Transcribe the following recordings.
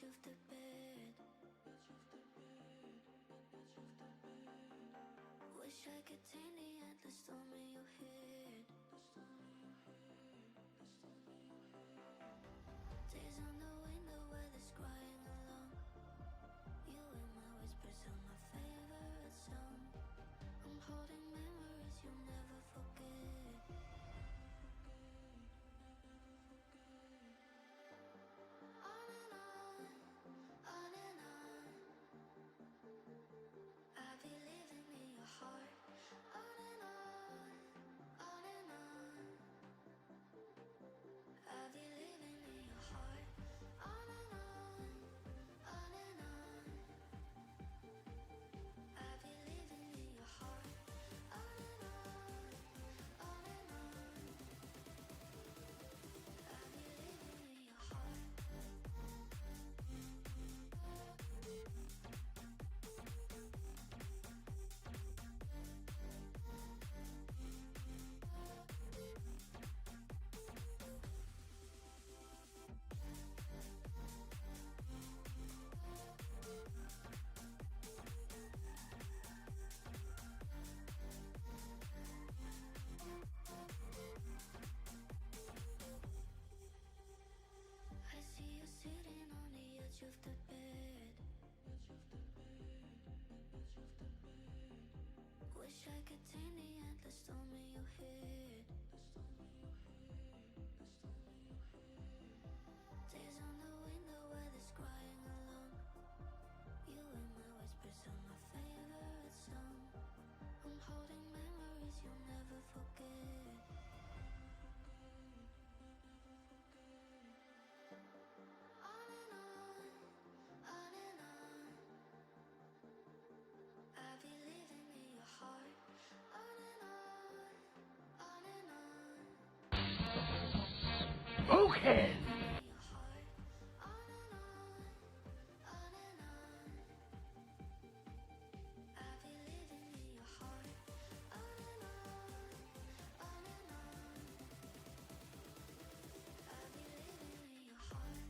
edge of the bed. Wish I could tame the endless storm in your head. Days on the window, weather's crying along. You and my whispers are my favorite song. I'm holding memories you'll never forget. On and on, on and on. I be living in your heart. On and on, on and on. I be living in your heart. On and on, on and on. I be living in your heart. On and on, on and on. I be living in your heart. I see you sitting on the edge of the bed. Wish I could tame the endless storm in your head. Days on the window, weather's crying along. You and my whispers are my favorite song. I'm holding memories you'll never forget. On and on, on and on. I be living in your heart. On and on, on and on. Okay. In your heart. On and on, on and on. I be living in your heart. On and on, on and on. I be living in your heart.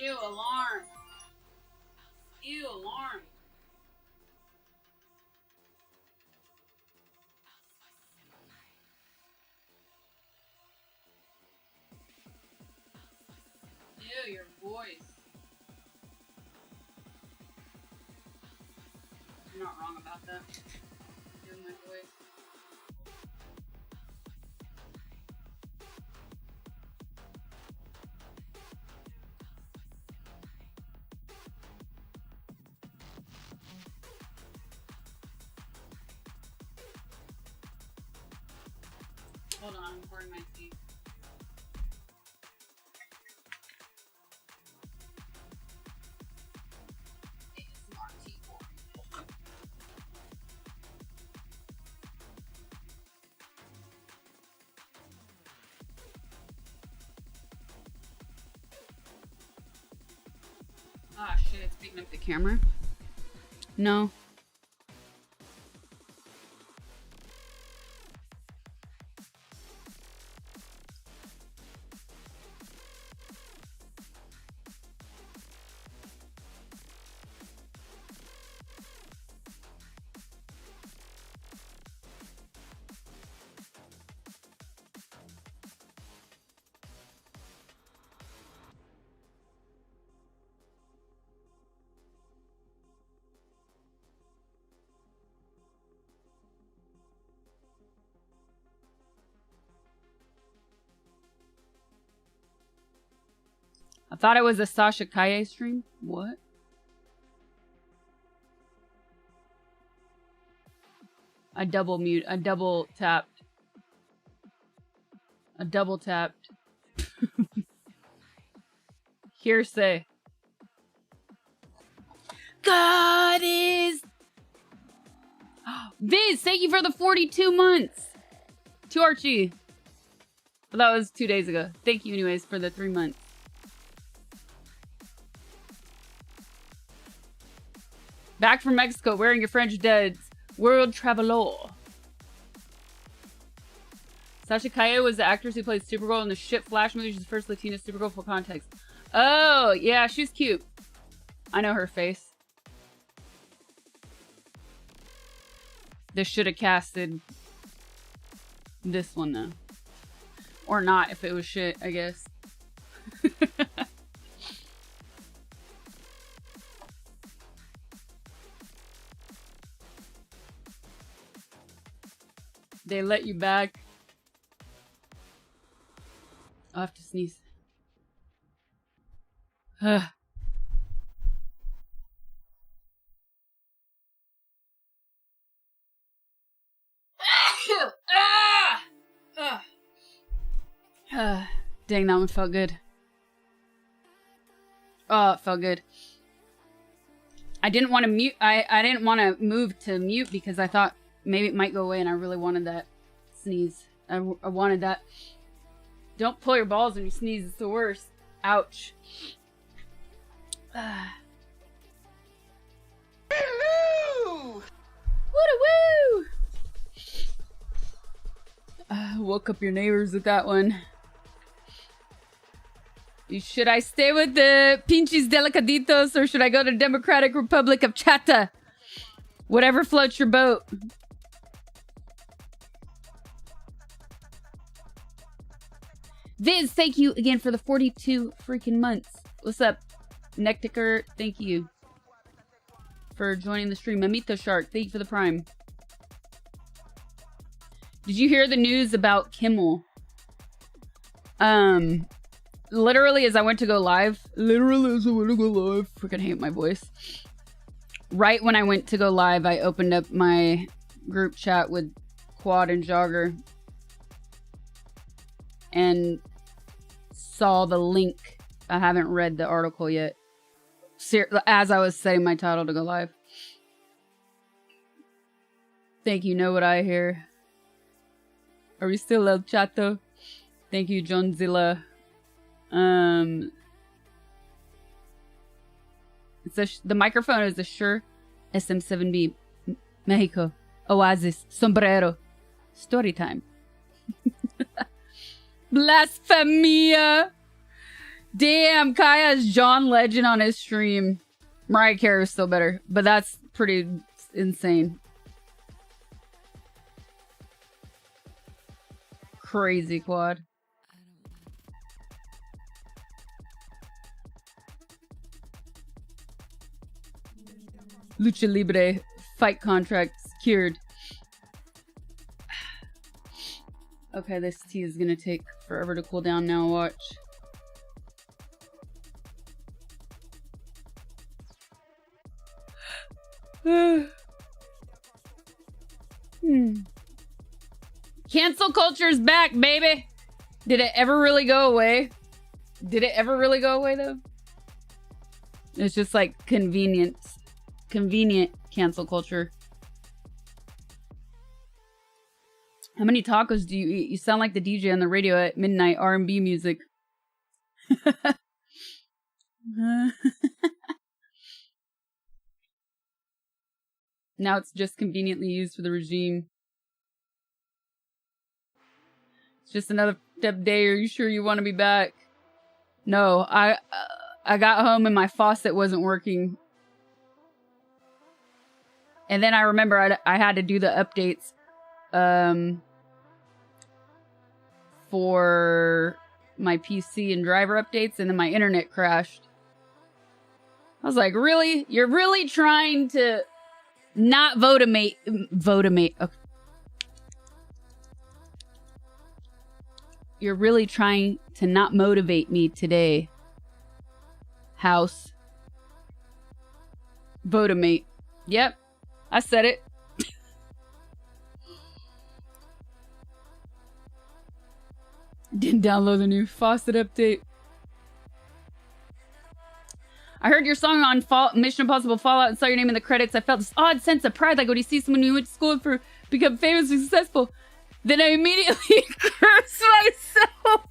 Ew, alarm. Ew, alarm. Ew, your voice. You're not wrong about that. Ew, my voice. Hold on, I'm pouring my tea. Ah, shit, it's picking up the camera? No. I thought it was a Sasha Kaye stream. What? I double mute. I double tapped. I double tapped. Hearsay. God is... Viz, thank you for the 42 months. To Archie. But that was 2 days ago. Thank you anyways for the 3 months. Back from Mexico, wearing your French duds. World traveler. Sasha Kaye was the actress who played Supergirl in the shit Flash movie. She's the first Latina Supergirl for context. Oh, yeah, she's cute. I know her face. They should have casted this one, though. Or not, if it was shit, I guess. They let you back. I'll have to sneeze. Dang, that one felt good. Oh, it felt good. I didn't want to mute. I didn't want to move to mute because I thought maybe it might go away, and I really wanted that sneeze. I wanted that. Don't pull your balls when you sneeze. It's the worst. Ouch. Woo! Woo-da-woo! Woke up your neighbors with that one. Should I stay with the Pinches Delicaditos or should I go to Democratic Republic of Chata? Whatever floats your boat. Viz, thank you again for the 42 freaking months. What's up, Nectiker? Thank you for joining the stream. Mamito Shark, thank you for the prime. Did you hear the news about Kimmel? Literally as I went to go live. Freaking hate my voice. Right when I went to go live, I opened up my group chat with Quad and Jogger. And saw the link. I haven't read the article yet. As I was setting my title to go live. Thank you, know what I hear. Are we still El Chato? Thank you, Johnzilla. It's the microphone is a Shure SM7B. Mexico. Oasis. Sombrero. Story time. Blasphemia. Damn, Kai has John Legend on his stream. Mariah Carey is still better, but that's pretty insane. Crazy quad. Lucha Libre fight contract secured. Okay, this tea is gonna take forever to cool down now. Watch. Cancel culture's back, baby. Did it ever really go away? Did it ever really go away though? It's just like convenient cancel culture. How many tacos do you eat? You sound like the DJ on the radio at midnight, R&B music. Now it's just conveniently used for the regime. It's just another step day. Are you sure you want to be back? No, I got home and my faucet wasn't working. And then I remember I had to do the updates for my PC and driver updates, and then my internet crashed. I was like, really? You're really trying to not votamate? Okay. You're really trying to not motivate me today, house. Votamate. Yep, I said it. Didn't download the new faucet update. I heard your song on Mission Impossible Fallout and saw your name in the credits. I felt this odd sense of pride, like when you see someone you went to school for become famous and successful. Then I immediately cursed myself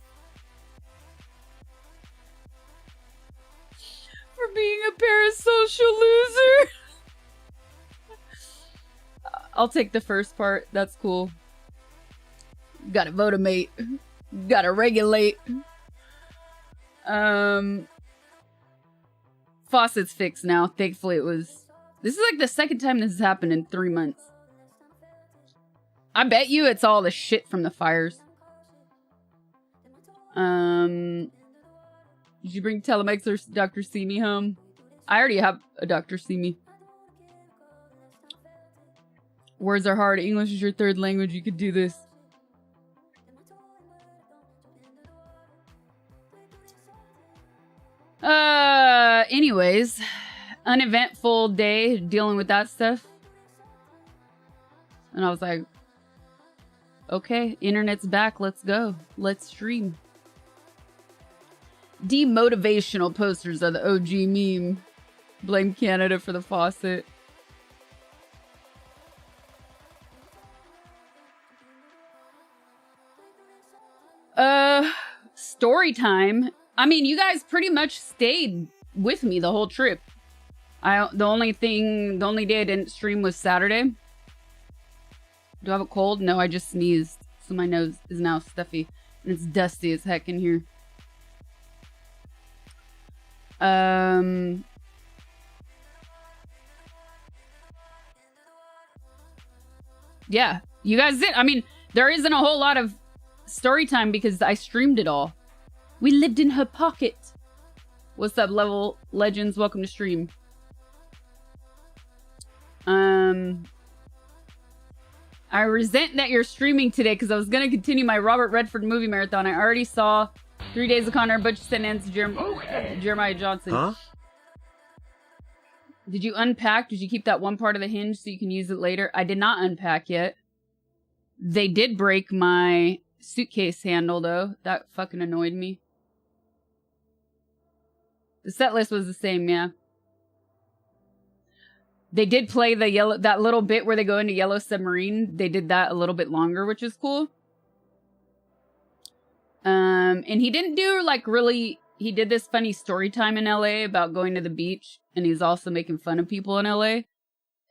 for being a parasocial loser. I'll take the first part. That's cool. Gotta votamate. Gotta regulate. Faucet's fixed now. Thankfully it was... This is like the second time this has happened in 3 months. I bet you it's all the shit from the fires. Did you bring Telemex or Dr. Simi home? I already have a Dr. Simi. Words are hard. English is your third language. You could do this. Anyways, uneventful day dealing with that stuff. And I was like, okay, internet's back. Let's go. Let's stream. Demotivational posters are the OG meme. Blame Canada for the faucet. Story time. I mean, you guys pretty much stayed with me the whole trip. The only day I didn't stream was Saturday. Do I have a cold? No, I just sneezed. So my nose is now stuffy. And it's dusty as heck in here. Yeah, you guys did. I mean, there isn't a whole lot of story time because I streamed it all. We lived in her pocket. What's up, Level Legends? Welcome to stream. I resent that you're streaming today because I was going to continue my Robert Redford movie marathon. I already saw 3 Days of Connor, Butch Sentence, Jeremiah Johnson. Huh? Did you unpack? Did you keep that one part of the hinge so you can use it later? I did not unpack yet. They did break my suitcase handle, though. That fucking annoyed me. The set list was the same, yeah. They did play the that little bit where they go into Yellow Submarine. They did that a little bit longer, which is cool. And he didn't do like really... He did this funny story time in LA about going to the beach. And he's also making fun of people in LA.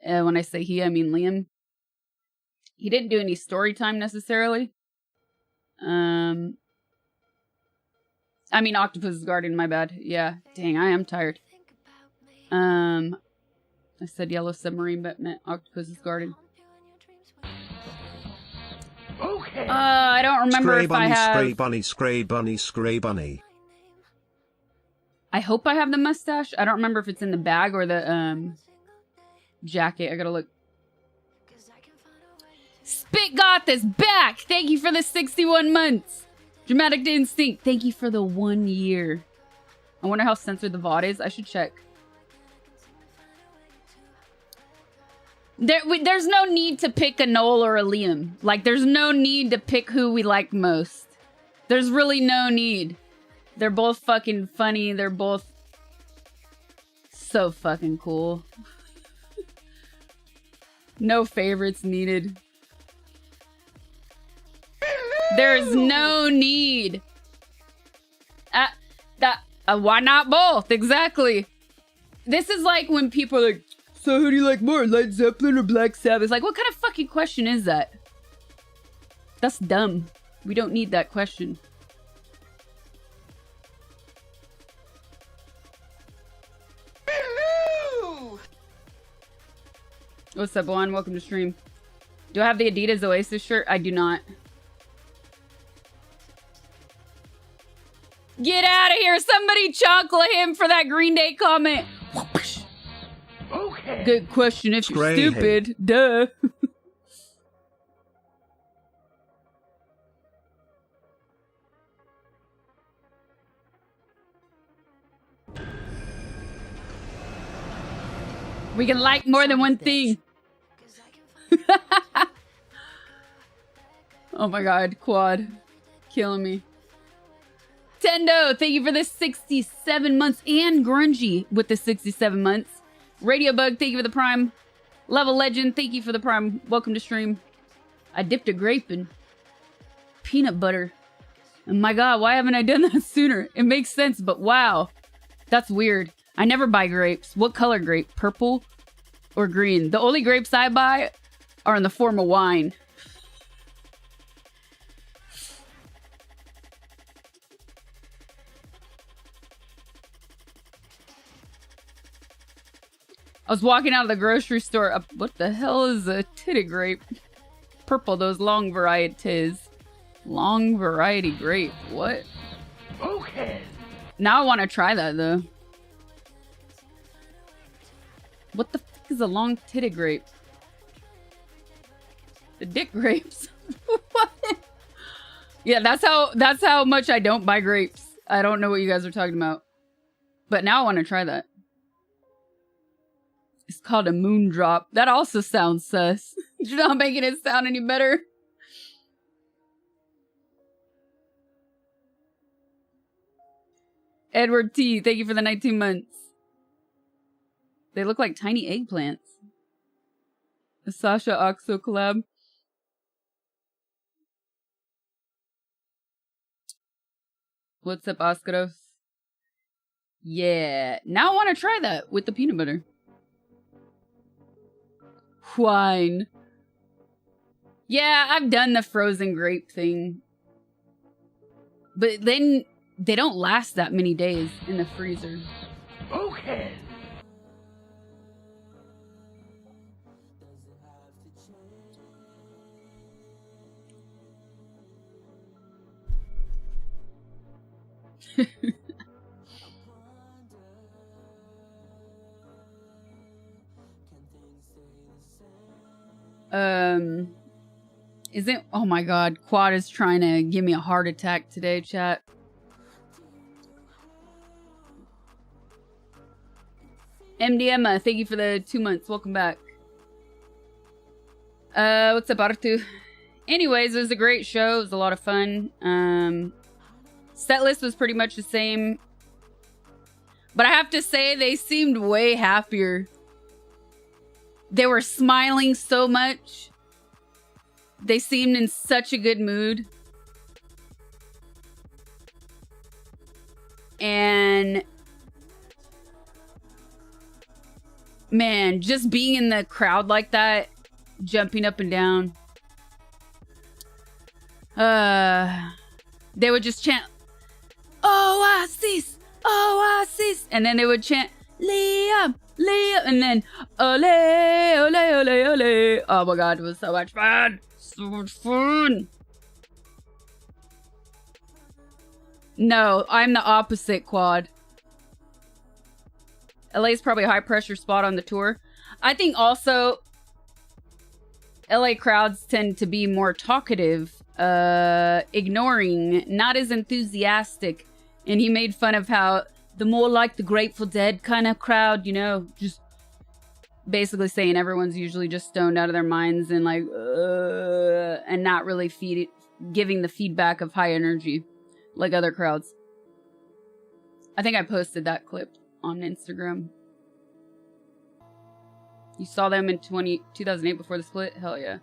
When I say he, I mean Liam. He didn't do any story time necessarily. I mean, Octopus's Garden, my bad. Yeah. Dang, I am tired. I said Yellow Submarine, but meant Octopus's Garden. Okay. I don't remember Scray if bunny, I have... Scray bunny, Scray bunny, Scray bunny. I hope I have the mustache. I don't remember if it's in the bag or the, jacket. I gotta look. Spit Goth is back! Thank you for the 61 months! Dramatic Instinct, thank you for the 1 year. I wonder how censored the VOD is. I should check. There's no need to pick a Noel or a Liam. Like, there's no need to pick who we like most. There's really no need. They're both fucking funny. They're both so fucking cool. No favorites needed. There's no need. Why not both? Exactly. This is like when people are like, so who do you like more, Led Zeppelin or Black Sabbath? Like, what kind of fucking question is that? That's dumb. We don't need that question. Hello! What's up, Juan? Welcome to stream. Do I have the Adidas Oasis shirt? I do not. Get out of here! Somebody chocolate him for that Green Day comment. Okay. Good question if you're Scray stupid. Duh. We can like more than one thing. Oh my god, Quad. Killing me. Tendo, thank you for the 67 months. And Grungy with the 67 months. Radio Bug, thank you for the prime. Level Legend, thank you for the prime. Welcome to stream. I dipped a grape in peanut butter. Oh my god, why haven't I done that sooner? It makes sense, but wow. That's weird. I never buy grapes. What color grape? Purple or green? The only grapes I buy are in the form of wine. I was walking out of the grocery store. What the hell is a titty grape? Purple, those long varieties. Long variety grape. What? Okay. Now I want to try that though. What the fuck is a long titty grape? The dick grapes. What? Yeah, that's how much I don't buy grapes. I don't know what you guys are talking about. But now I want to try that. It's called a moon drop. That also sounds sus. You're not making it sound any better. Edward T, thank you for the 19 months. They look like tiny eggplants. The Sasha Oxo collab. What's up, Oscaros? Yeah. Now I want to try that with the peanut butter. Wine. Yeah, I've done the frozen grape thing. But then they don't last that many days in the freezer. Okay. Isn't, oh my god, Quad is trying to give me a heart attack today, chat. MDMA, thank you for the 2 months. Welcome back. What's up, Artu? Anyways, it was a great show. It was a lot of fun. Set list was pretty much the same. But I have to say, they seemed way happier. They were smiling so much. They seemed in such a good mood. And man, just being in the crowd like that, jumping up and down. They would just chant, Oasis, Oasis, and then they would chant Liam, Liam, and then ole, ole, ole, ole. Oh my god, it was so much fun. So much fun. No, I'm the opposite, Quad. LA's probably a high pressure spot on the tour. I think also LA crowds tend to be more talkative, ignoring, not as enthusiastic. And he made fun of how the more like the Grateful Dead kind of crowd, you know, just basically saying everyone's usually just stoned out of their minds and like, and not really giving the feedback of high energy like other crowds. I think I posted that clip on Instagram. You saw them in 2008 before the split? Hell yeah.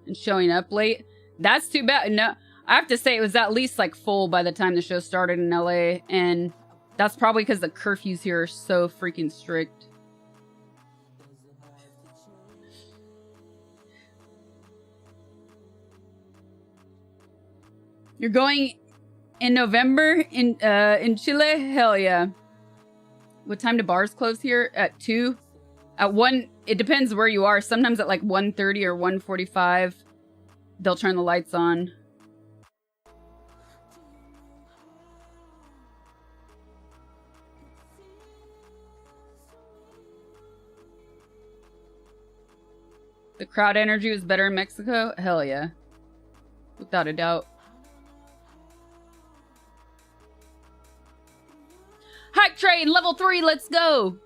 And showing up late? That's too bad. No, I have to say it was at least like full by the time the show started in LA. And that's probably because the curfews here are so freaking strict. You're going in November in Chile? Hell yeah. What time do bars close here? At 2? At 1, it depends where you are. Sometimes at like 1:30 or 1:45, they'll turn the lights on. The crowd energy was better in Mexico? Hell yeah. Without a doubt. Hype train, level 3, let's go!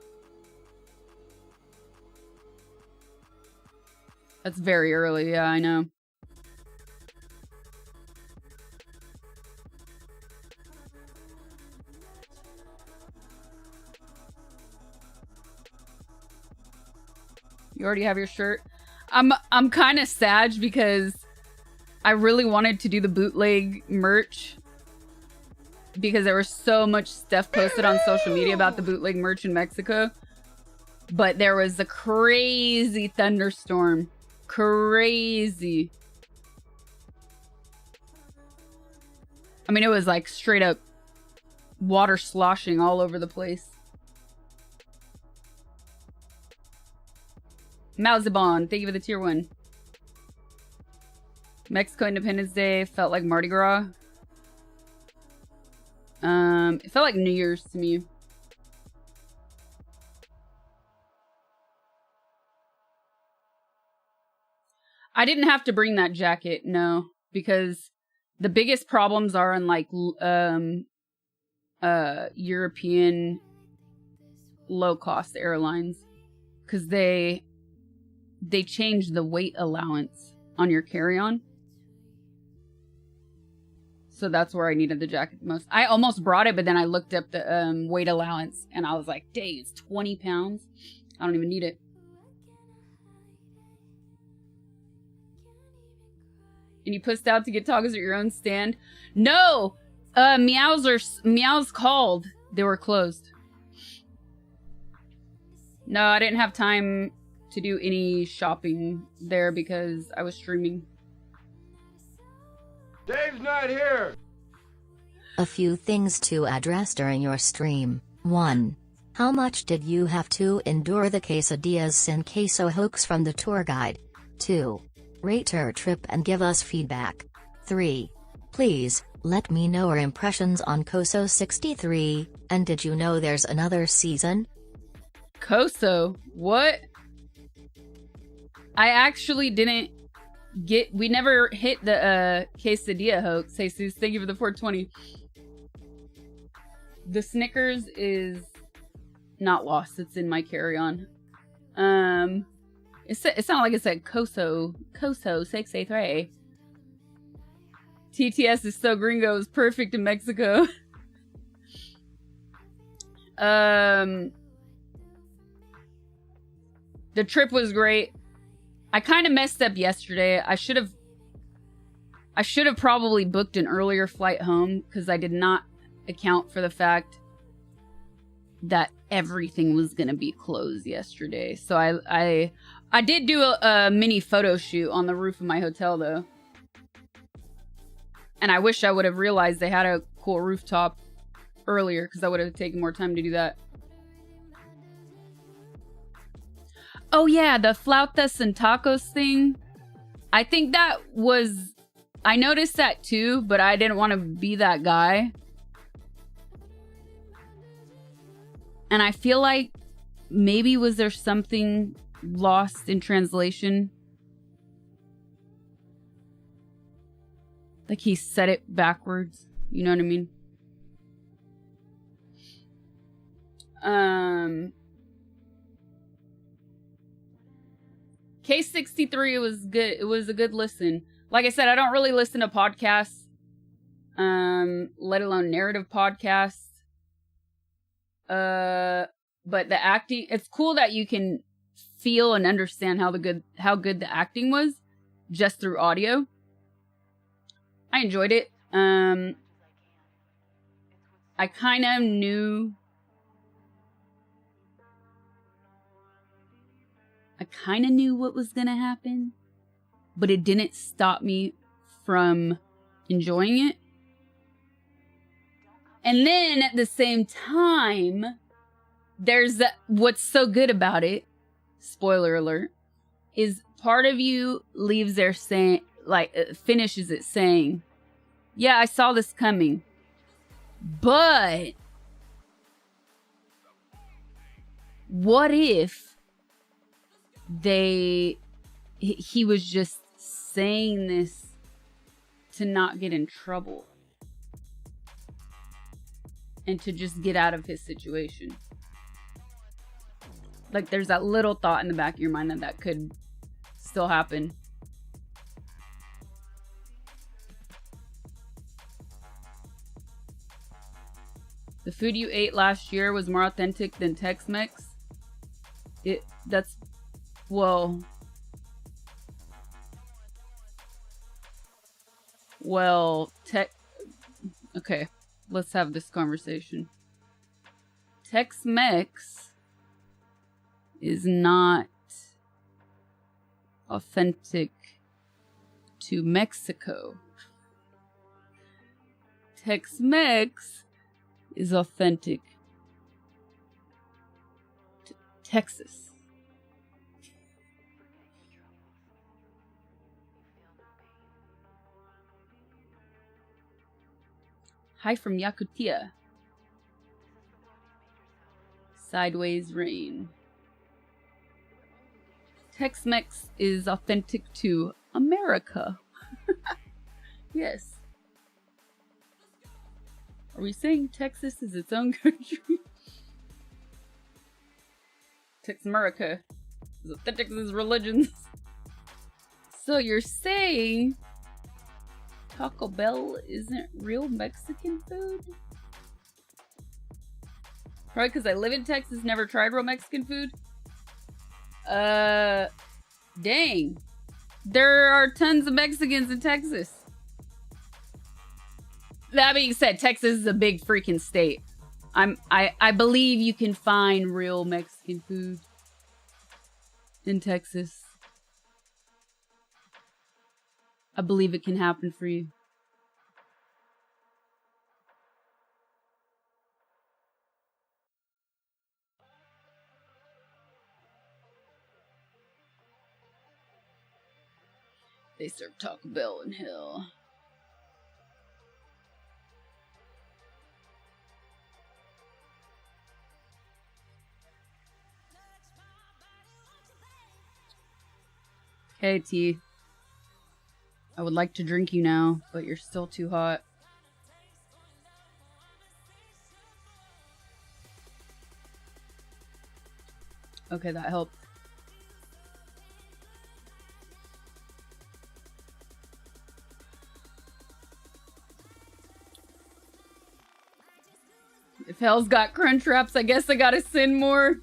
That's very early, yeah, I know. You already have your shirt? I'm kind of sad because I really wanted to do the bootleg merch because there was so much stuff posted on social media about the bootleg merch in Mexico. But there was a crazy thunderstorm. Crazy. I mean, it was like straight up water sloshing all over the place. Malzabon, thank you for the tier 1. Mexico Independence Day felt like Mardi Gras. It felt like New Year's to me. I didn't have to bring that jacket, no, because the biggest problems are in like European low-cost airlines, because they change the weight allowance on your carry-on. So that's where I needed the jacket the most. I almost brought it, but then I looked up the weight allowance and I was like, dang, it's 20 pounds. I don't even need it. And you pussed out to get tacos at your own stand? No! Meows called. They were closed. No, I didn't have time to do any shopping there because I was streaming. Dave's not here! A few things to address during your stream. 1. How much did you have to endure the quesadillas sin queso hoax from the tour guide? 2. Rate your trip and give us feedback. 3. Please, let me know your impressions on Coso 63, and did you know there's another season? Coso? What? I actually didn't we never hit the quesadilla hoax. Jesus, thank you for the 420. The Snickers is not lost. It's in my carry-on. It sounded like it said Coso 683. TTS is so gringo. It's perfect in Mexico. The trip was great. I kind of messed up yesterday. I should have probably booked an earlier flight home because I did not account for the fact that everything was going to be closed yesterday. So I did do a mini photo shoot on the roof of my hotel though. And I wish I would have realized they had a cool rooftop earlier, because I would have taken more time to do that. Oh yeah, the flautas and tacos thing. I think that was... I noticed that too, but I didn't want to be that guy. And I feel like maybe was there something lost in translation? Like he said it backwards. You know what I mean? Case 63 was good. It was a good listen. Like I said, I don't really listen to podcasts, let alone narrative podcasts. But the acting, it's cool that you can feel and understand how good the acting was just through audio. I enjoyed it. I kind of knew. What was gonna happen, but it didn't stop me from enjoying it. And then at the same time, there's what's so good about it, spoiler alert, is part of you leaves there saying, like, finishes it saying, yeah, I saw this coming, but what if he was just saying this to not get in trouble and to just get out of his situation? Like, there's that little thought in the back of your mind that could still happen. The food you ate last year was more authentic than Tex-Mex. Well, okay, let's have this conversation. Tex-Mex is not authentic to Mexico. Tex-Mex is authentic to Texas. Hi from Yakutia. Sideways rain. Tex-Mex is authentic to America. Yes. Are we saying Texas is its own country? Tex-America is authentic to its religions. So you're saying Taco Bell isn't real Mexican food? Probably because I live in Texas, never tried real Mexican food. Dang. There are tons of Mexicans in Texas. That being said, Texas is a big freaking state. I believe you can find real Mexican food in Texas. I believe it can happen for you. They serve Taco Bell in hell. Hey, T. I would like to drink you now, but you're still too hot. Okay, that helped. If hell's got crunch wraps, I guess I gotta sin more.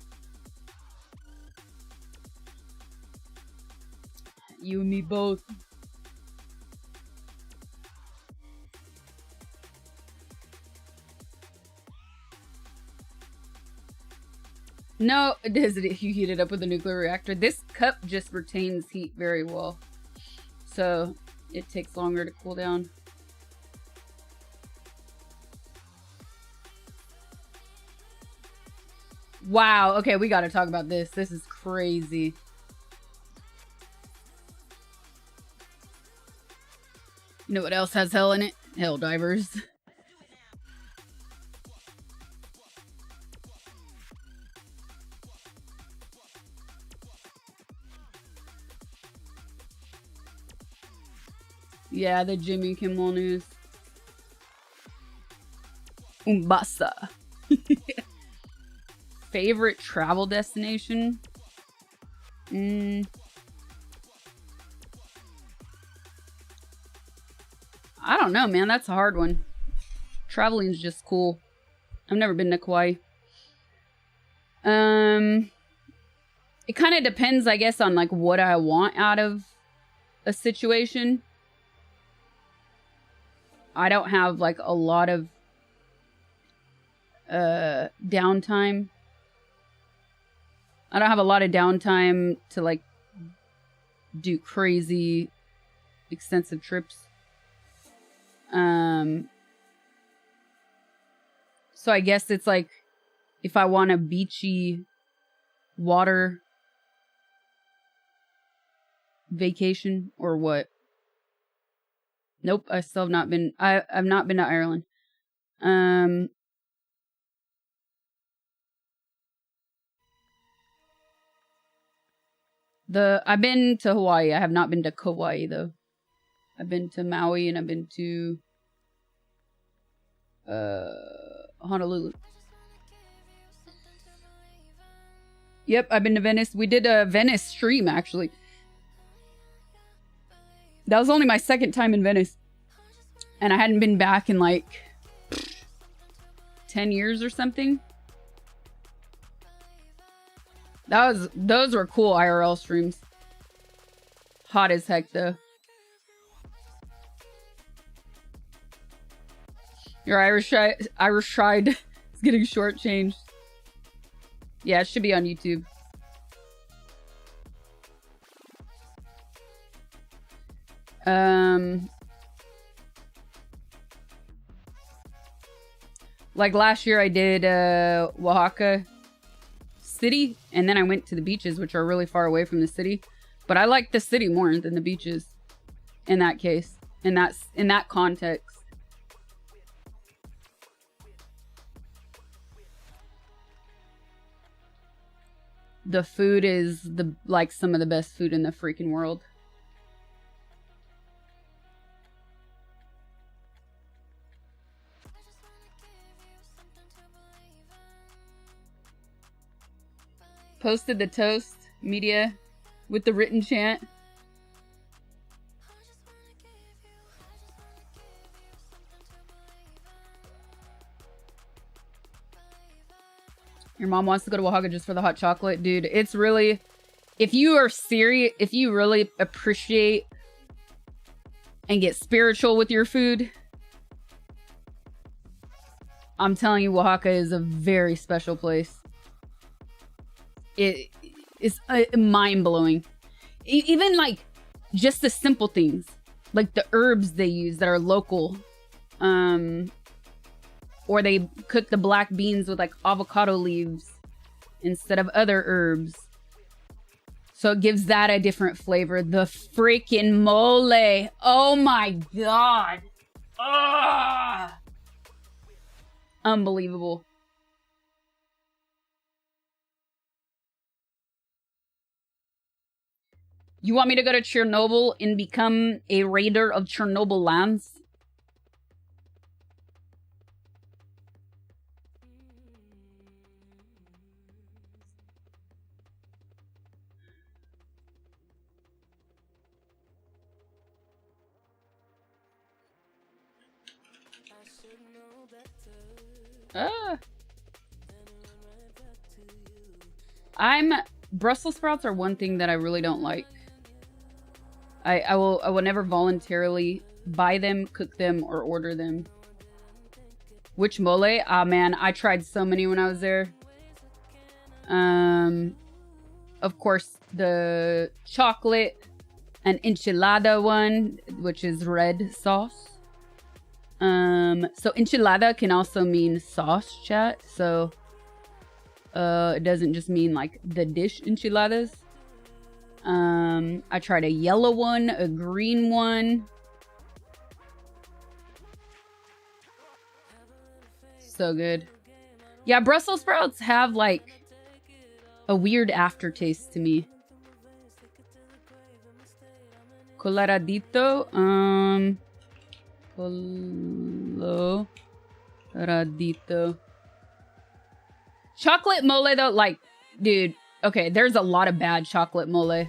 You and me both. No, it does. You heat it up with a nuclear reactor. This cup just retains heat very well, so it takes longer to cool down. Wow. Okay, we gotta talk about this. This is crazy. You know what else has hell in it? Hell divers. Yeah, the Jimmy Kimmel news. Umbasa. Favorite travel destination? I don't know, man. That's a hard one. Traveling is just cool. I've never been to Kauai. It kind of depends, I guess, on like what I want out of a situation. I don't have like a lot of downtime. I don't have a lot of downtime to like do crazy extensive trips. So I guess it's like if I want a beachy water vacation or what. Nope, I still have not been. I've not been to Ireland. I've been to Hawaii. I have not been to Kauai though. I've been to Maui and I've been to Honolulu. Yep, I've been to Venice. We did a Venice stream actually. That was only my second time in Venice. And I hadn't been back in like 10 years or something. Those were cool IRL streams. Hot as heck though. Your Irish side is getting shortchanged. Yeah, it should be on YouTube. Like last year I did Oaxaca City, and then I went to the beaches, which are really far away from the city. But I like the city more than the beaches in that case. In that context. The food is like some of the best food in the freaking world. Posted the toast media with the written chant. Your mom wants to go to Oaxaca just for the hot chocolate. Dude, it's really... If you are serious, if you really appreciate and get spiritual with your food, I'm telling you, Oaxaca is a very special place. It is mind-blowing. Even like just the simple things, like the herbs they use that are local, or they cook the black beans with like avocado leaves instead of other herbs, so it gives that a different flavor. The freaking mole, oh my god, unbelievable. You want me to go to Chernobyl and become a raider of Chernobyl lands? Brussels sprouts are one thing that I really don't like. I will never voluntarily buy them, cook them, or order them. Which mole? Ah, man, I tried so many when I was there. Of course, the chocolate and enchilada one, which is red sauce. So enchilada can also mean sauce, chat. So It doesn't just mean like the dish enchiladas. I tried a yellow one, a green one. So good. Yeah, Brussels sprouts have like a weird aftertaste to me. Coloradito. Coloradito. Chocolate mole though, like, dude, okay, there's a lot of bad chocolate mole.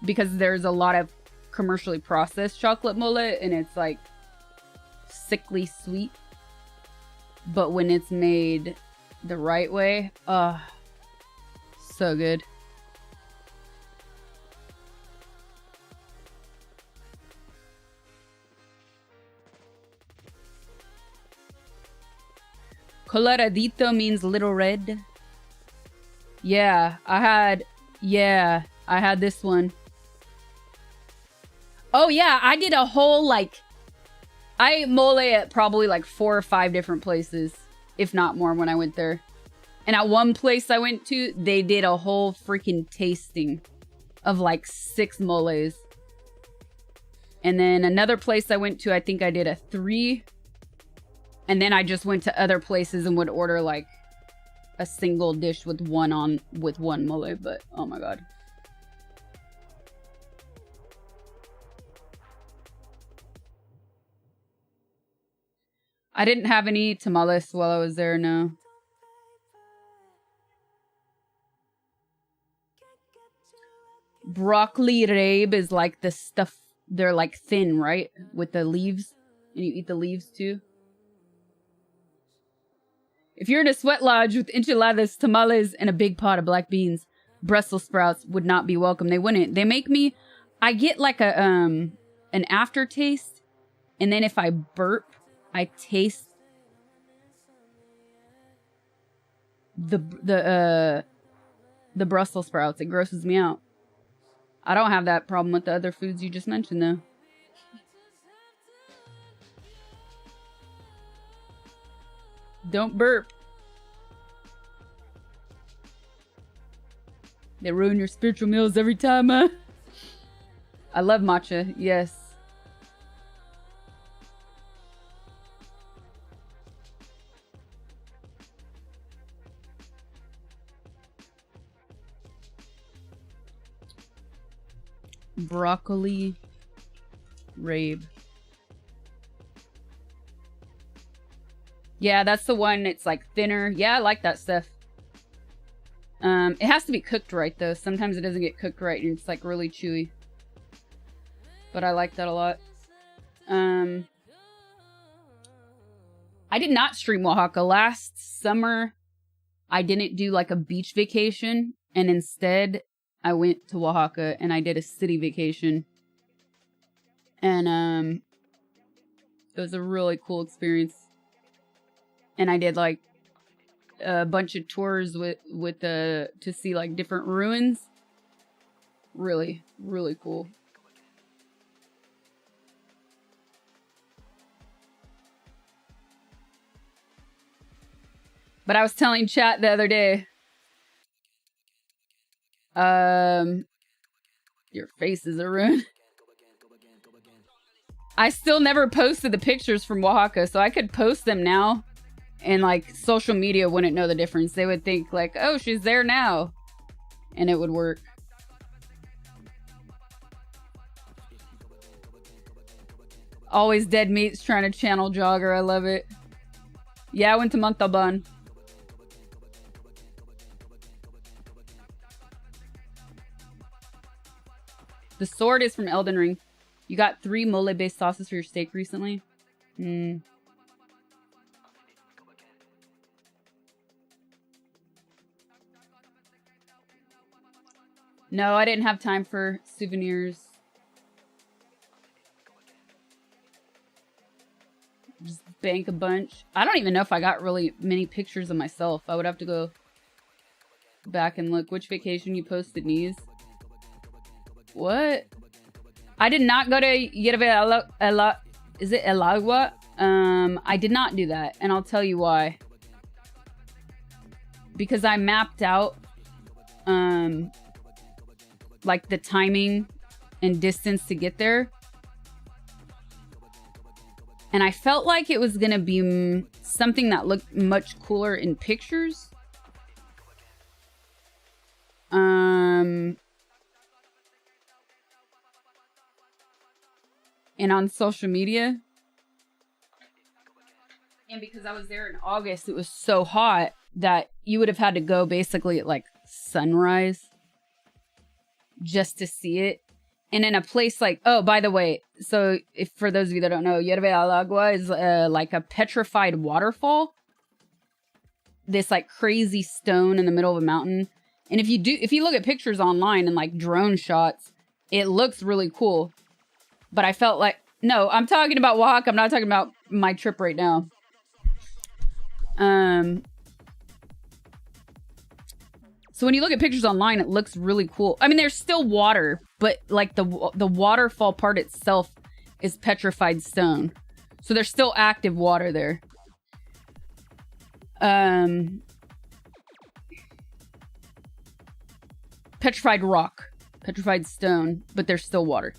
Because there's a lot of commercially processed chocolate mole and it's like sickly sweet. But when it's made the right way, so good. Coloradito means little red. Yeah, I had this one. Oh yeah, I did a whole like, I ate mole at probably like 4 or 5 different places, if not more, when I went there. And at one place I went to, they did a whole freaking tasting of like 6 moles. And then another place I went to, I think I did a 3. And then I just went to other places and would order like a single dish with one mole. But oh my god. I didn't have any tamales while I was there, no. Broccoli rabe is like the stuff, they're like thin, right? With the leaves. And you eat the leaves too. If you're in a sweat lodge with enchiladas, tamales, and a big pot of black beans, Brussels sprouts would not be welcome. They wouldn't. They make me, I get like a an aftertaste, and then if I burp, I taste the Brussels sprouts. It grosses me out. I don't have that problem with the other foods you just mentioned, though. Don't burp. They ruin your spiritual meals every time, huh? I love matcha, yes. Broccoli rabe. Yeah, that's the one. It's like thinner. Yeah, I like that stuff. It has to be cooked right though. Sometimes it doesn't get cooked right and it's like really chewy. But I like that a lot. I did not stream Oaxaca. Last summer, I didn't do like a beach vacation. And instead, I went to Oaxaca and I did a city vacation. And it was a really cool experience. And I did like a bunch of tours with to see like different ruins. Really, really cool. But I was telling chat the other day. Your face is a ruin. I still never posted the pictures from Oaxaca, so I could post them now. And like social media wouldn't know the difference. They would think like, oh, she's there now. And it would work. Always dead meats trying to channel jogger. I love it. Yeah, I went to Montalban. The sword is from Elden Ring. You got 3 mole-based sauces for your steak recently? Hmm. No, I didn't have time for souvenirs. Just bank a bunch. I don't even know if I got really many pictures of myself. I would have to go back and look. Which vacation you posted, Knees? What? I did not go to Yerve Is it El Agua? I did not do that, and I'll tell you why. because I mapped out like the timing and distance to get there. And I felt like it was gonna be something that looked much cooler in pictures. And on social media. And because I was there in August, it was so hot that you would have had to go basically at like sunrise just to see it. And in a place like, oh, by the way, so if for those of you that don't know, Yerbe al Agua is like a petrified waterfall. This like crazy stone in the middle of a mountain. And if you look at pictures online and like drone shots, it looks really cool. But I felt like, no, I'm talking about Oaxaca. I'm not talking about my trip right now. So when you look at pictures online, it looks really cool. I mean, there's still water, but like the waterfall part itself is petrified stone. So there's still active water there. Petrified rock, petrified stone, but there's still water.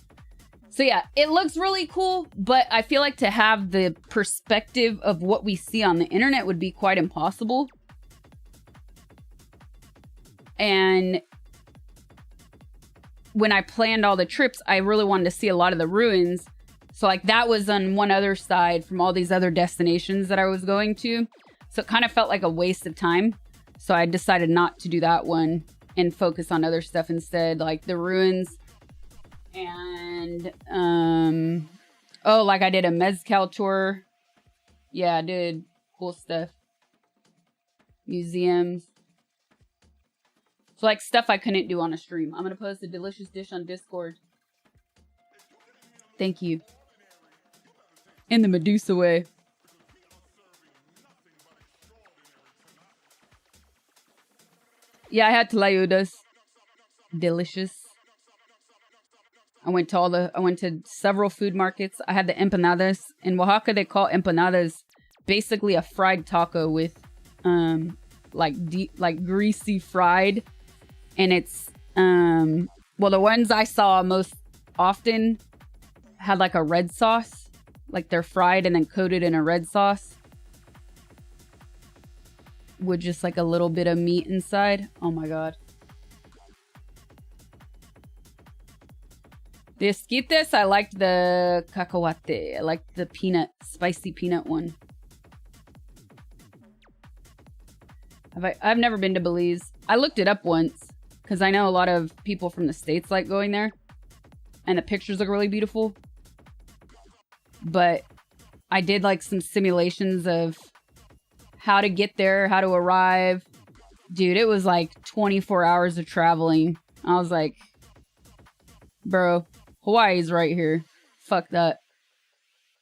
So yeah, it looks really cool, but I feel like to have the perspective of what we see on the internet would be quite impossible. And when I planned all the trips, I really wanted to see a lot of the ruins. So like that was on one other side from all these other destinations that I was going to. So it kind of felt like a waste of time. So I decided not to do that one and focus on other stuff instead, like the ruins. And, oh, like I did a mezcal tour. Yeah, I did cool stuff. Museums. So like stuff I couldn't do on a stream. I'm going to post a delicious dish on Discord. Thank you. In the Medusa way. Yeah, I had tlayudas. Delicious. I went to several food markets. I had the empanadas. In Oaxaca, they call empanadas basically a fried taco with like greasy fried. And it's well, the ones I saw most often had like a red sauce. Like they're fried and then coated in a red sauce. With just like a little bit of meat inside. Oh my god. The Ytclips, I liked the cacahuate. I liked the peanut, spicy peanut one. I've never been to Belize. I looked it up once because I know a lot of people from the States like going there. And the pictures look really beautiful. But I did like some simulations of how to get there, how to arrive. Dude, it was like 24 hours of traveling. I was like, bro, Hawaii's right here. Fuck that.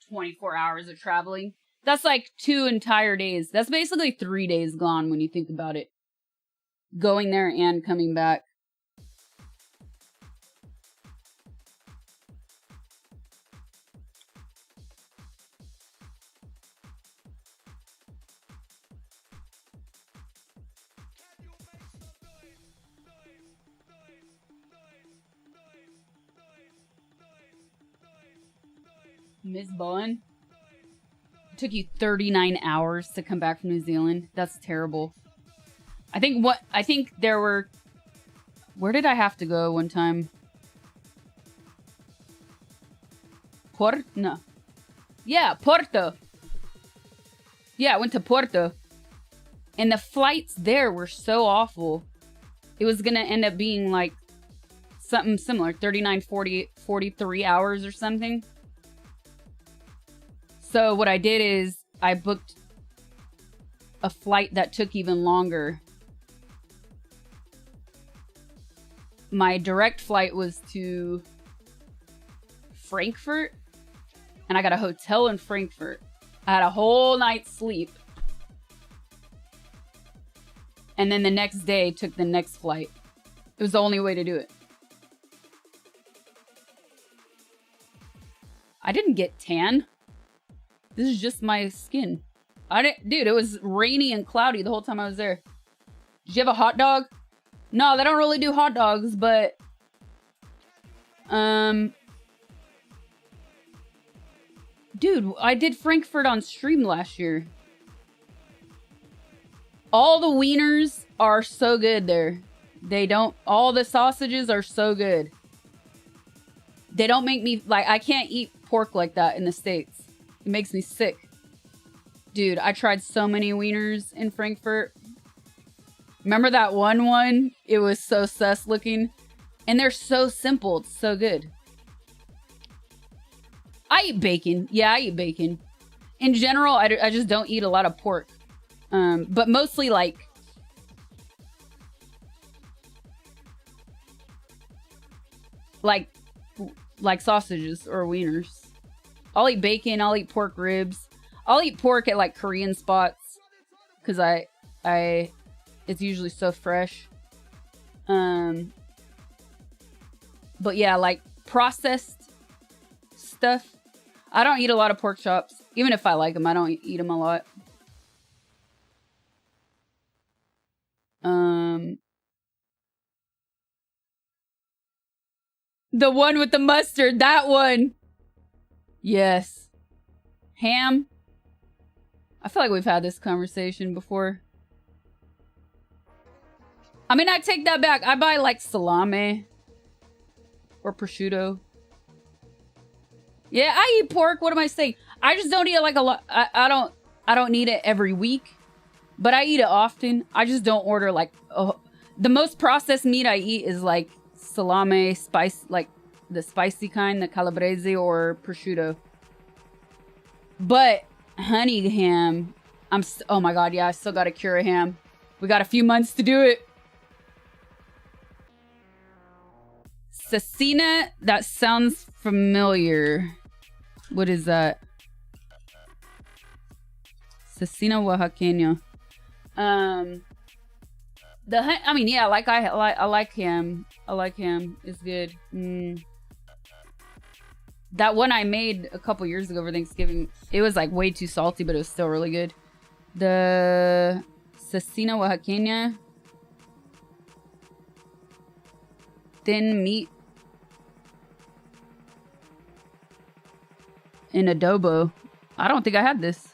24 hours of traveling. That's like 2 entire days. That's basically 3 days gone when you think about it. Going there and coming back. Miss Bowen? It took you 39 hours to come back from New Zealand. That's terrible. I think there were... Where did I have to go one time? No. Yeah, Porto. Yeah, I went to Porto. And the flights there were so awful. It was gonna end up being like something similar. 39, 40, 43 hours or something. So what I did is I booked a flight that took even longer. My direct flight was to Frankfurt, and I got a hotel in Frankfurt. I had a whole night's sleep. And then the next day took the next flight. It was the only way to do it. I didn't get tan. This is just my skin. Dude, it was rainy and cloudy the whole time I was there. Did you have a hot dog? No, they don't really do hot dogs, but dude, I did Frankfurt on stream last year. All the wieners are so good there. All the sausages are so good. They don't make me, like, I can't eat pork like that in the States. It makes me sick. Dude, I tried so many wieners in Frankfurt. Remember that one? It was so sus looking. And they're so simple. It's so good. I eat bacon. Yeah, I eat bacon. In general, I just don't eat a lot of pork. But mostly like sausages or wieners. I'll eat bacon. I'll eat pork ribs. I'll eat pork at like Korean spots because it's usually so fresh. But yeah, like processed stuff. I don't eat a lot of pork chops. Even if I like them, I don't eat them a lot. The one with the mustard, that one. Yes. Ham. I feel like we've had this conversation before. I mean, I take that back. I buy like salami or prosciutto. Yeah, I eat pork. What am I saying? I just don't eat it like a lot. I don't need it every week, but I eat it often. I just don't order like the most processed meat I eat is like salami, spice, like the spicy kind, the calabrese or prosciutto. But honey ham, oh my god, yeah, I still gotta cure a ham. We got a few months to do it. Cecina, that sounds familiar. What is that? Cecina Oaxacan. I mean, yeah, like I like ham. I like ham. It's good. That one I made a couple years ago for Thanksgiving, it was like way too salty, but it was still really good. The Cecina Oaxacan. Thin meat in adobo. I don't think I had this.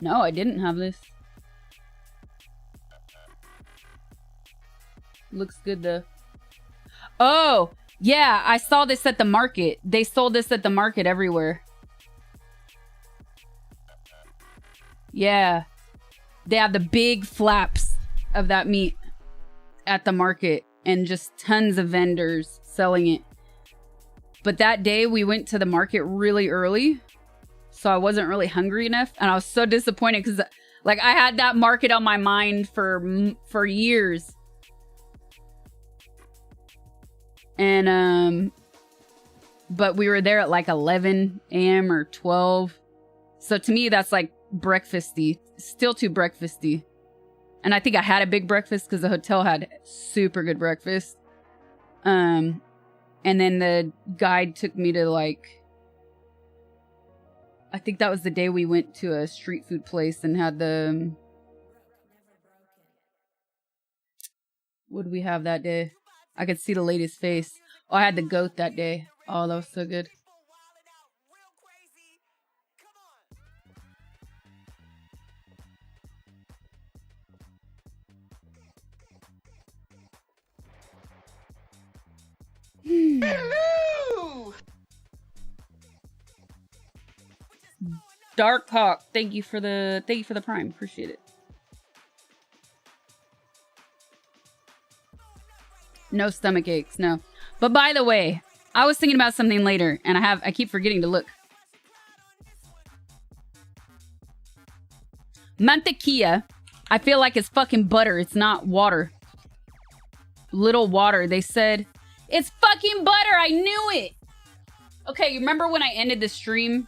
No, I didn't have this. Looks good though. Oh, yeah, I saw this at the market. They sold this at the market everywhere. Yeah. They have the big flaps of that meat at the market and just tons of vendors selling it. But that day we went to the market really early, so I wasn't really hungry enough, and I was so disappointed because like I had that market on my mind for years. And but we were there at like 11 a.m. or 12. So to me that's like breakfasty. Still too breakfasty. And I think I had a big breakfast because the hotel had super good breakfast. And then the guide took me to like, I think that was the day we went to a street food place and had the, what did we have that day? I could see the lady's face. Oh, I had the goat that day. Oh, that was so good. Hello! Dark Hawk, thank you for the prime. Appreciate it. No stomach aches, no. But by the way, I was thinking about something later, and I keep forgetting to look. Mantequilla, I feel like it's fucking butter. It's not water. Little water. They said, it's fucking butter. I knew it. Okay, you remember when I ended the stream?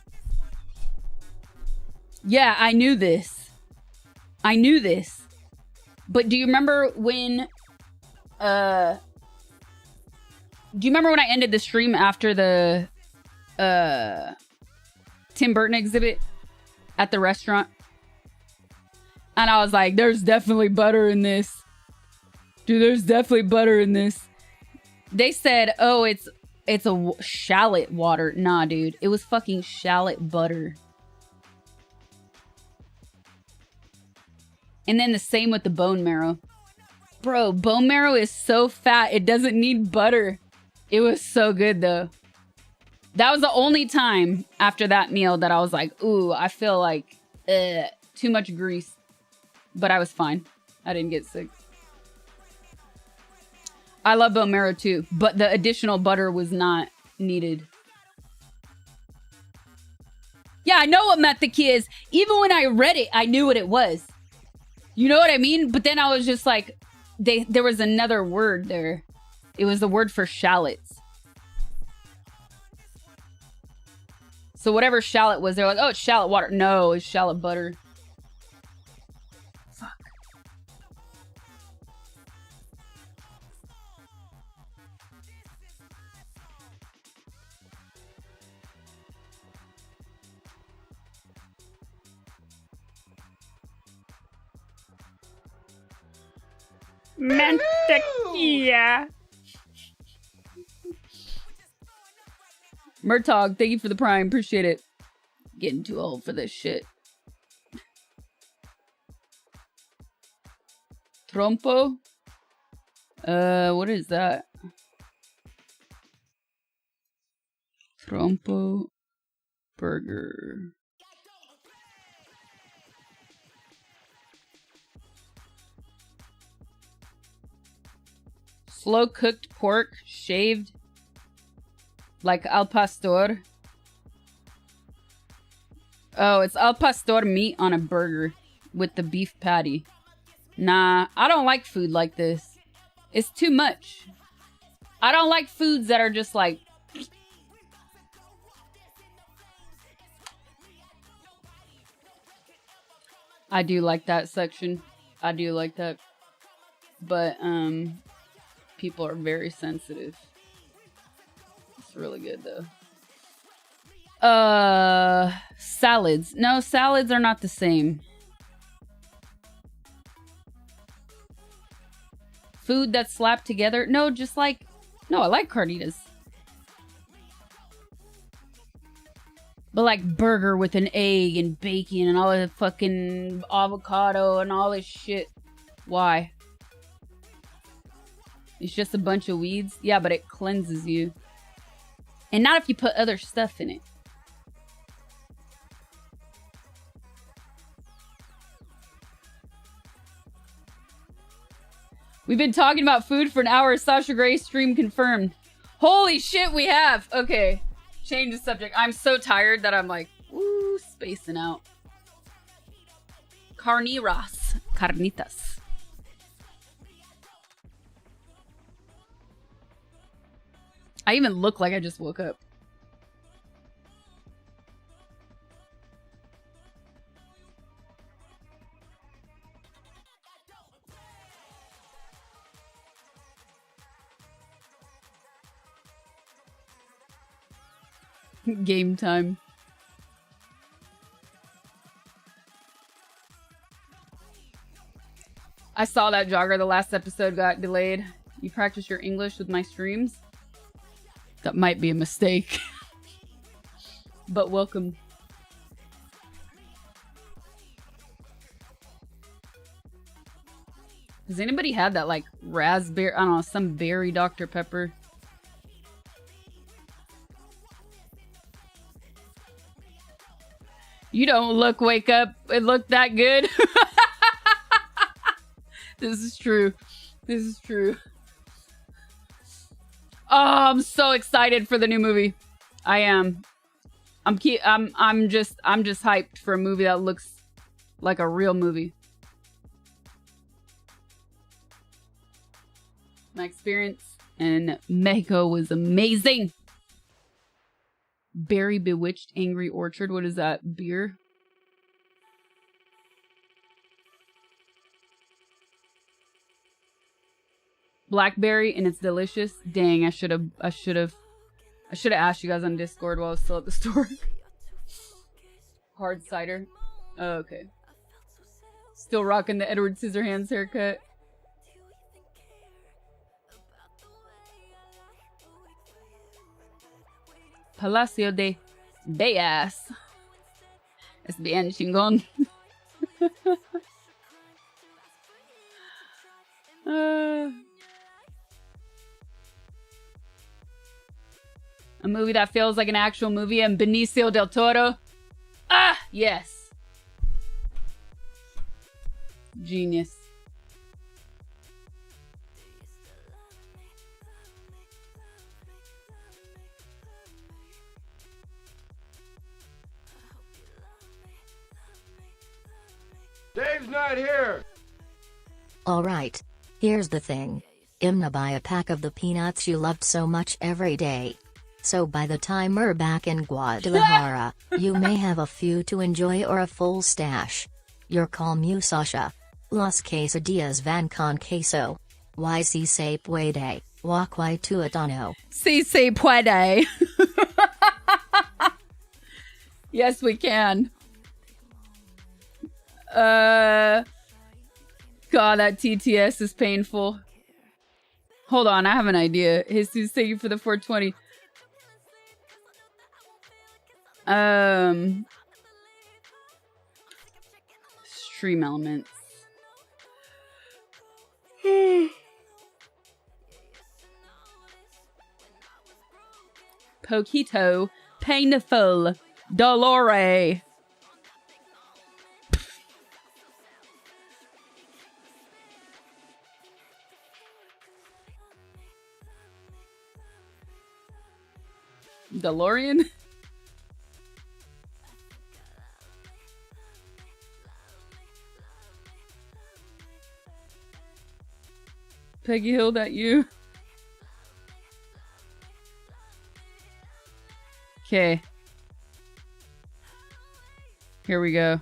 Yeah, I knew this. I knew this. But do you remember when, Do you remember when I ended the stream after the Tim Burton exhibit at the restaurant? And I was like, there's definitely butter in this. Dude, there's definitely butter in this. They said, oh, it's a shallot water. Nah, dude. It was fucking shallot butter. And then the same with the bone marrow. Bro, bone marrow is so fat. It doesn't need butter. It was so good, though. That was the only time after that meal that I was like, ooh, I feel like too much grease. But I was fine. I didn't get sick. I love bone marrow too, but the additional butter was not needed. Yeah, I know what methic is. Even when I read it, I knew what it was. You know what I mean? But then I was just like, there was another word there. It was the word for shallots. So whatever shallot was, they're like, oh, it's shallot water. No, it's shallot butter. Fuck. Mantequilla. Murtog, thank you for the prime. Appreciate it. Getting too old for this shit. Trompo? What is that? Trompo burger. Slow cooked pork, shaved like al pastor. Oh, it's al pastor meat on a burger with the beef patty. Nah, I don't like food like this. It's too much. I don't like foods that are just like... I do like that section. I do like that. But, people are very sensitive. It's really good, though. Salads. No, salads are not the same. Food that's slapped together. No, just like... No, I like carnitas. But like burger with an egg and bacon and all the fucking avocado and all this shit. Why? It's just a bunch of weeds? Yeah, but it cleanses you. And not if you put other stuff in it. We've been talking about food for an hour. Sasha Grey stream confirmed. Holy shit, we have. Okay. Change the subject. I'm so tired that I'm like, woo, spacing out. Carnitas. Carnitas. I even look like I just woke up. Game time. I saw that, Jogger. The last episode got delayed. You practice your English with my streams? That might be a mistake. But welcome. Has anybody had that, like, raspberry... I don't know, some berry Dr. Pepper? You don't wake up and look that good. This is true. This is true. Oh, I'm so excited for the new movie. I am. I'm just hyped for a movie that looks like a real movie. My experience in Mexico was amazing. Berry Bewitched Angry Orchard. What is that? Beer? blackberry and it's delicious. Dang, I should have asked you guys on Discord while I was still at the store. Hard cider. Oh, okay. Still rocking the Edward Scissorhands haircut. Palacio de Bellas. Es bien chingón. A movie that feels like an actual movie and Benicio del Toro. Ah, yes. Genius. Dave's not here. Alright. Here's the thing. Imna buy a pack of the peanuts you loved so much every day. So by the time we're back in Guadalajara, you may have a few to enjoy or a full stash. Your call mu Sasha. Las quesadillas van con queso. Y si se puede, walk y tuitano. Si se puede. Yes, we can. God, that TTS is painful. Hold on, I have an idea. Jesus, thank you for the 420. Stream elements. Poquito painful dolore. DeLorean? Peggy Hill, that you? Okay. Here we go.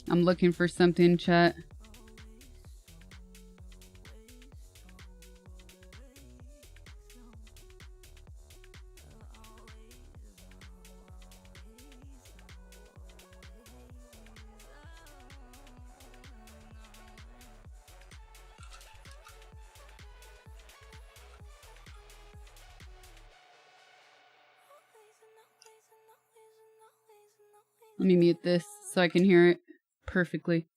I'm looking for something, chat. Let me mute this so I can hear it perfectly.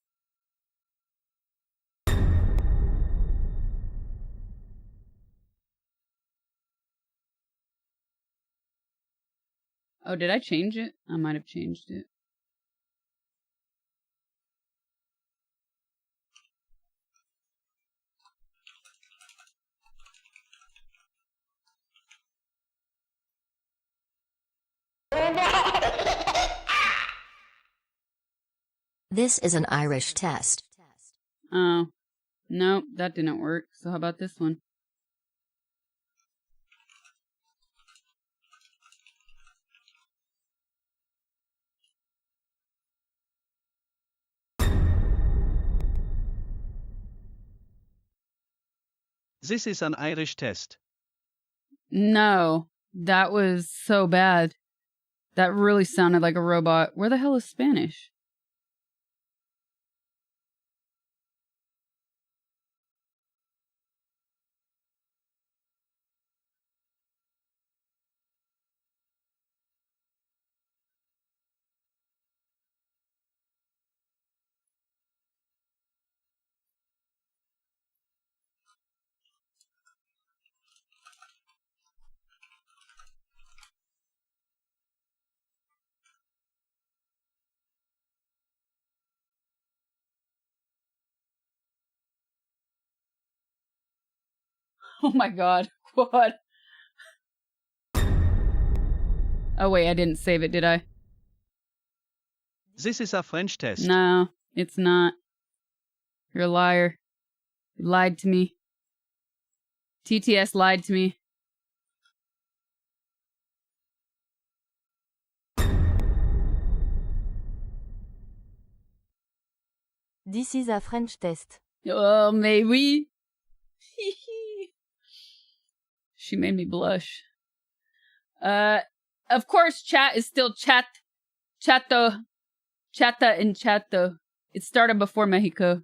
Oh, did I change it? I might have changed it. This is an Irish test. Oh. No, that didn't work. So how about this one? This is an Irish test. No, that was so bad. That really sounded like a robot. Where the hell is Spanish? Oh my god. What? Oh wait, I didn't save it, did I? This is a French test. No, it's not. You're a liar. You lied to me. TTS lied to me. This is a French test. Oh, mais oui. She made me blush. Of course, chat is still chat. Chato. Chata and chato. It started before Mexico.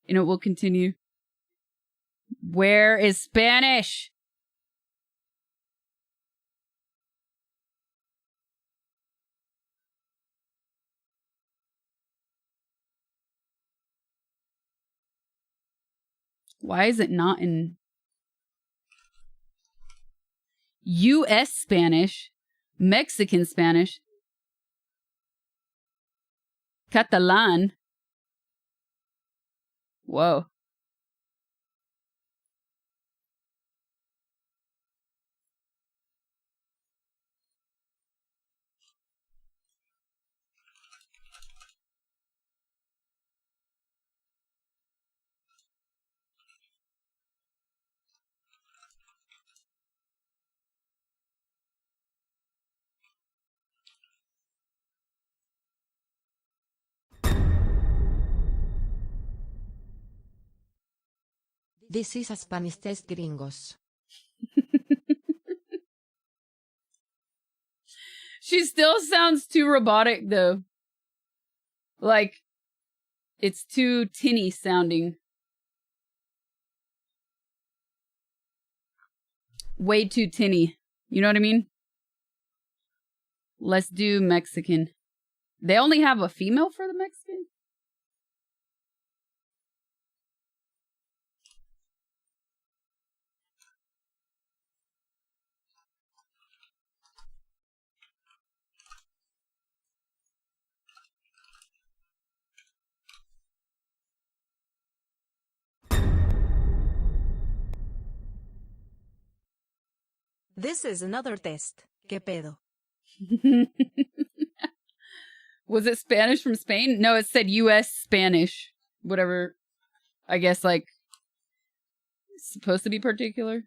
And it will continue. Where is Spanish? Why is it not in U.S. Spanish? Mexican Spanish? Catalan? Whoa. This is a Spanish test, gringos. She still sounds too robotic, though. Like, it's too tinny sounding. Way too tinny. You know what I mean? Let's do Mexican. They only have a female for the Mexican? This is another test. ¿Qué pedo? Was it Spanish from Spain? No, it said U.S. Spanish. Whatever. I guess, like, it's supposed to be particular.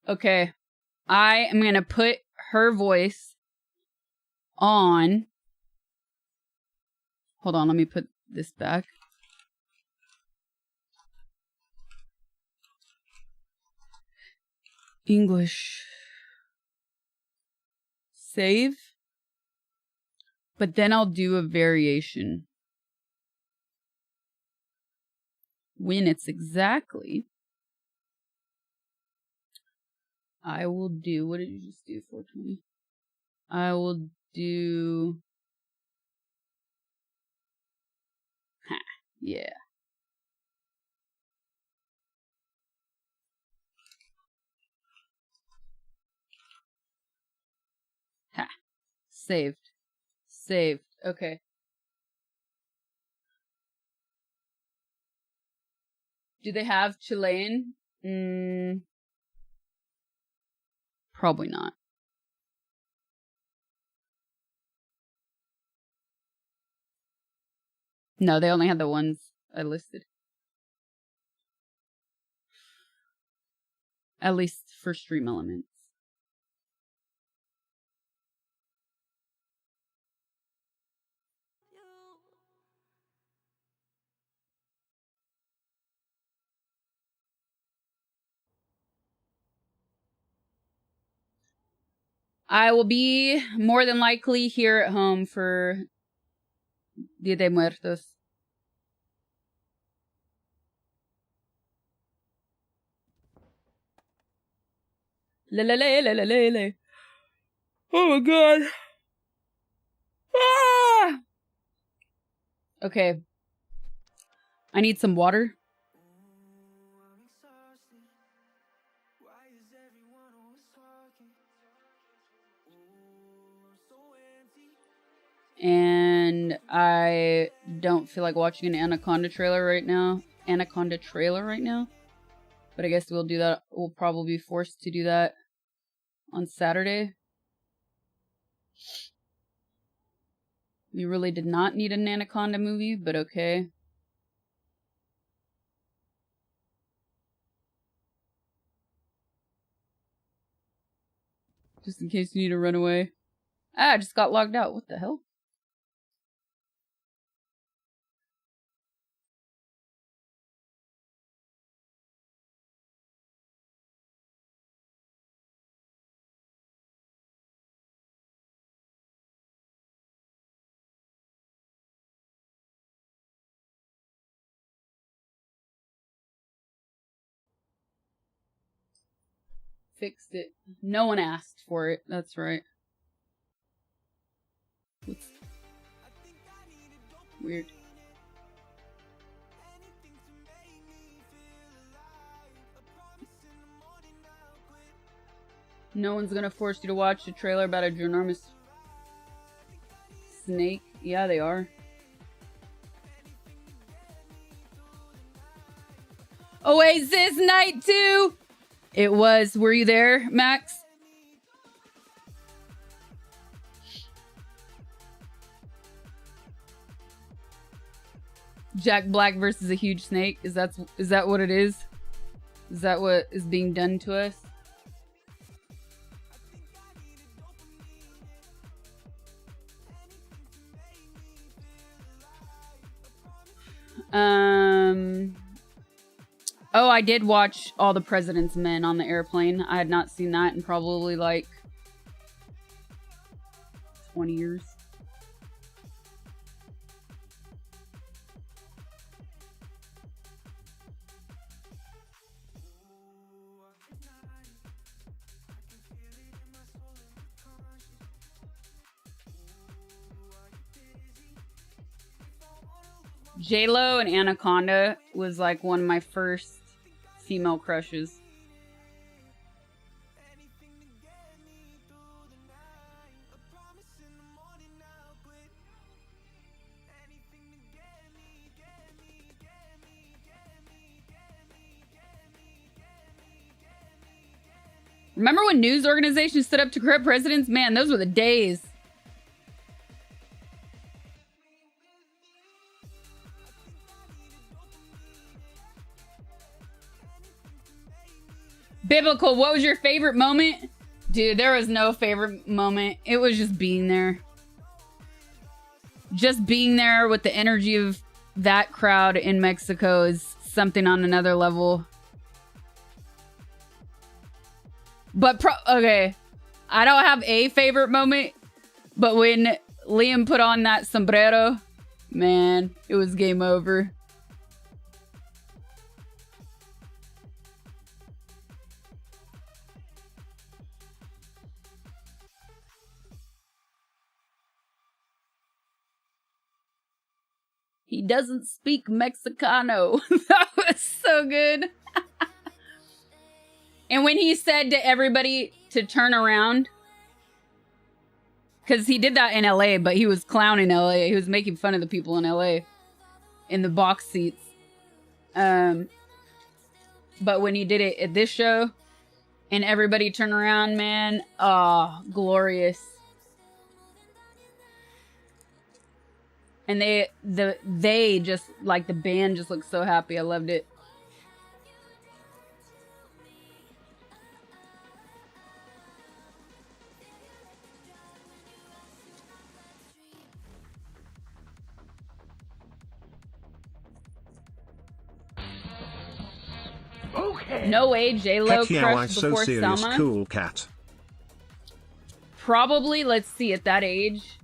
Okay. I am going to put her voice on. Hold on, let me put this back. English. Save. But then I'll do a variation. When it's exactly. I will do, what did you just do, 420? I will do, yeah. Ha. Saved. Saved. Okay. Do they have Chilean? Probably not. No, they only had the ones I listed. At least for stream elements. I will be more than likely here at home for Dia de Muertos. La la la la la la la. Oh my god. Ah! Okay. I need some water. And I don't feel like watching an Anaconda trailer right now. But I guess we'll do that. We'll probably be forced to do that on Saturday. We really did not need an Anaconda movie, but okay. Just in case you need to run away. Ah, I just got logged out. What the hell? Fixed it. No one asked for it. That's right. It's weird. No one's gonna force you to watch a trailer about a ginormous snake. Yeah, they are. Oasis Night 2! It was. Were you there, Max? Jack Black versus a huge snake. Is that what it is? Is that what is being done to us? Oh, I did watch All the President's Men on the airplane. I had not seen that in probably like 20 years. J-Lo and Anaconda was like one of my first female crushes. Remember when news organizations stood up to corrupt presidents? Man, those were the days. Biblical, what was your favorite moment? Dude, there was no favorite moment. It was just being there. Just being there with the energy of that crowd in Mexico is something on another level. But, okay, I don't have a favorite moment, but when Liam put on that sombrero, man, it was game over. He doesn't speak Mexicano. That was so good. And when he said to everybody to turn around, because he did that in LA, but he was clowning LA. He was making fun of the people in LA in the box seats. But when he did it at this show and everybody turned around, man, oh, glorious. And they just, like, the band just looked so happy. I loved it. Okay. No way J-Lo Heck yeah, why crushed so before serious, Selma. cool cat. Probably, let's see, at that age.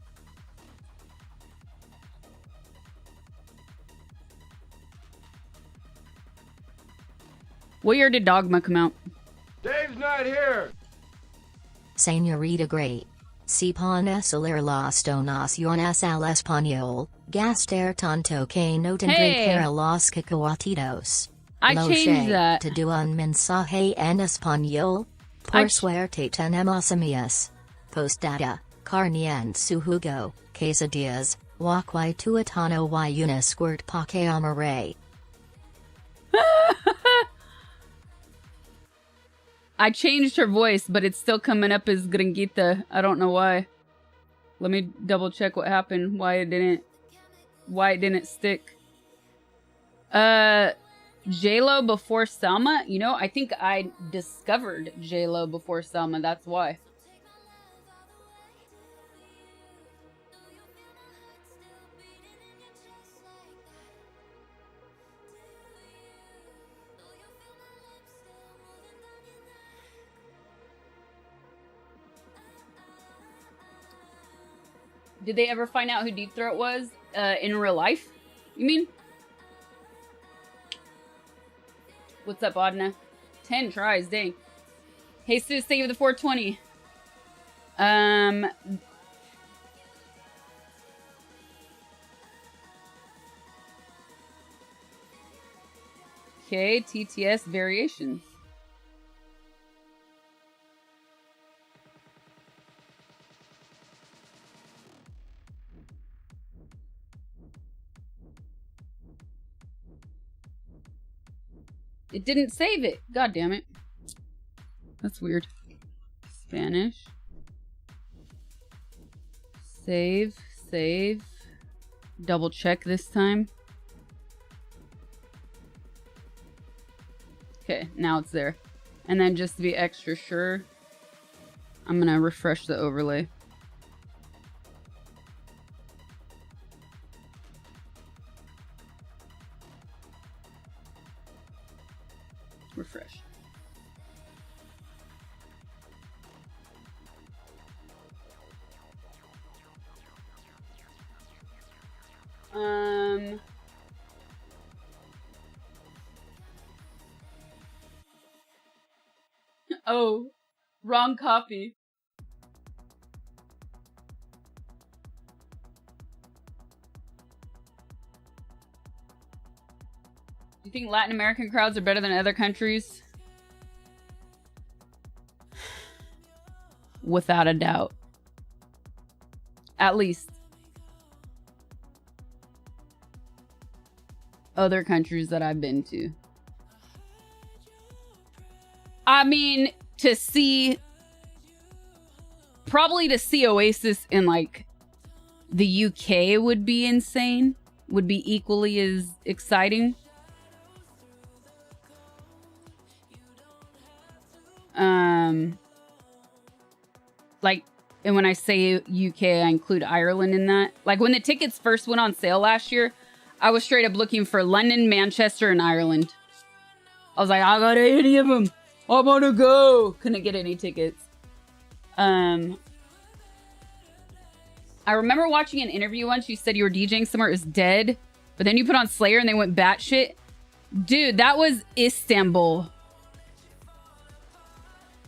What year did Dogma come out? Dave's not here. Señorita Great. Si pones oler las donaciones al español, gaster tanto que no tendré Hey. para los cacahuatitos. I Lo changed sé, that. Te do un mensaje en español. I Por ch- suerte tenemos amigas. Postada, carne en su jugo, quesadillas, wakwai tuatano y una squirt pa que amare. I changed her voice, but it's still coming up as Gringuita. I don't know why. Let me double check what happened. Why it didn't stick. J-Lo before Selma? You know, I think I discovered J-Lo before Selma. That's why. Did they ever find out who Deep Throat was in real life? You mean? What's up, Adna? 10 tries, dang. Hey, Sus, thank you for the 420. Okay, TTS variations. It didn't save it. God damn it. That's weird. Spanish. Save. Save. Double check this time. Okay, now it's there. And then just to be extra sure, I'm gonna refresh the overlay. Refresh. Oh, wrong copy. Do you think Latin American crowds are better than other countries? Without a doubt. At least. Other countries that I've been to. I mean, probably to see Oasis in like the UK would be insane. Would be equally as exciting. Like, and when I say UK, I include Ireland in that. Like when the tickets first went on sale last year, I was straight up looking for London, Manchester, and Ireland. I was like, I got any of them. I want to go. Couldn't get any tickets. I remember watching an interview once. You said you were DJing somewhere. It was dead. But then you put on Slayer and they went batshit. Dude, that was Istanbul.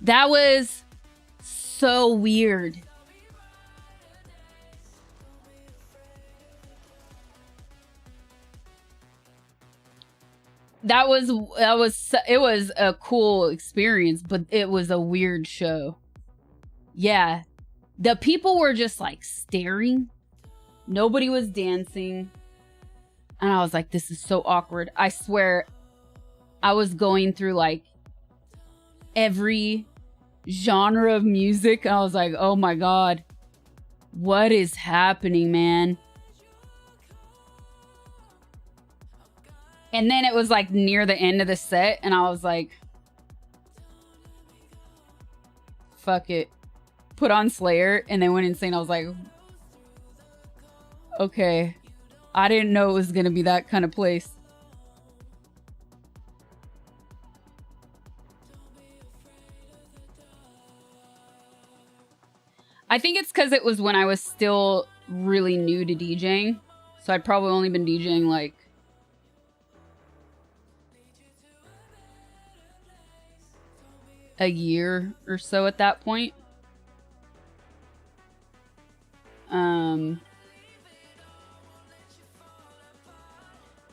That was so weird. It was a cool experience, but it was a weird show. Yeah. The people were just like staring. Nobody was dancing. And I was like, this is so awkward. I swear I was going through like every genre of music. I was like, oh my God, what is happening, man? And then it was like near the end of the set and I was like, fuck it. Put on Slayer and they went insane. I was like, okay. I didn't know it was going to be that kind of place. I think it's because it was when I was still really new to DJing. So I'd probably only been DJing like a year or so at that point.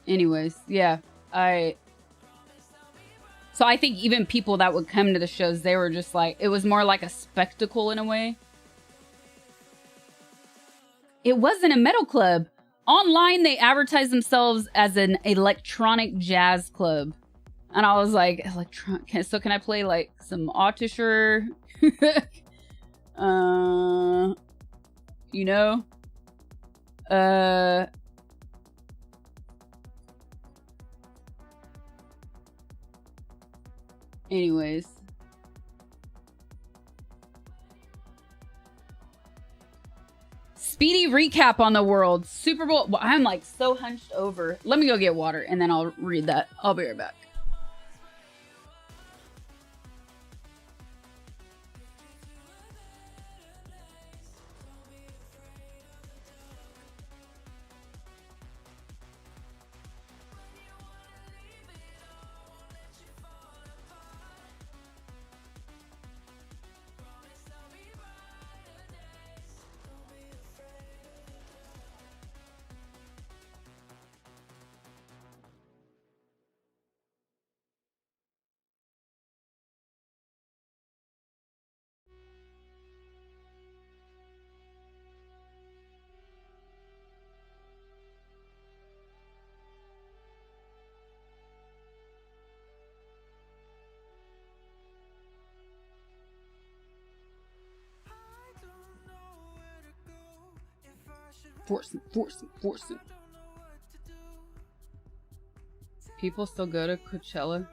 Anyways, yeah, so I think even people that would come to the shows, they were just like, it was more like a spectacle in a way. It wasn't a metal club. Online, they advertised themselves as an electronic jazz club. And I was like, so can I play like some Autisher? You know? Anyways. Speedy recap on the world. Super Bowl. Well, I'm like so hunched over. Let me go get water and then I'll read that. I'll be right back. Forcing. People still go to Coachella.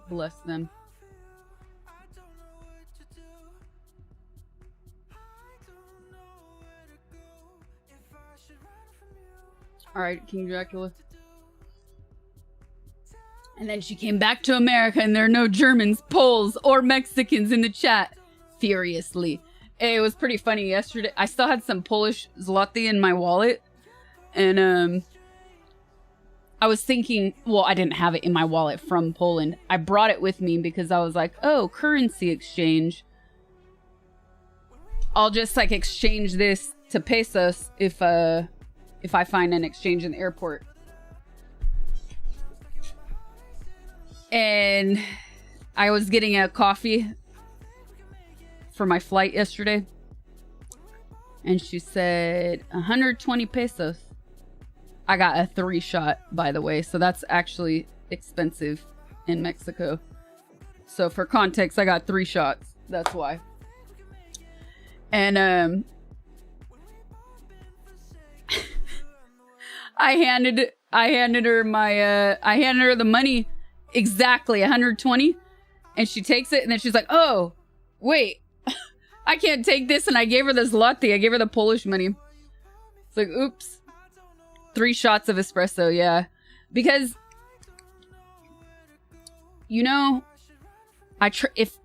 Bless them. Alright, King Dracula. And then she came back to America and there are no Germans, Poles, or Mexicans in the chat. Furiously. It was pretty funny yesterday. I still had some Polish zloty in my wallet. And, I was thinking, well, I didn't have it in my wallet from Poland. I brought it with me because I was like, oh, currency exchange. I'll just like exchange this to pesos if I find an exchange in the airport. And I was getting a coffee for my flight yesterday. And she said 120 pesos. I got a 3-shot, by the way. So that's actually expensive in Mexico. So for context, I got 3 shots. That's why. And I handed her the money, exactly 120, and she takes it and then she's like, "Oh, wait. I can't take this." And I gave her this zloty. I gave her the Polish money. It's like, oops. 3 shots of espresso, yeah. Because you know, if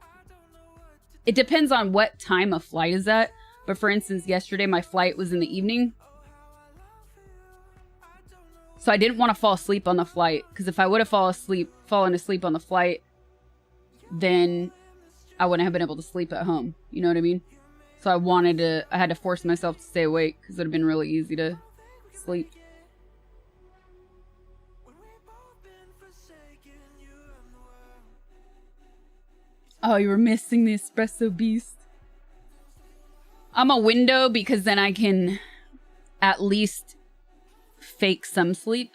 it depends on what time a flight is at. But for instance, yesterday my flight was in the evening. So I didn't want to fall asleep on the flight. Because if I would have fallen asleep on the flight, then I wouldn't have been able to sleep at home. You know what I mean? So I had to force myself to stay awake. Because it would have been really easy to sleep. Oh, you were missing the espresso beast. I'm a window because then I can at least fake some sleep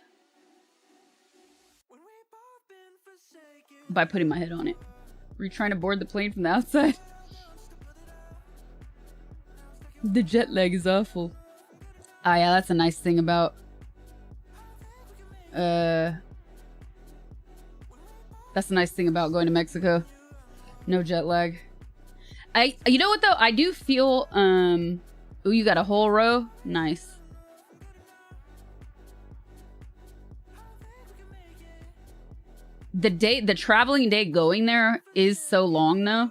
by putting my head on it. Were you trying to board the plane from the outside? The jet lag is awful. Ah, yeah, that's a nice thing about that's a nice thing about going to Mexico. No jet lag. You know what though? I do feel ooh, you got a whole row? Nice. The traveling day going there is so long though.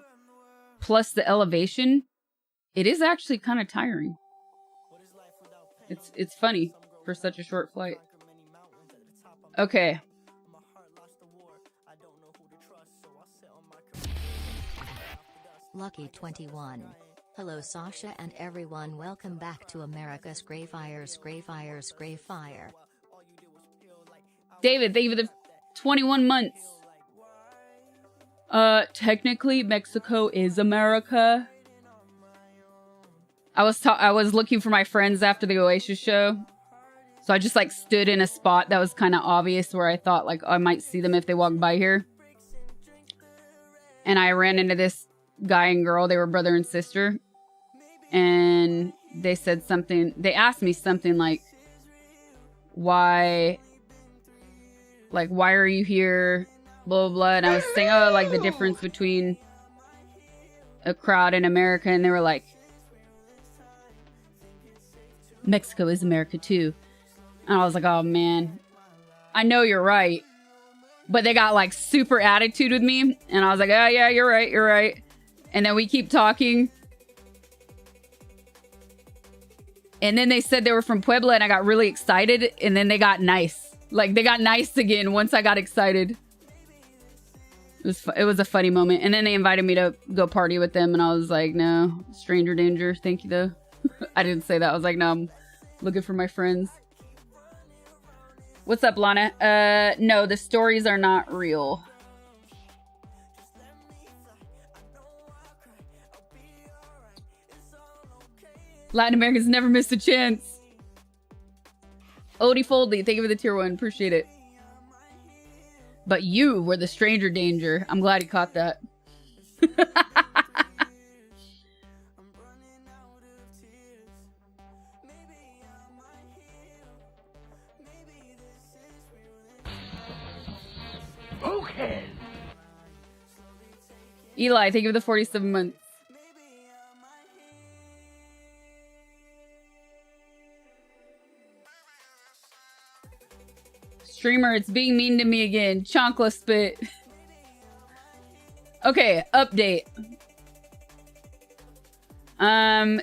Plus the elevation. It is actually kind of tiring. It's funny for such a short flight. Okay. Lucky 21. Hello Sasha and everyone, welcome back to America's Greyfire. David, thank you for the 21 months. Technically Mexico is America. I was looking for my friends after the Oasis show. So I just like stood in a spot that was kind of obvious where I thought like I might see them if they walked by here. And I ran into this guy and girl. They were brother and sister. And they said something. They asked me something like, why are you here? Blah, blah, blah. And I was saying, oh, like the difference between a crowd in America. And they were like, Mexico is America too. And I was like, oh man, I know you're right. But they got like super attitude with me. And I was like, oh yeah, you're right. And then we keep talking. And then they said they were from Puebla and I got really excited. And then they got nice. Like they got nice again once I got excited. It was a funny moment. And then they invited me to go party with them. And I was like, no, stranger danger. Thank you though. I didn't say that. I was like, no, I'm looking for my friends. What's up, Lana? No, the stories are not real. Latin Americans never miss a chance. Odie Foldy, thank you for the tier 1. Appreciate it. But you were the stranger danger. I'm glad he caught that. Okay. Eli, thank you for the 47 months. Streamer, it's being mean to me again. Chonkla spit. Okay, update.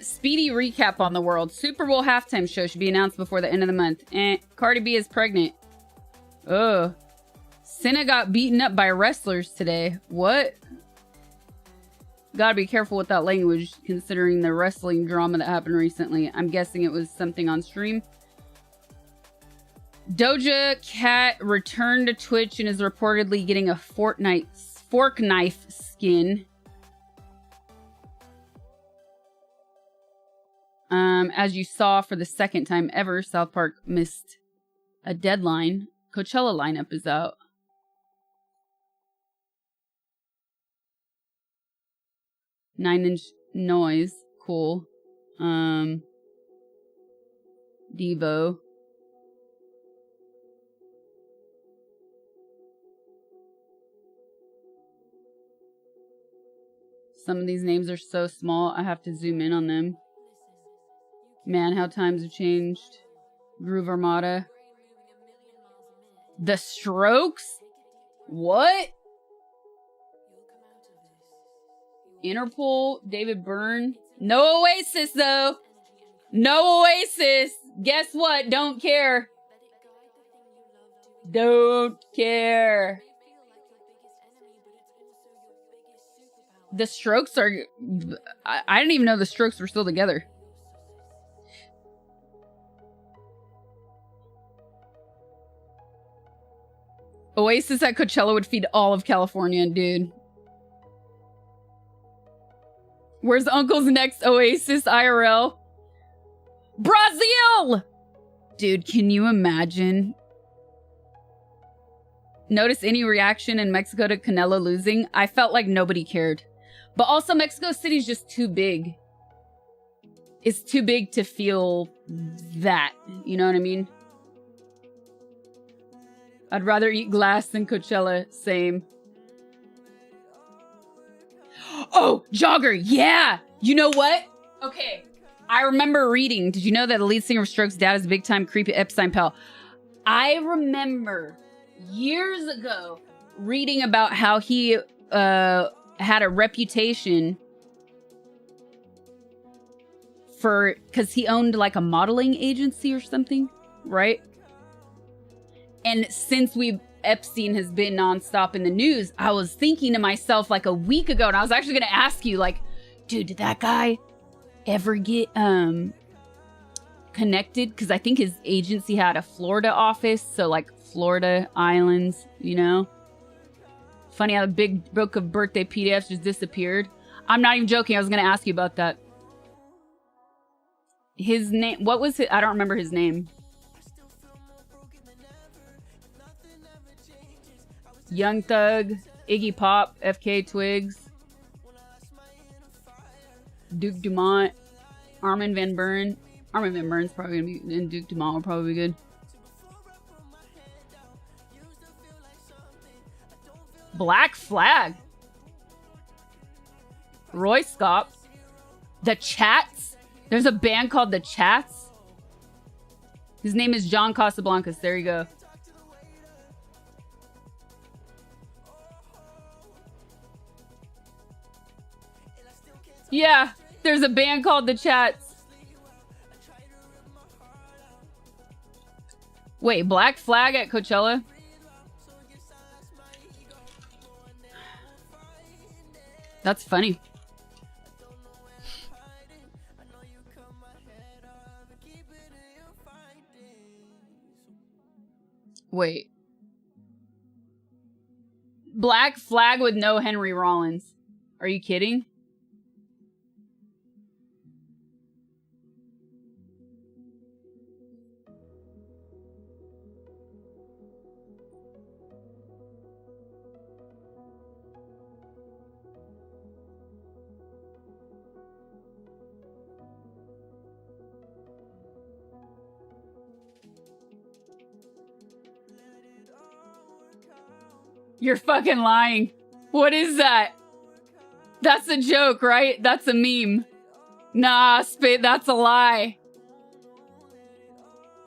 Speedy recap on the world. Super Bowl halftime show should be announced before the end of the month. Cardi B is pregnant. Ugh. Senna got beaten up by wrestlers today. What? Gotta be careful with that language, considering the wrestling drama that happened recently. I'm guessing it was something on stream. Doja Cat returned to Twitch and is reportedly getting a fork knife skin. As you saw for the second time ever, South Park missed a deadline. Coachella lineup is out. 9-inch noise. Cool. Devo. Some of these names are so small, I have to zoom in on them. Man, how times have changed. Groove Armada. The Strokes? What? Interpol, David Byrne. No Oasis, though. No Oasis. Guess what? Don't care. Don't care. The Strokes are... I didn't even know the Strokes were still together. Oasis at Coachella would feed all of California, dude. Where's Uncle's next Oasis IRL? Brazil! Dude, can you imagine? Notice any reaction in Mexico to Canelo losing? I felt like nobody cared. But also, Mexico City's just too big. It's too big to feel that. You know what I mean? I'd rather eat glass than Coachella. Same. Oh, Jogger. Yeah. You know what? Okay. I remember reading. Did you know that the lead singer of Strokes' dad is a big-time creepy Epstein pal? I remember years ago reading about how he had a reputation for... Because he owned like a modeling agency or something, right? And since Epstein has been nonstop in the news, I was thinking to myself like a week ago, and I was actually going to ask you, like, dude, did that guy ever get connected? Because I think his agency had a Florida office, so like Florida islands, you know? Funny how the big book of birthday PDFs just disappeared. I'm not even joking. I was going to ask you about that. His name, what was it? I don't remember his name. Young Thug, Iggy Pop, FK Twigs, Duke Dumont, Armin van Buuren. Armin van Buuren's probably gonna be, and Duke Dumont will probably be good. Black Flag. Roy Scott. The Chats. There's a band called The Chats. His name is John Casablancas. There you go. Yeah, there's a band called The Chats. Wait, Black Flag at Coachella? That's funny. Wait. Black Flag with no Henry Rollins. Are you kidding? You're fucking lying. What is that? That's a joke, right? That's a meme. Nah, Spit, that's a lie.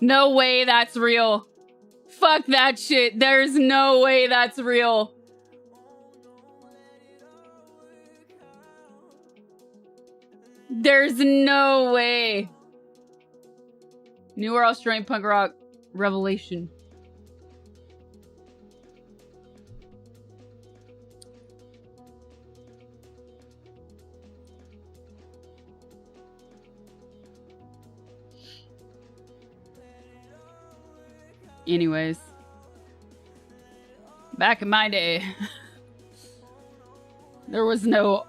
No way that's real. Fuck that shit. There's no way that's real. There's no way. Newer Australian punk rock revelation. Anyways. Back in my day. There were no,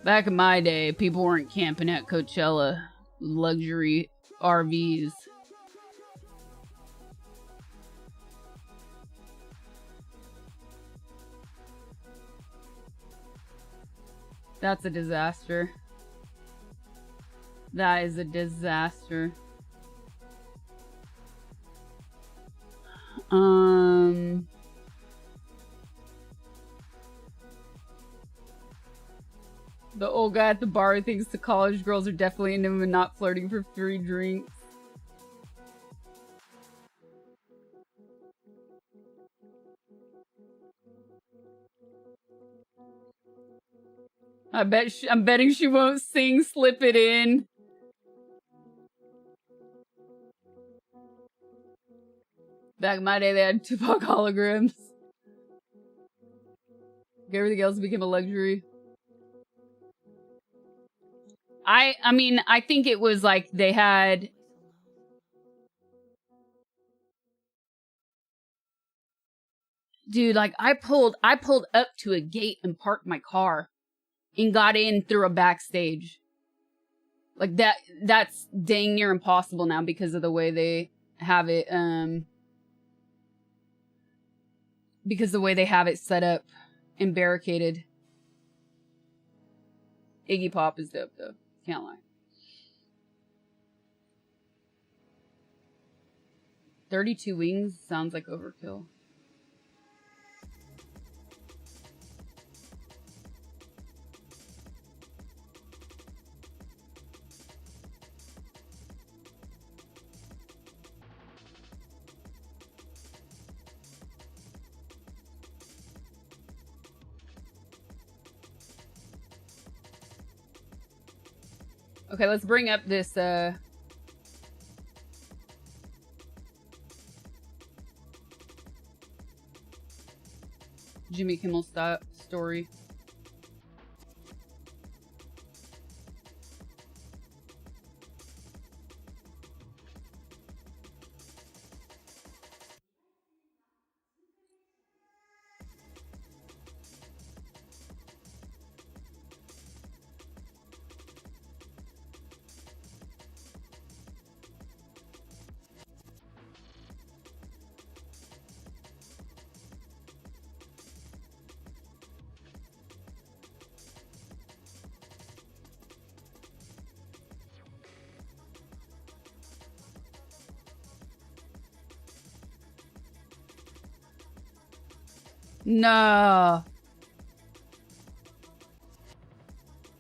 back in my day, people weren't camping at Coachella, luxury RVs. That's a disaster. That is a disaster. The old guy at the bar who thinks the college girls are definitely into him and not flirting for free drinks. I'm betting she won't sing Slip It In. Back in my day, they had Tupac holograms. Everything else became a luxury. I mean, I think it was like they had... Dude, like, I pulled up to a gate and parked my car and got in through a backstage. Like, that's dang near impossible now because of the way they have it, because the way they have it set up and barricaded. Iggy Pop is dope, though. Can't lie. 32 wings sounds like overkill. Okay, let's bring up this, Jimmy Kimmel story. No.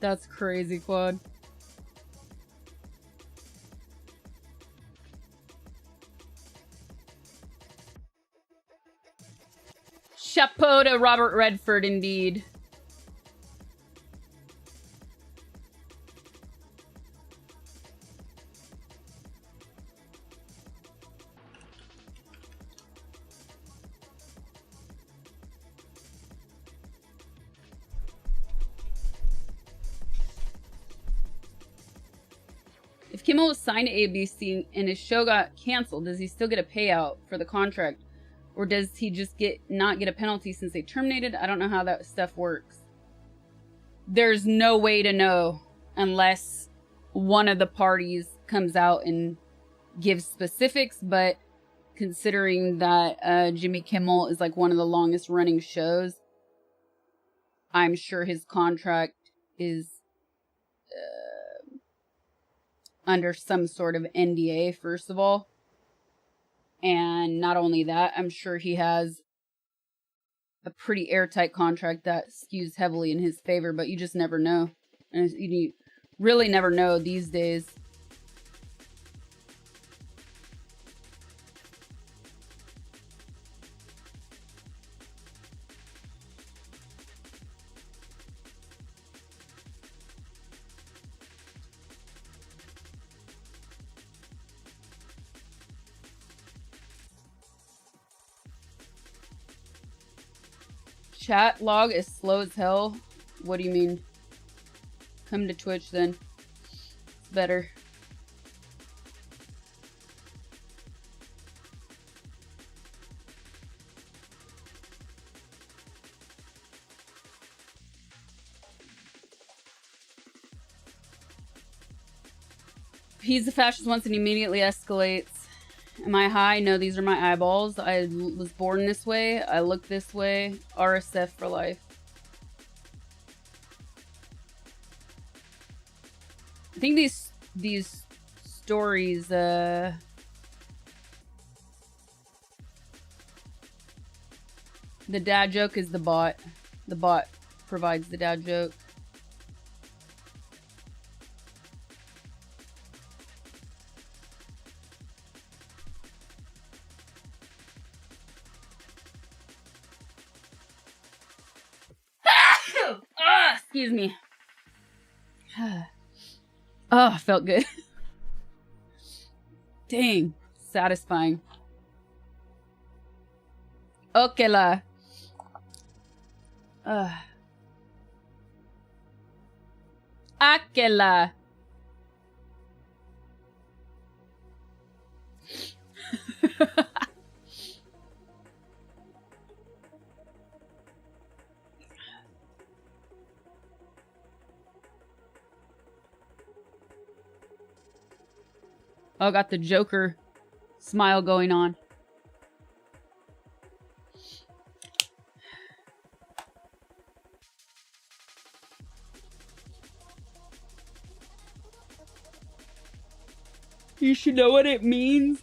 That's crazy, Quad. Chapeau to Robert Redford, indeed. If Kimmel was signed to ABC and his show got canceled, does he still get a payout for the contract? Or does he just not get a penalty since they terminated? I don't know how that stuff works. There's no way to know unless one of the parties comes out and gives specifics, but considering that Jimmy Kimmel is like one of the longest running shows, I'm sure his contract is under some sort of NDA, first of all. And not only that, I'm sure he has a pretty airtight contract that skews heavily in his favor, but you just never know. And you really never know these days. Chat log is slow as hell. What do you mean? Come to Twitch then. It's better. He's a fascist once and immediately escalates. Am I high? No, these are my eyeballs. I was born this way. I look this way. RSF for life. I think these stories, the dad joke is the bot. The bot provides the dad joke. Excuse me. Oh, felt good. Dang. Satisfying. Okay la. Akela. Oh, got the Joker smile going on. You should know what it means.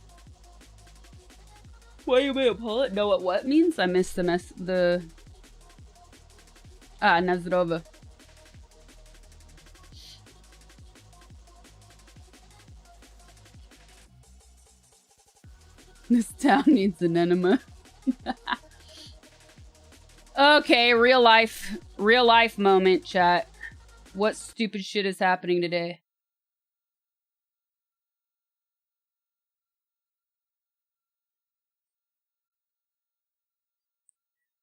Why you may pull it? Know what means? I missed the Nazrova. This town needs an enema. Okay, real life moment, chat. What stupid shit is happening today?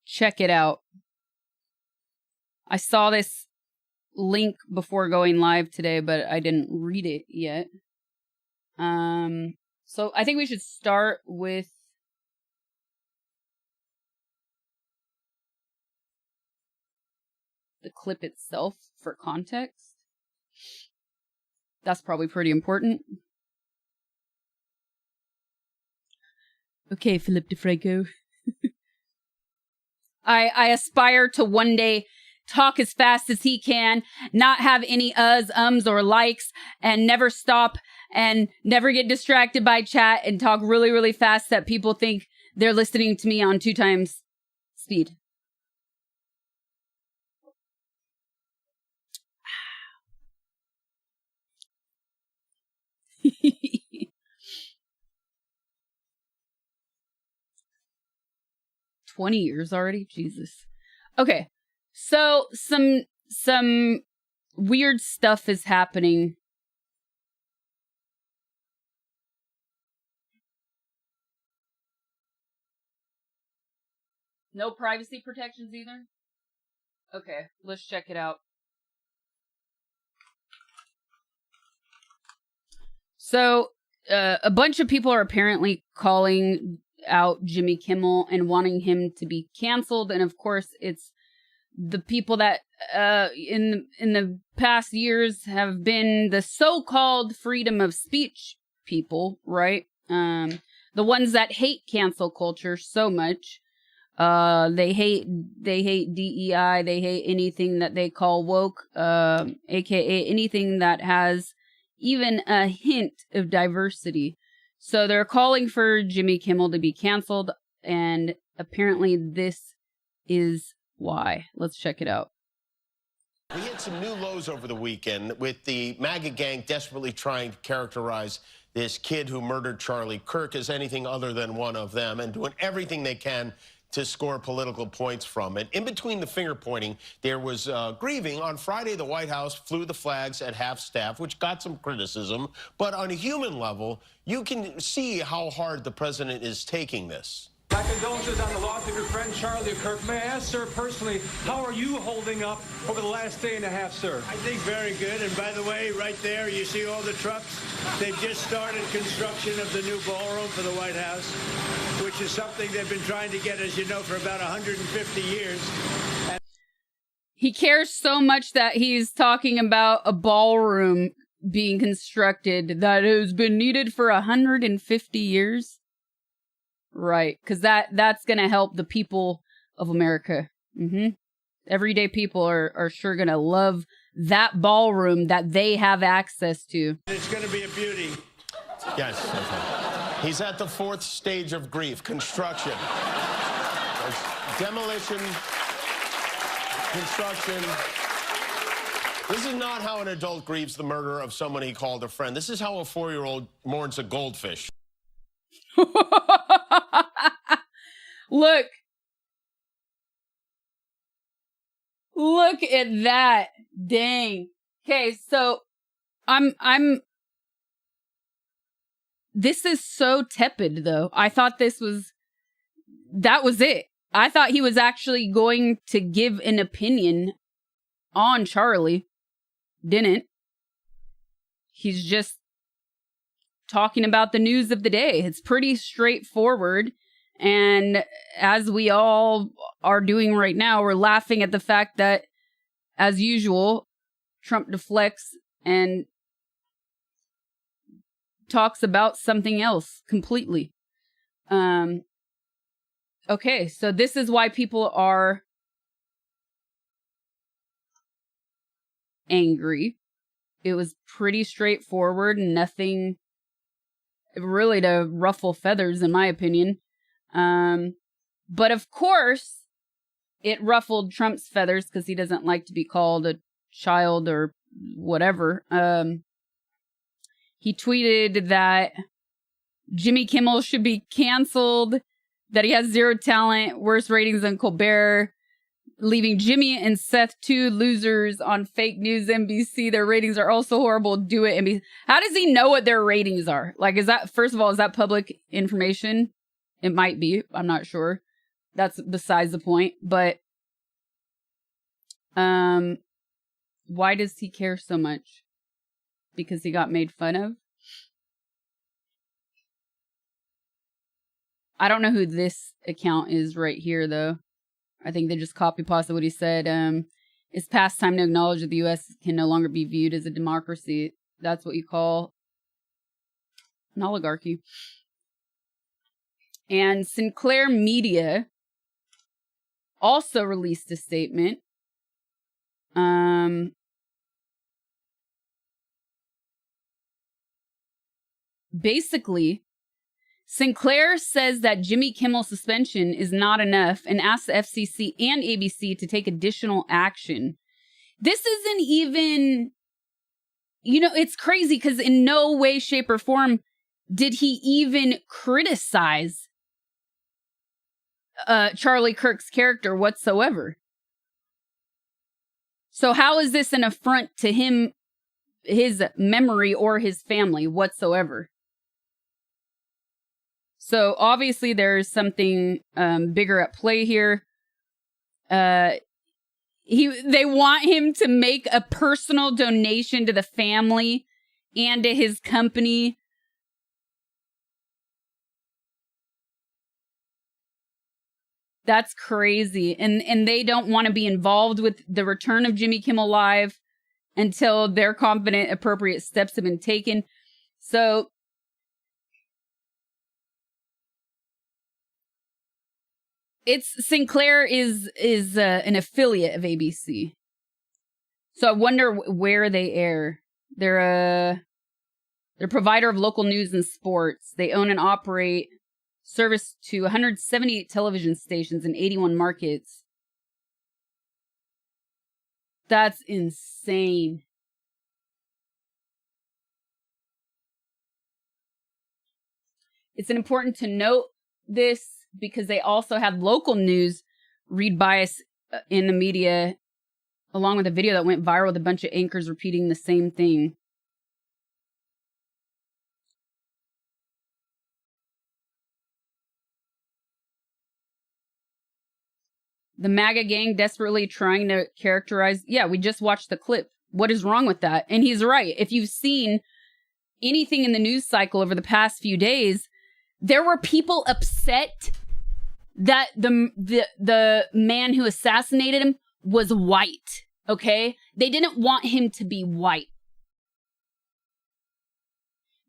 Check it out. I saw this link before going live today, but I didn't read it yet. So I think we should start with the clip itself for context. That's probably pretty important. Okay, Philip DeFranco. I aspire to one day talk as fast as he can, not have any ums, or likes, and never stop and never get distracted by chat and talk really, really fast that people think they're listening to me on 2 times speed. $20 years already? Jesus. Okay. So some weird stuff is happening. No privacy protections either? Okay, let's check it out. So, a bunch of people are apparently calling out Jimmy Kimmel and wanting him to be canceled. And of course, it's the people that in the past years have been the so-called freedom of speech people, right? The ones that hate cancel culture so much. They hate DEI, they hate anything that they call woke, aka anything that has even a hint of diversity. So they're calling for Jimmy Kimmel to be canceled, and apparently this is why. Let's check it out. We hit some new lows over the weekend with the MAGA gang desperately trying to characterize this kid who murdered Charlie Kirk as anything other than one of them and doing everything they can to score political points from it. In between the finger pointing, there was grieving. On Friday, the White House flew the flags at half-staff, which got some criticism. But on a human level, you can see how hard the president is taking this. My condolences on the loss of your friend Charlie Kirk. May I ask, sir, personally, how are you holding up over the last day and a half, sir? I think very good. And by the way, right there, you see all the trucks? They've just started construction of the new ballroom for the White House, which is something they've been trying to get, as you know, for about 150 years. He cares so much that he's talking about a ballroom being constructed that has been needed for 150 years. Right, because that's going to help the people of America. Everyday people are sure going to love that ballroom that they have access to. It's going to be a beauty. Yes. Okay. He's at the fourth stage of grief, construction. There's demolition, construction. This is not how an adult grieves the murder of someone he called a friend. This is how a 4-year-old mourns a goldfish. Look at that. Dang. Okay, so this is so tepid though. I thought that was it. I thought he was actually going to give an opinion on Charlie. Didn't. He's just talking about the news of the day. It's pretty straightforward. And as we all are doing right now, we're laughing at the fact that, as usual, Trump deflects and talks about something else completely. Okay, so this is why people are angry. It was pretty straightforward, nothing really to ruffle feathers, in my opinion. But of course, it ruffled Trump's feathers because he doesn't like to be called a child or whatever. He tweeted that Jimmy Kimmel should be canceled, that he has zero talent, worse ratings than Colbert, leaving Jimmy and Seth two losers on fake news NBC. Their ratings are also horrible. Do it NBC. How does he know what their ratings are? Like, first of all, is that public information? It might be. I'm not sure. That's besides the point. But why does he care so much? Because he got made fun of? I don't know who this account is right here, though. I think they just copy pasted what he said. It's past time to acknowledge that the U.S. can no longer be viewed as a democracy. That's what you call an oligarchy. And Sinclair Media also released a statement. Basically, Sinclair says that Jimmy Kimmel's suspension is not enough and asks the FCC and ABC to take additional action. This isn't even, it's crazy because in no way, shape, or form did he even criticize Charlie Kirk's character whatsoever. So how is this an affront to him, his memory, or his family whatsoever? So obviously there's something bigger at play here. They want him to make a personal donation to the family and to his company. That's crazy. And they don't want to be involved with the return of Jimmy Kimmel Live until they're confident appropriate steps have been taken. So Sinclair is an affiliate of ABC. So I wonder where they air. They're They're a provider of local news and sports. They own and operate service to 178 television stations in 81 markets. That's insane. It's important to note this because they also had local news read bias in the media, along with a video that went viral with a bunch of anchors repeating the same thing. The MAGA gang desperately trying to characterize... Yeah, we just watched the clip. What is wrong with that? And he's right. If you've seen anything in the news cycle over the past few days, there were people upset that the man who assassinated him was white, okay? They didn't want him to be white.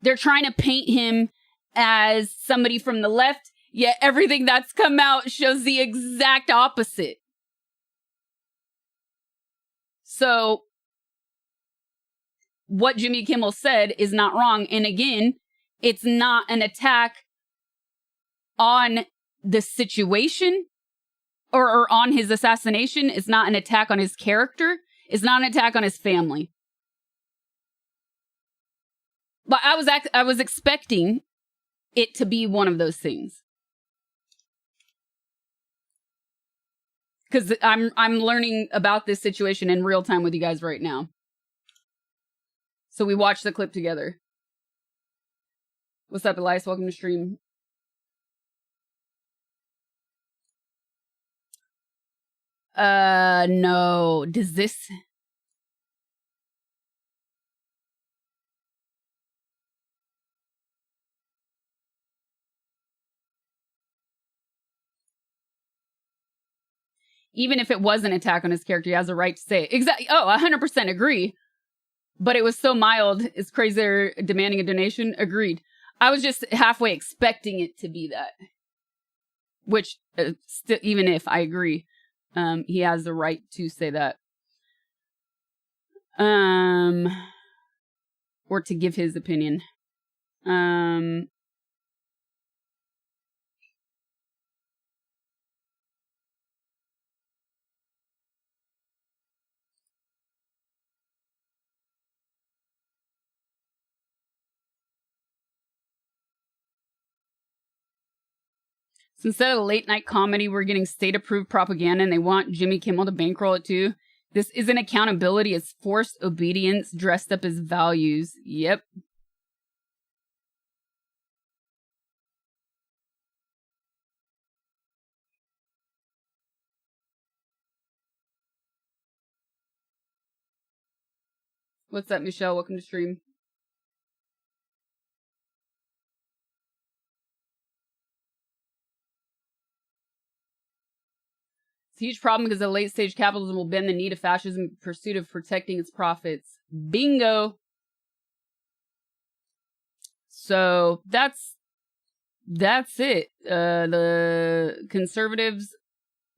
They're trying to paint him as somebody from the left, yet everything that's come out shows the exact opposite. So, what Jimmy Kimmel said is not wrong. And again, it's not an attack on the situation or on his assassination. It's not an attack on his character. It's not an attack on his family. But I was expecting it to be one of those things. Because I'm learning about this situation in real time with you guys right now. So we watched the clip together. What's up, Elias? Welcome to stream. No. Does this... Even if it was an attack on his character, he has a right to say it. Exactly. Oh, 100% agree. But it was so mild. It's crazy they're demanding a donation. Agreed. I was just halfway expecting it to be that. Which, even if I agree, he has the right to say that. Or to give his opinion. So instead of a late night comedy, we're getting state approved propaganda and they want Jimmy Kimmel to bankroll it too. This isn't accountability, it's forced obedience dressed up as values. Yep. What's up, Michelle? Welcome to stream. It's a huge problem because the late stage capitalism will bend the knee to fascism in pursuit of protecting its profits. Bingo. So that's it. The conservatives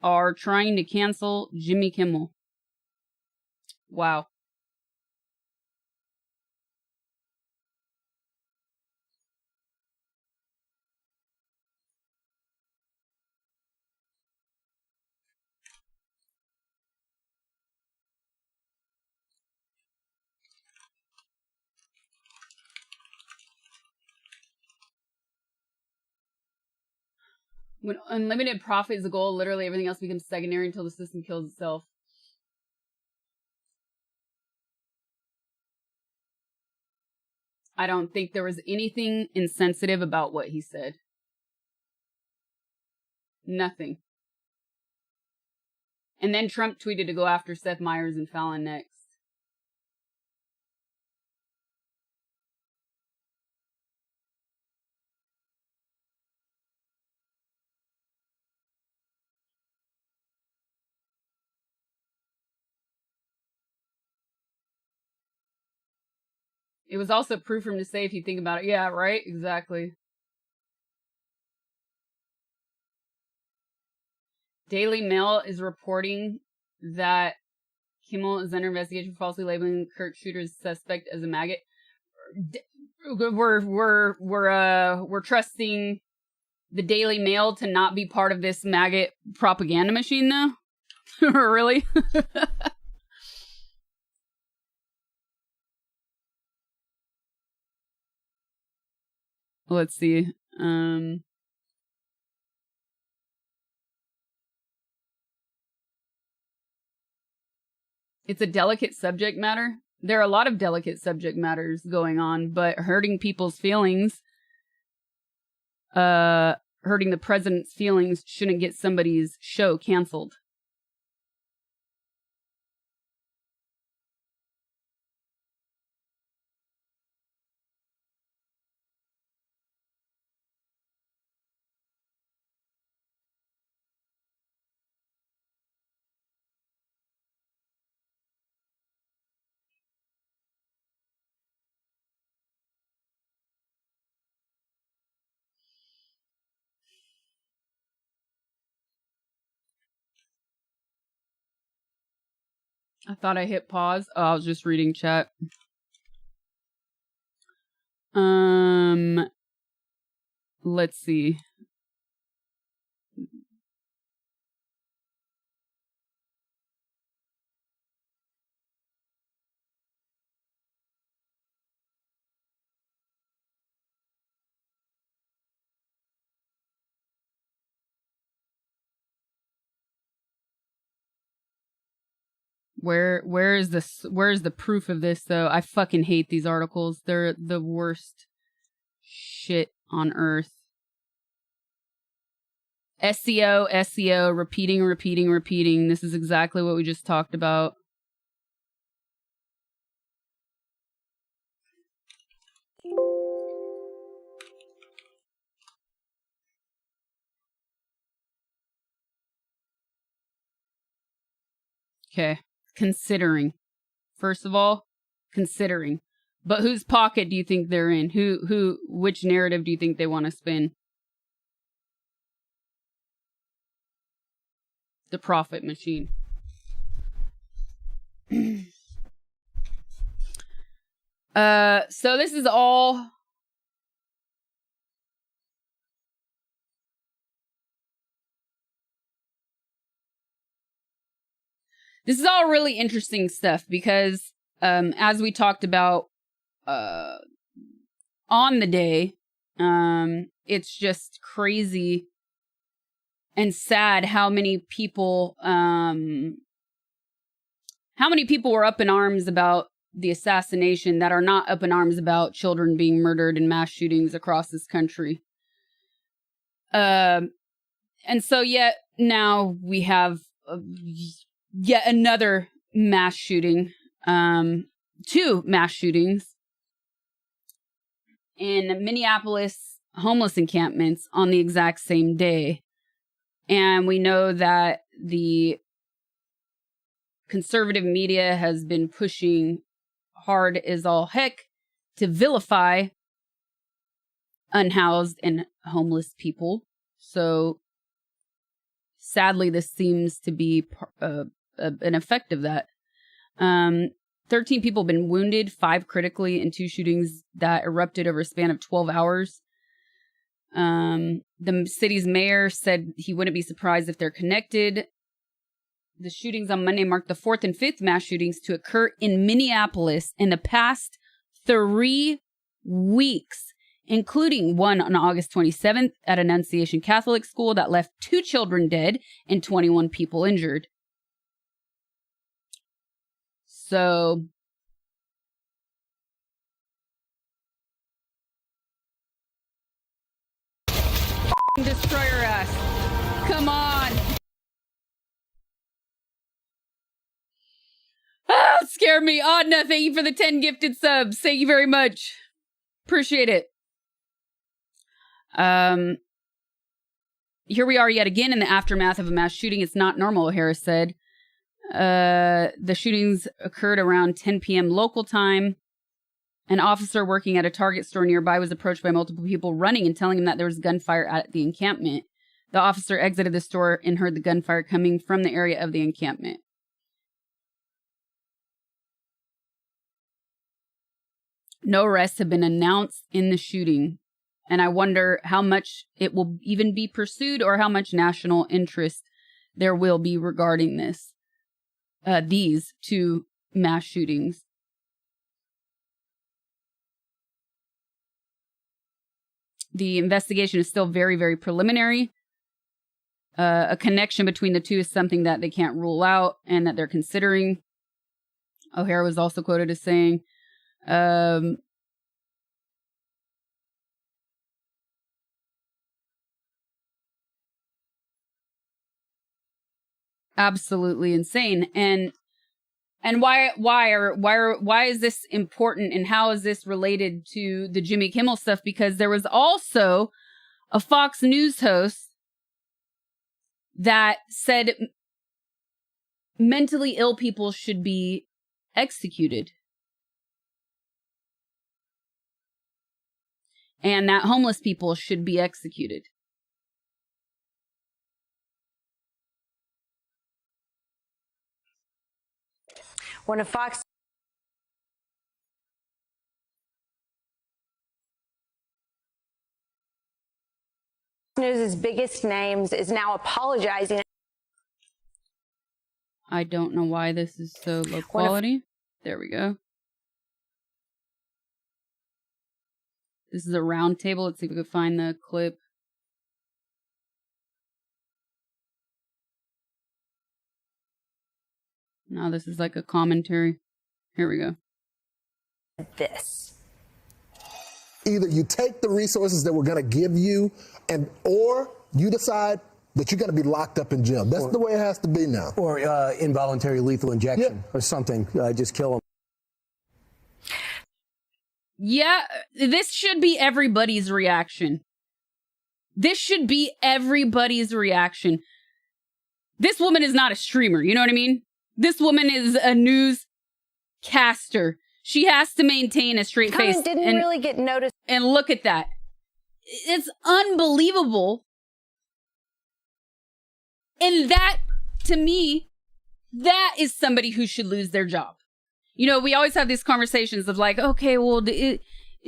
are trying to cancel Jimmy Kimmel. Wow. When unlimited profit is the goal, literally everything else becomes secondary until the system kills itself. I don't think there was anything insensitive about what he said. Nothing. And then Trump tweeted to go after Seth Meyers and Fallon next. It was also proof for him to say if you think about it. Yeah, right? Exactly. Daily Mail is reporting that Kimmel is under investigation for falsely labeling Kurt Schutter's suspect as a maggot. We're trusting the Daily Mail to not be part of this maggot propaganda machine now? Really? Let's see. It's a delicate subject matter. There are a lot of delicate subject matters going on, but hurting people's feelings, hurting the president's feelings shouldn't get somebody's show canceled. I thought I hit pause. Oh, I was just reading chat. Let's see. Where's the proof of this though? I fucking hate these articles. They're the worst shit on earth. SEO, repeating. This is exactly what we just talked about. Okay. Considering. First of all, considering. But whose pocket do you think they're in? Which narrative do you think they want to spin? The profit machine. So this is all really interesting stuff because as we talked about on the day, it's just crazy and sad how many people were up in arms about the assassination that are not up in arms about children being murdered in mass shootings across this country. And so yet now we have yet another mass shooting, 2 mass shootings in Minneapolis homeless encampments on the exact same day. And we know that the conservative media has been pushing hard as all heck to vilify unhoused and homeless people. So sadly, this seems to be an effect of that. 13 people have been wounded, 5 critically, in 2 shootings that erupted over a span of 12 hours. The city's mayor said he wouldn't be surprised if they're connected. The shootings on Monday marked the 4th and 5th mass shootings to occur in Minneapolis in the past 3 weeks, including one on August 27th at Annunciation Catholic School that left 2 children dead and 21 people injured. So destroyer ass. Come on. Ah, scare me. Adna, thank you for the 10 gifted subs. Thank you very much. Appreciate it. Here we are yet again in the aftermath of a mass shooting. It's not normal, Harris said. The shootings occurred around 10 p.m. local time. An officer working at a Target store nearby was approached by multiple people running and telling him that there was gunfire at the encampment. The officer exited the store and heard the gunfire coming from the area of the encampment. No arrests have been announced in the shooting, and I wonder how much it will even be pursued or how much national interest there will be regarding these two mass shootings. The investigation is still very, very preliminary. A connection between the two is something that they can't rule out and that they're considering. O'Hara was also quoted as saying, absolutely insane. And why is this important, and how is this related to the Jimmy Kimmel stuff? Because there was also a Fox News host that said mentally ill people should be executed, and that homeless people should be executed. One of Fox News' biggest names is now apologizing. I don't know why this is so low quality. There we go. This is a round table. Let's see if we can find the clip. No, this is like a commentary. Here we go. This. Either you take the resources that we're going to give you, or you decide that you're going to be locked up in jail. That's the way it has to be now. Or involuntary lethal injection or something. Just kill them. Yeah, this should be everybody's reaction. This should be everybody's reaction. This woman is not a streamer, you know what I mean? This woman is a newscaster. She has to maintain a straight face. Didn't really get noticed. And look at that. It's unbelievable. And that, to me, that is somebody who should lose their job. You know, we always have these conversations of like, okay, well,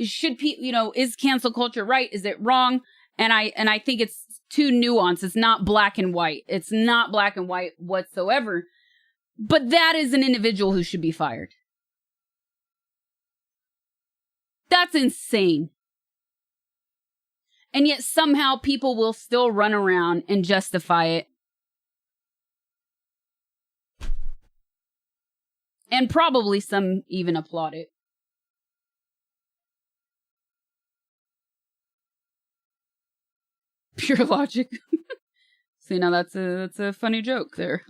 should people, you know, is cancel culture right? Is it wrong? And I think it's too nuanced. It's not black and white. It's not black and white whatsoever. But that is an individual who should be fired. That's insane. And yet somehow people will still run around and justify it. And probably some even applaud it. Pure logic. See, now that's a funny joke there.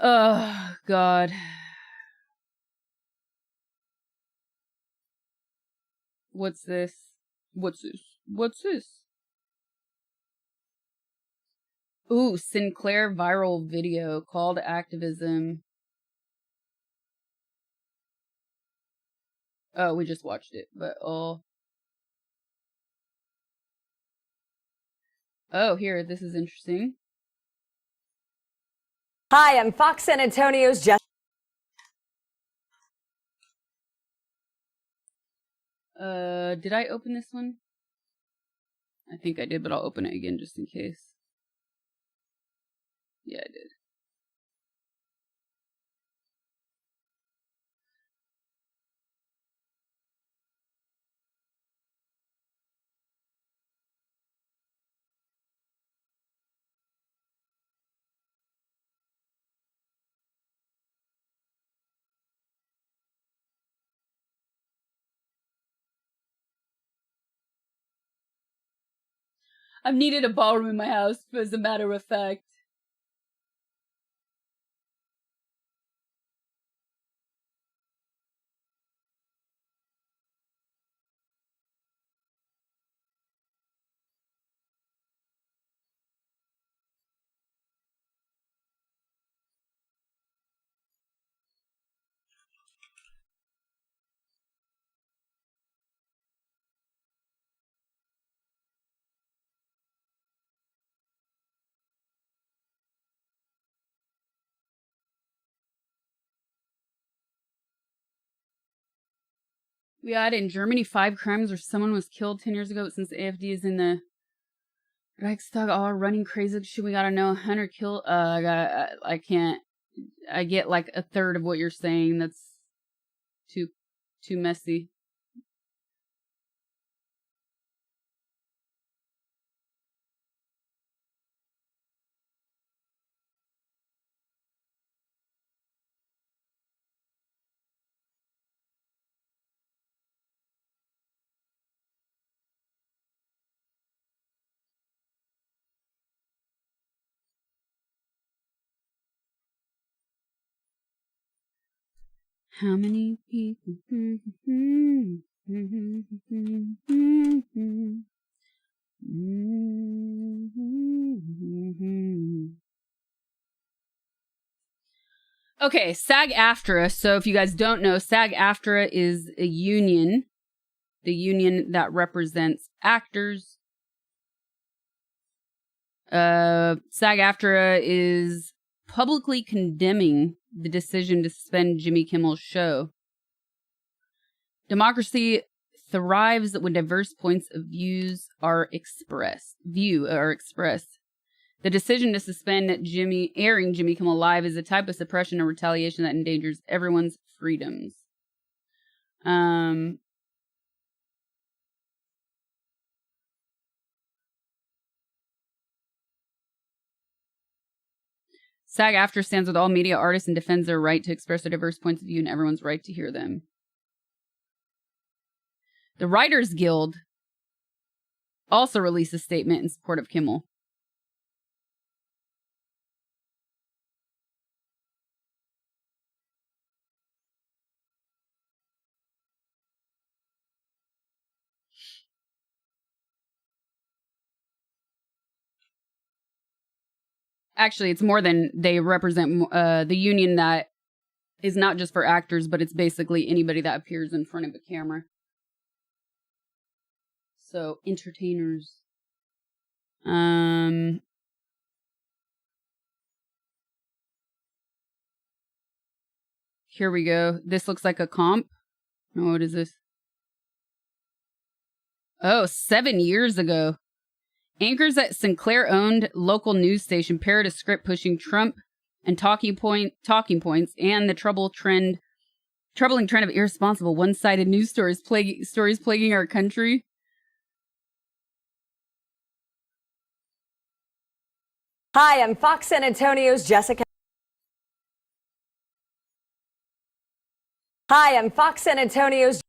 Oh, God. What's this? What's this? What's this? Ooh, Sinclair viral video called activism. Oh, we just watched it, but oh. Oh, here, this is interesting. Hi, I'm Fox San Antonio's Jess. Did I open this one? I think I did, but I'll open it again just in case. Yeah, I did. I've needed a ballroom in my house, as a matter of fact. We had in Germany 5 crimes where someone was killed 10 years ago, but since the AfD is in the Reichstag, all running crazy. Should we gotta know 100 kill? I can't. I get like a third of what you're saying. That's too messy. How many people? Okay, SAG-AFTRA. So if you guys don't know, SAG-AFTRA is a union, the union that represents actors. SAG-AFTRA is publicly condemning the decision to suspend Jimmy Kimmel's show. Democracy thrives when diverse points of view are expressed. The decision to suspend airing Jimmy Kimmel Live is a type of suppression or retaliation that endangers everyone's freedoms. SAG-AFTRA stands with all media artists and defends their right to express their diverse points of view and everyone's right to hear them. The Writers Guild also released a statement in support of Kimmel. Actually, it's more than they represent the union that is not just for actors, but it's basically anybody that appears in front of a camera. So, entertainers. Here we go. This looks like a comp. Oh, what is this? Oh, 7 years ago. Anchors at Sinclair-owned local news station parrot a script pushing Trump and talking points and the troubling trend of irresponsible one-sided news stories plaguing our country. Hi, I'm Fox San Antonio's Jessica. Hi, I'm Fox San Antonio's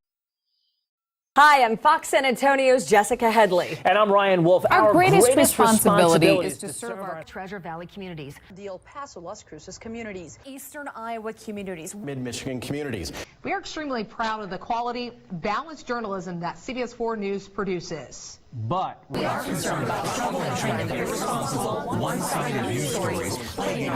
Jessica Headley. And I'm Ryan Wolf. Our greatest responsibility is to serve our Treasure Valley communities, the El Paso, Las Cruces communities, Eastern Iowa communities, Mid-Michigan communities. We are extremely proud of the quality, balanced journalism that CBS 4 News produces. But we are concerned about the troubling trend of irresponsible, one-sided news stories plaguing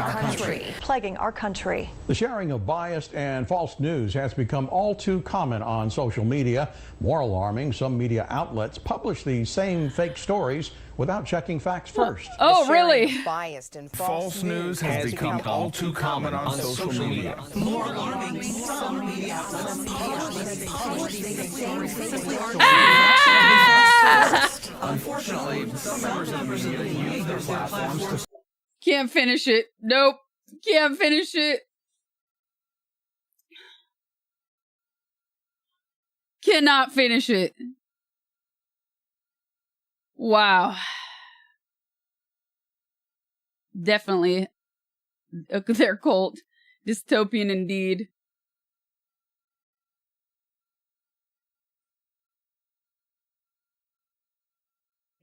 our country. The sharing of biased and false news has become all too common on social media. More alarming, some media outlets publish these same fake stories without checking facts first. Oh, really? Biased and false news has become all too common on social media. More alarming, some media outlets publish these same fake stories. Unfortunately, some members of the media use their platforms to... Can't finish it. Nope. Can't finish it. Cannot finish it. Wow. Definitely their cult. Dystopian indeed.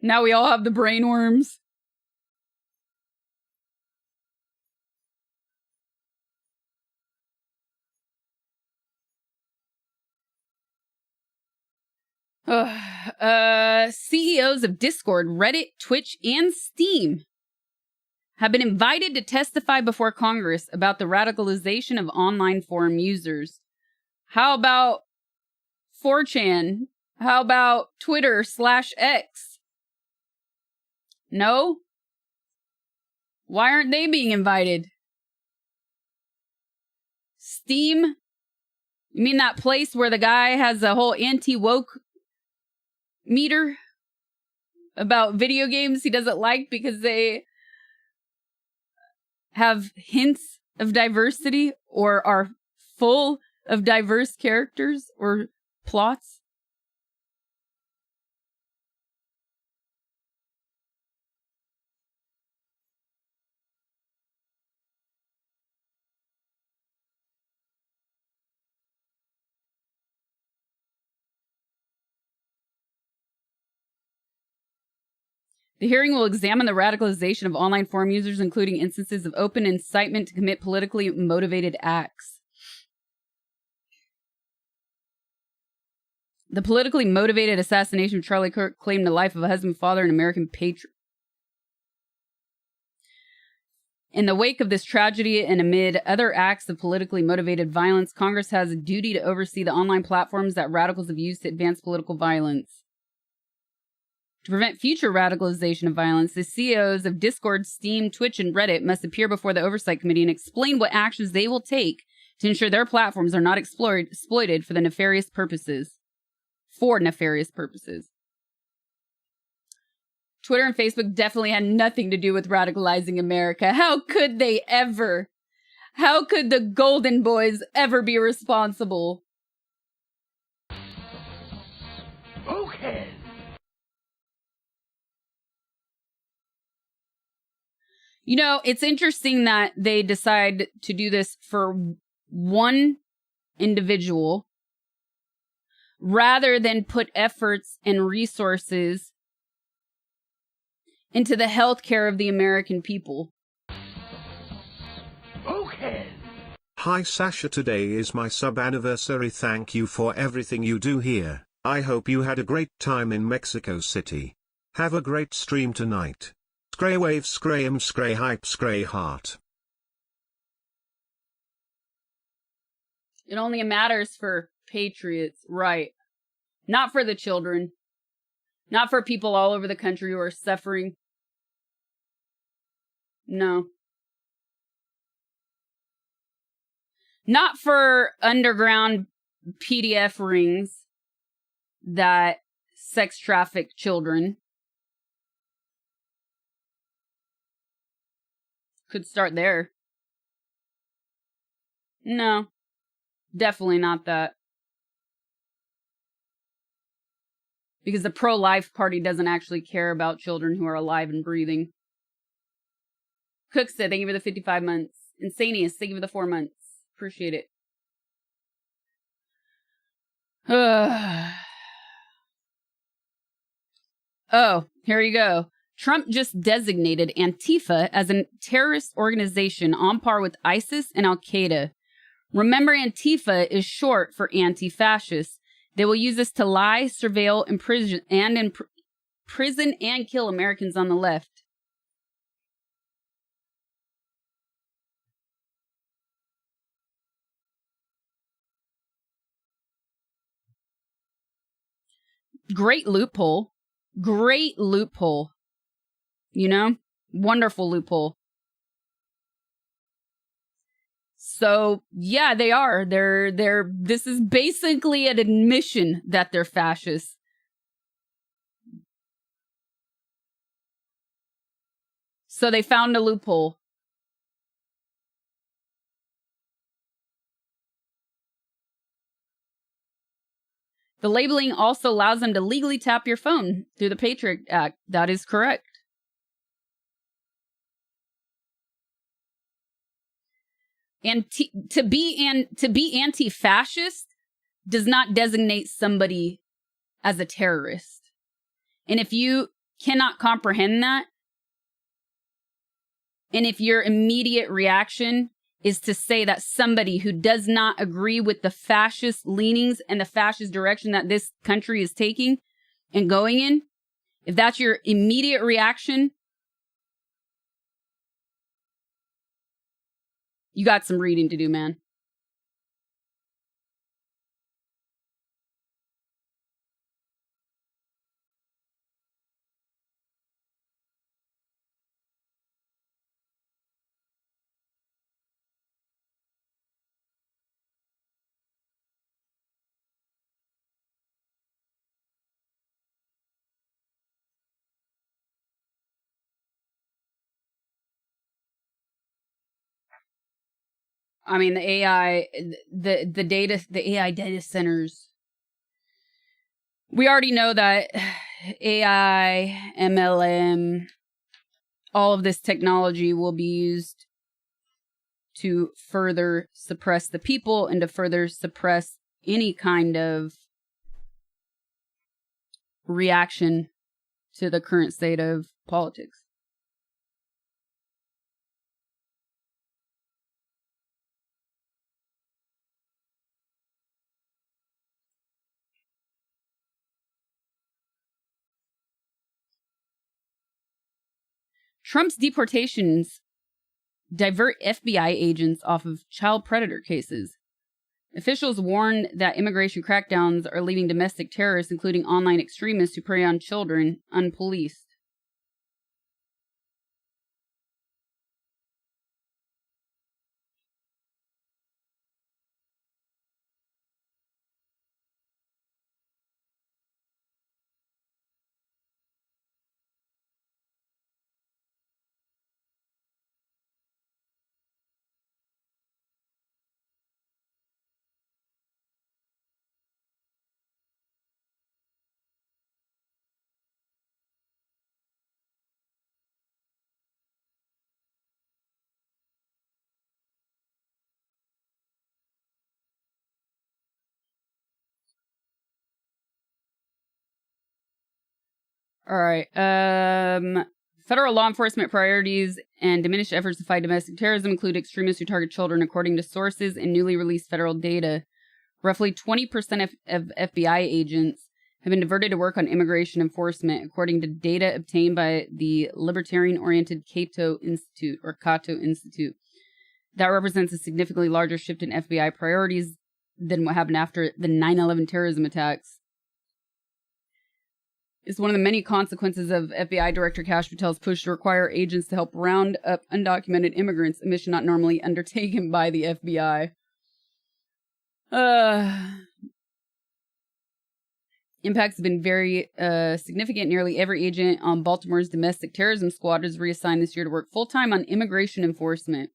Now we all have the brain worms. CEOs of Discord, Reddit, Twitch, and Steam have been invited to testify before Congress about the radicalization of online forum users. How about 4chan? How about Twitter/X? No? Why aren't they being invited? Steam You mean that place where the guy has a whole anti-woke meter about video games he doesn't like because they have hints of diversity or are full of diverse characters or plots? The hearing will examine the radicalization of online forum users, including instances of open incitement to commit politically motivated acts. The politically motivated assassination of Charlie Kirk claimed the life of a husband, father, and American patriot. In the wake of this tragedy and amid other acts of politically motivated violence, Congress has a duty to oversee the online platforms that radicals have used to advance political violence. To prevent future radicalization of violence, the CEOs of Discord, Steam, Twitch, and Reddit must appear before the Oversight Committee and explain what actions they will take to ensure their platforms are not exploited for nefarious purposes. Twitter and Facebook definitely had nothing to do with radicalizing America. How could they ever? How could the Golden Boys ever be responsible? Okay. You know, it's interesting that they decide to do this for one individual rather than put efforts and resources into the healthcare of the American people. Okay. Hi Sasha, today is my sub-anniversary. Thank you for everything you do here. I hope you had a great time in Mexico City. Have a great stream tonight. Scray wave, scray scray hype, scray heart. It only matters for patriots, right? Not for the children. Not for people all over the country who are suffering. No. Not for underground PDF rings that sex traffic children. Could start there. No. Definitely not that. Because the pro-life party doesn't actually care about children who are alive and breathing. Cook said, thank you for the 55 months. Insanius, thank you for the 4 months. Appreciate it. Oh, here you go. Trump just designated Antifa as a terrorist organization on par with ISIS and Al-Qaeda. Remember, Antifa is short for anti-fascist. They will use this to lie, surveil, imprison, and kill Americans on the left. Great loophole. Great loophole. You know? Wonderful loophole. So, yeah, they are. This is basically an admission that they're fascists. So they found a loophole. The labeling also allows them to legally tap your phone through the Patriot Act. That is correct. And to be anti-fascist does not designate somebody as a terrorist. And if you cannot comprehend that, and if your immediate reaction is to say that somebody who does not agree with the fascist leanings and the fascist direction that this country is taking and going in, if that's your immediate reaction, you got some reading to do, man. I mean, the AI, the AI data centers. We already know that AI, MLM, all of this technology will be used to further suppress the people and to further suppress any kind of reaction to the current state of politics. Trump's deportations divert FBI agents off of child predator cases. Officials warn that immigration crackdowns are leaving domestic terrorists, including online extremists who prey on children, unpoliced. All right. Federal law enforcement priorities and diminished efforts to fight domestic terrorism include extremists who target children, according to sources in newly released federal data. Roughly 20% of FBI agents have been diverted to work on immigration enforcement, according to data obtained by the libertarian-oriented Cato Institute, or Cato Institute. That represents a significantly larger shift in FBI priorities than what happened after the 9/11 terrorism attacks. It's one of the many consequences of FBI Director Kash Patel's push to require agents to help round up undocumented immigrants, a mission not normally undertaken by the FBI. Impacts have been very significant. Nearly every agent on Baltimore's domestic terrorism squad is reassigned this year to work full-time on immigration enforcement,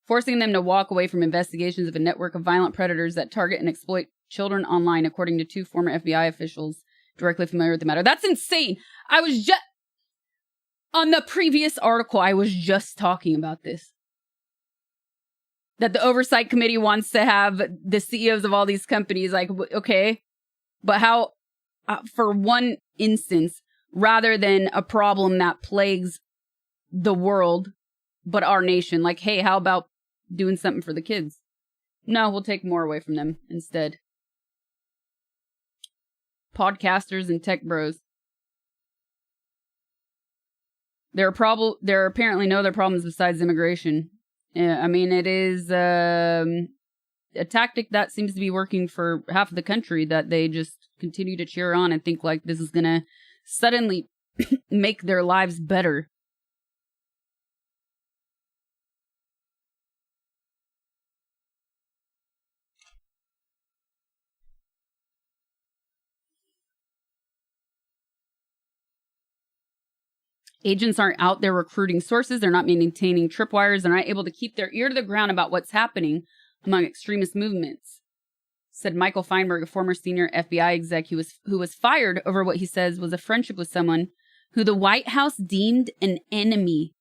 forcing them to walk away from investigations of a network of violent predators that target and exploit children online, according to two former FBI officials directly familiar with the matter. That's insane. I was just... On the previous article, I was just talking about this. That the oversight committee wants to have the CEOs of all these companies, like, okay, but how, for one instance, rather than a problem that plagues the world, but our nation, like, hey, how about doing something for the kids? No, we'll take more away from them instead. Podcasters and tech bros. There are apparently no other problems besides immigration. Yeah, I mean, it is a tactic that seems to be working for half of the country, that they just continue to cheer on and think like this is gonna suddenly make their lives better. Agents aren't out there recruiting sources. They're not maintaining tripwires. They're not able to keep their ear to the ground about what's happening among extremist movements, said Michael Feinberg, a former senior FBI exec who was fired over what he says was a friendship with someone who the White House deemed an enemy.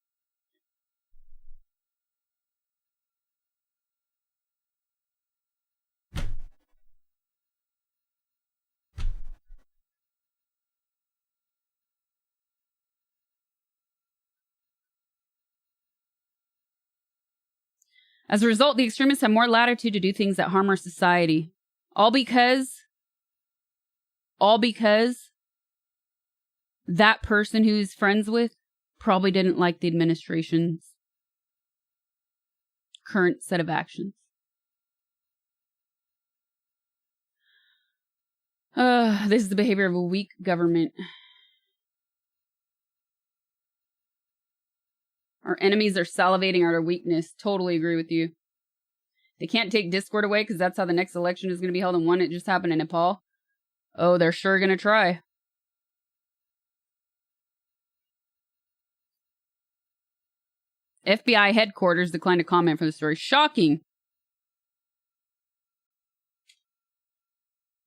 As a result, the extremists have more latitude to do things that harm our society. All because that person who he's friends with probably didn't like the administration's current set of actions. This is the behavior of a weak government. Our enemies are salivating at our weakness. Totally agree with you. They can't take Discord away because that's how the next election is going to be held, and one it just happened in Nepal. Oh, they're sure going to try. FBI headquarters declined to comment for the story. Shocking.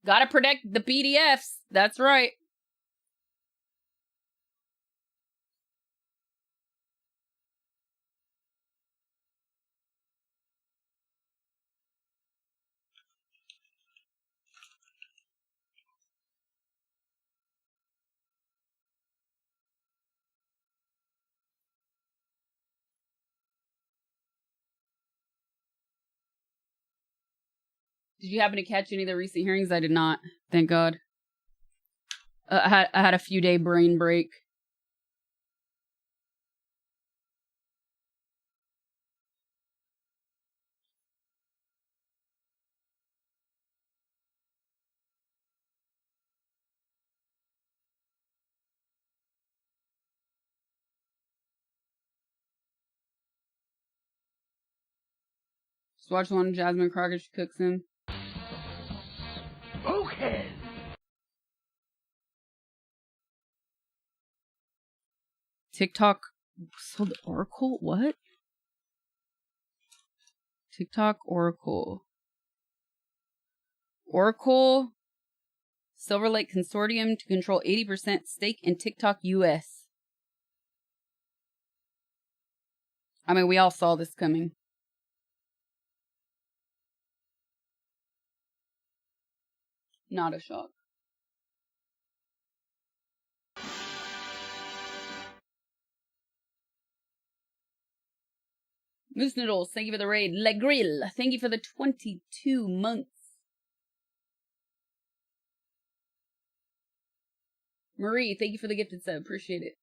Gotta protect the PDFs. That's right. Did you happen to catch any of the recent hearings? I did not. Thank God. I had a few day brain break. Just watch one Jasmine Crocker. She cooks him. Okay. TikTok sold the Oracle? What? TikTok Oracle. Oracle Silver Lake Consortium to control 80% stake in TikTok US. I mean, we all saw this coming. Not a shock. Moose Noodles, thank you for the raid. Le Grill, thank you for the 22 months. Marie, thank you for the gifted sub. Appreciate it.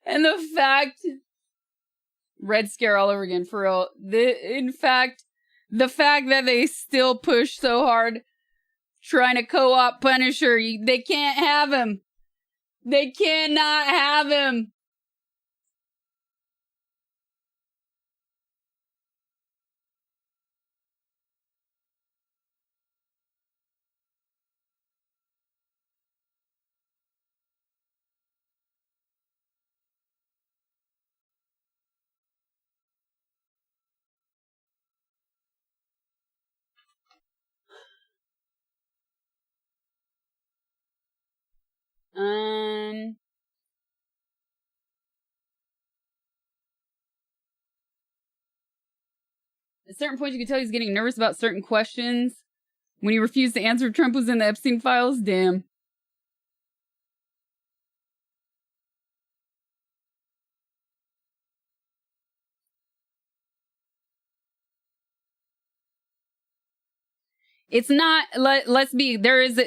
And the fact, Red Scare all over again, for real. The fact that they still push so hard trying to co-op Punisher, they can't have him. They cannot have him. At certain points, you can tell he's getting nervous about certain questions. When he refused to answer, Trump was in the Epstein files. Damn. It's not,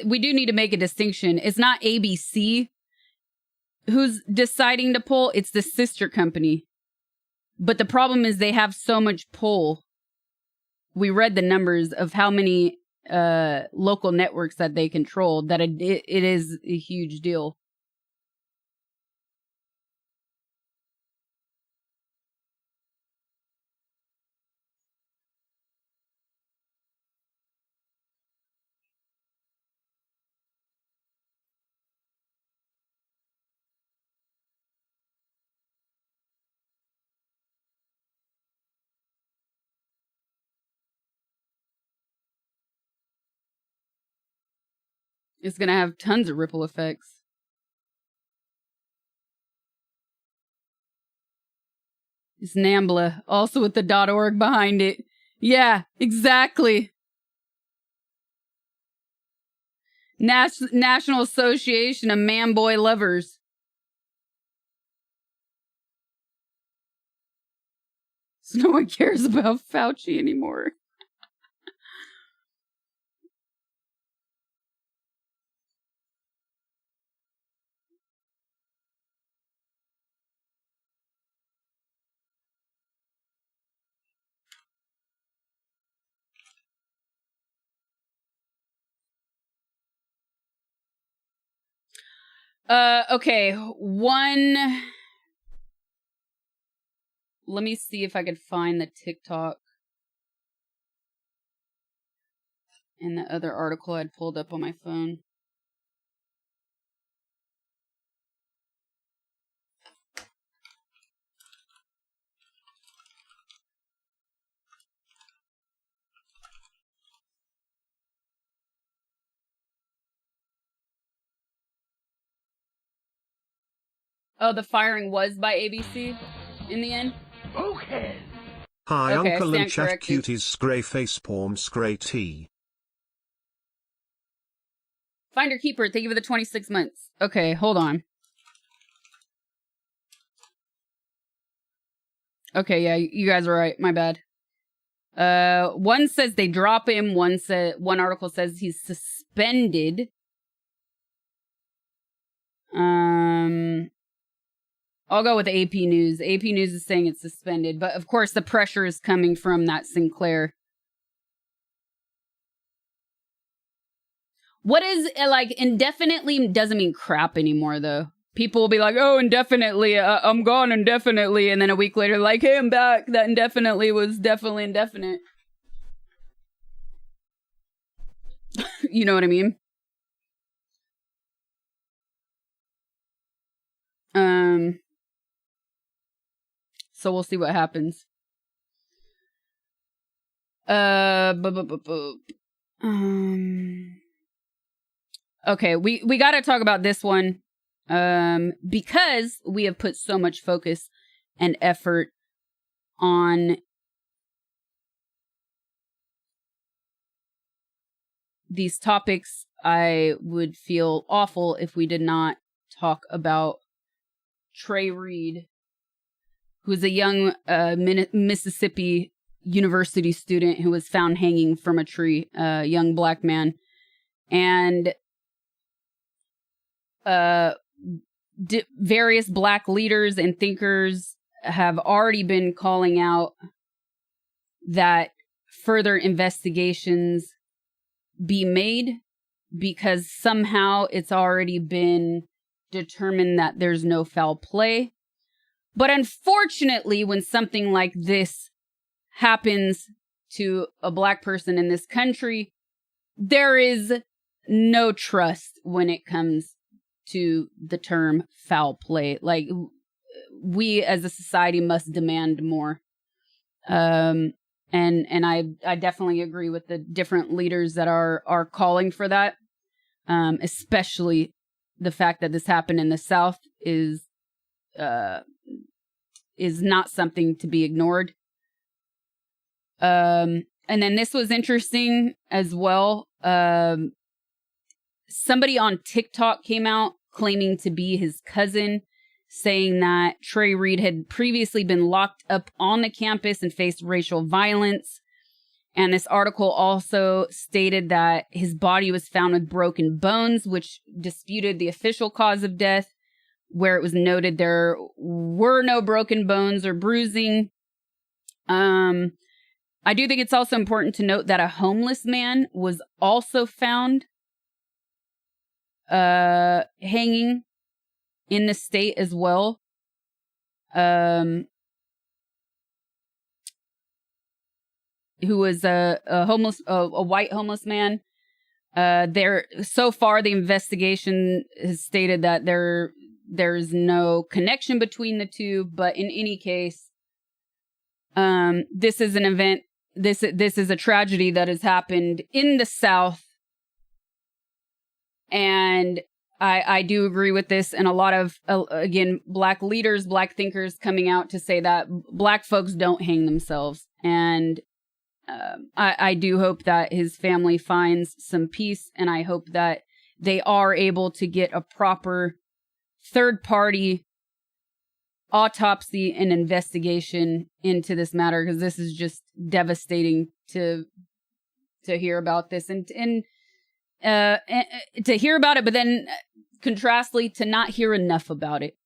we do need to make a distinction. It's not ABC who's deciding to pull, it's the sister company. But the problem is they have so much pull. We read the numbers of how many local networks that they control, that it is a huge deal. It's going to have tons of ripple effects. It's NAMBLA, also with the .org behind it. Yeah, exactly. National Association of Man-Boy Lovers. So no one cares about Fauci anymore. Okay, one. Let me see if I could find the TikTok and the other article I'd pulled up on my phone. Oh, the firing was by ABC in the end? Okay. Hi Okay, Uncle I and stand chat corrected. cuties scray facepalm scray tea. Finder Keeper, thank you for the 26 months. Okay, hold on. Okay, yeah, you guys are right. My bad. One says they drop him. One article says he's suspended. I'll go with AP News. AP News is saying it's suspended, but of course the pressure is coming from that Sinclair. What is, like, indefinitely doesn't mean crap anymore, though. People will be like, oh, indefinitely, I'm gone indefinitely, and then a week later, like, hey, I'm back. That indefinitely was definitely indefinite. You know what I mean? So we'll see what happens. Okay, we got to talk about this one, because we have put so much focus and effort on these topics. I would feel awful if we did not talk about Trey Reed, who is a young Mississippi University student who was found hanging from a tree, a young black man. And various black leaders and thinkers have already been calling out that further investigations be made, because somehow it's already been determined that there's no foul play. But unfortunately, when something like this happens to a black person in this country, there is no trust when it comes to the term foul play. Like, we as a society must demand more. And I definitely agree with the different leaders that are calling for that. Especially the fact that this happened in the South is not something to be ignored. And then this was interesting as well. Somebody on TikTok came out claiming to be his cousin, saying that Trey Reed had previously been locked up on the campus and faced racial violence. And this article also stated that his body was found with broken bones, which disputed the official cause of death, where it was noted there were no broken bones or bruising. I do think it's also important to note that a homeless man was also found hanging in the state as well. Who was a white homeless man. So far the investigation has stated that there's no connection between the two, but in any case, this is an event. This is a tragedy that has happened in the South. And I do agree with this, and a lot of, again, black leaders, black thinkers coming out to say that black folks don't hang themselves. And I do hope that his family finds some peace, and I hope that they are able to get a proper third-party autopsy and investigation into this matter, because this is just devastating to hear about this, and to hear about it, but then contrastly to not hear enough about it.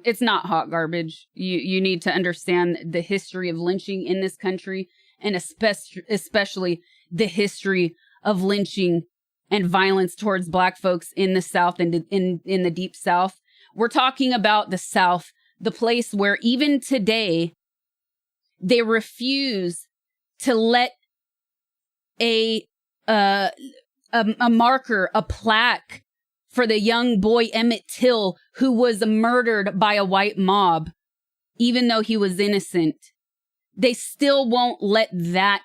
It's not hot garbage. You need to understand the history of lynching in this country, and especially the history of lynching and violence towards Black folks in the South and in the Deep South. We're talking about the South, the place where even today they refuse to let a marker, a plaque for the young boy Emmett Till, who was murdered by a white mob, even though he was innocent. They still won't let that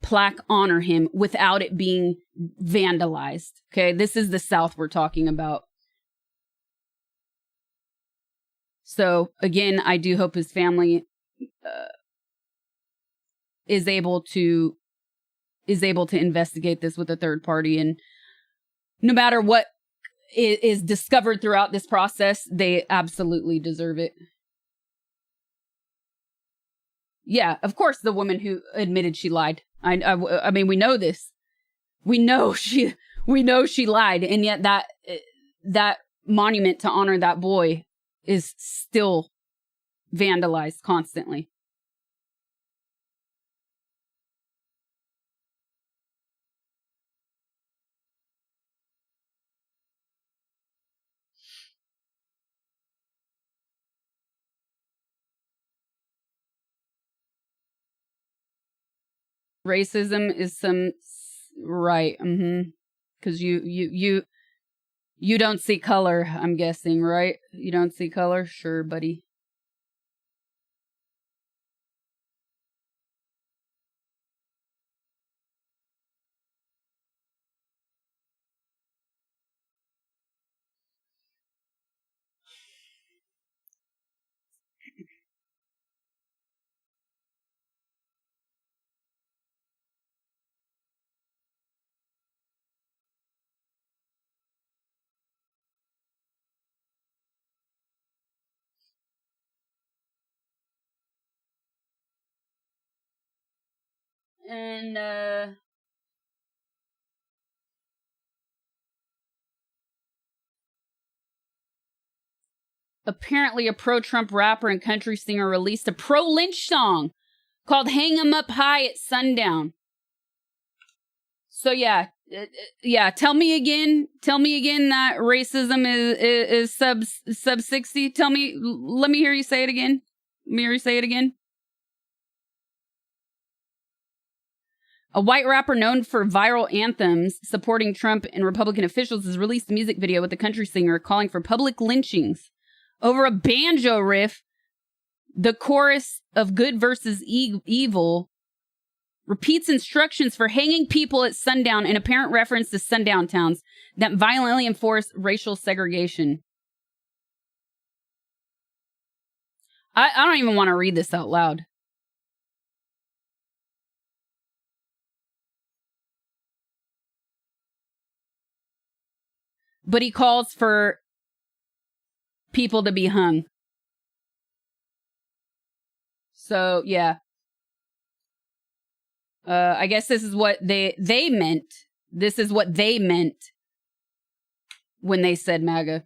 plaque honor him without it being vandalized. Okay, this is the South we're talking about. So again, I do hope his family is able to investigate this with a third party, and no matter what is discovered throughout this process, they absolutely deserve it. Yeah, of course, the woman who admitted she lied. I mean, we know this. We know she lied, and yet that monument to honor that boy is still vandalized constantly. Racism is some right, because you don't see color. I'm guessing, right? You don't see color, sure, buddy. And apparently a pro-Trump rapper and country singer released a pro-lynch song called Hang 'Em Up High at Sundown. So yeah, tell me again that racism is sub 60. Let me hear you say it again. A white rapper known for viral anthems supporting Trump and Republican officials has released a music video with the country singer calling for public lynchings over a banjo riff. The chorus of Good versus Evil repeats instructions for hanging people at sundown in apparent reference to sundown towns that violently enforce racial segregation. I don't even want to read this out loud. But he calls for people to be hung. So, yeah. I guess this is what they meant. This is what they meant when they said MAGA.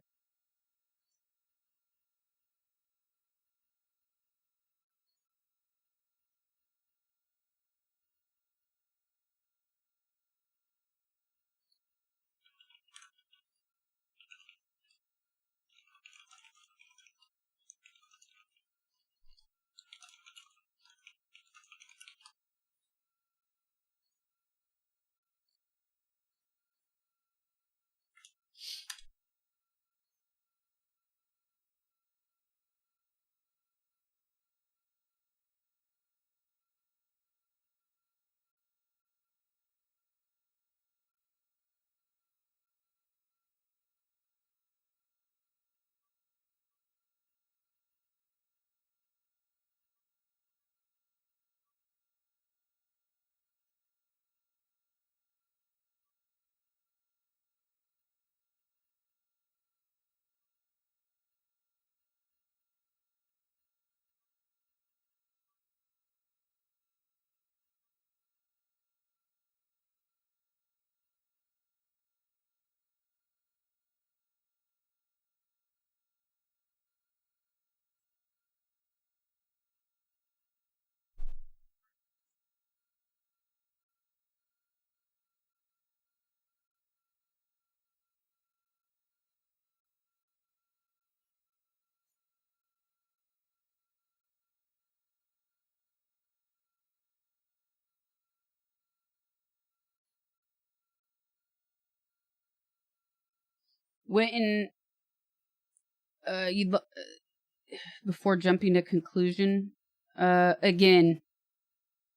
went in before jumping to conclusion. Again,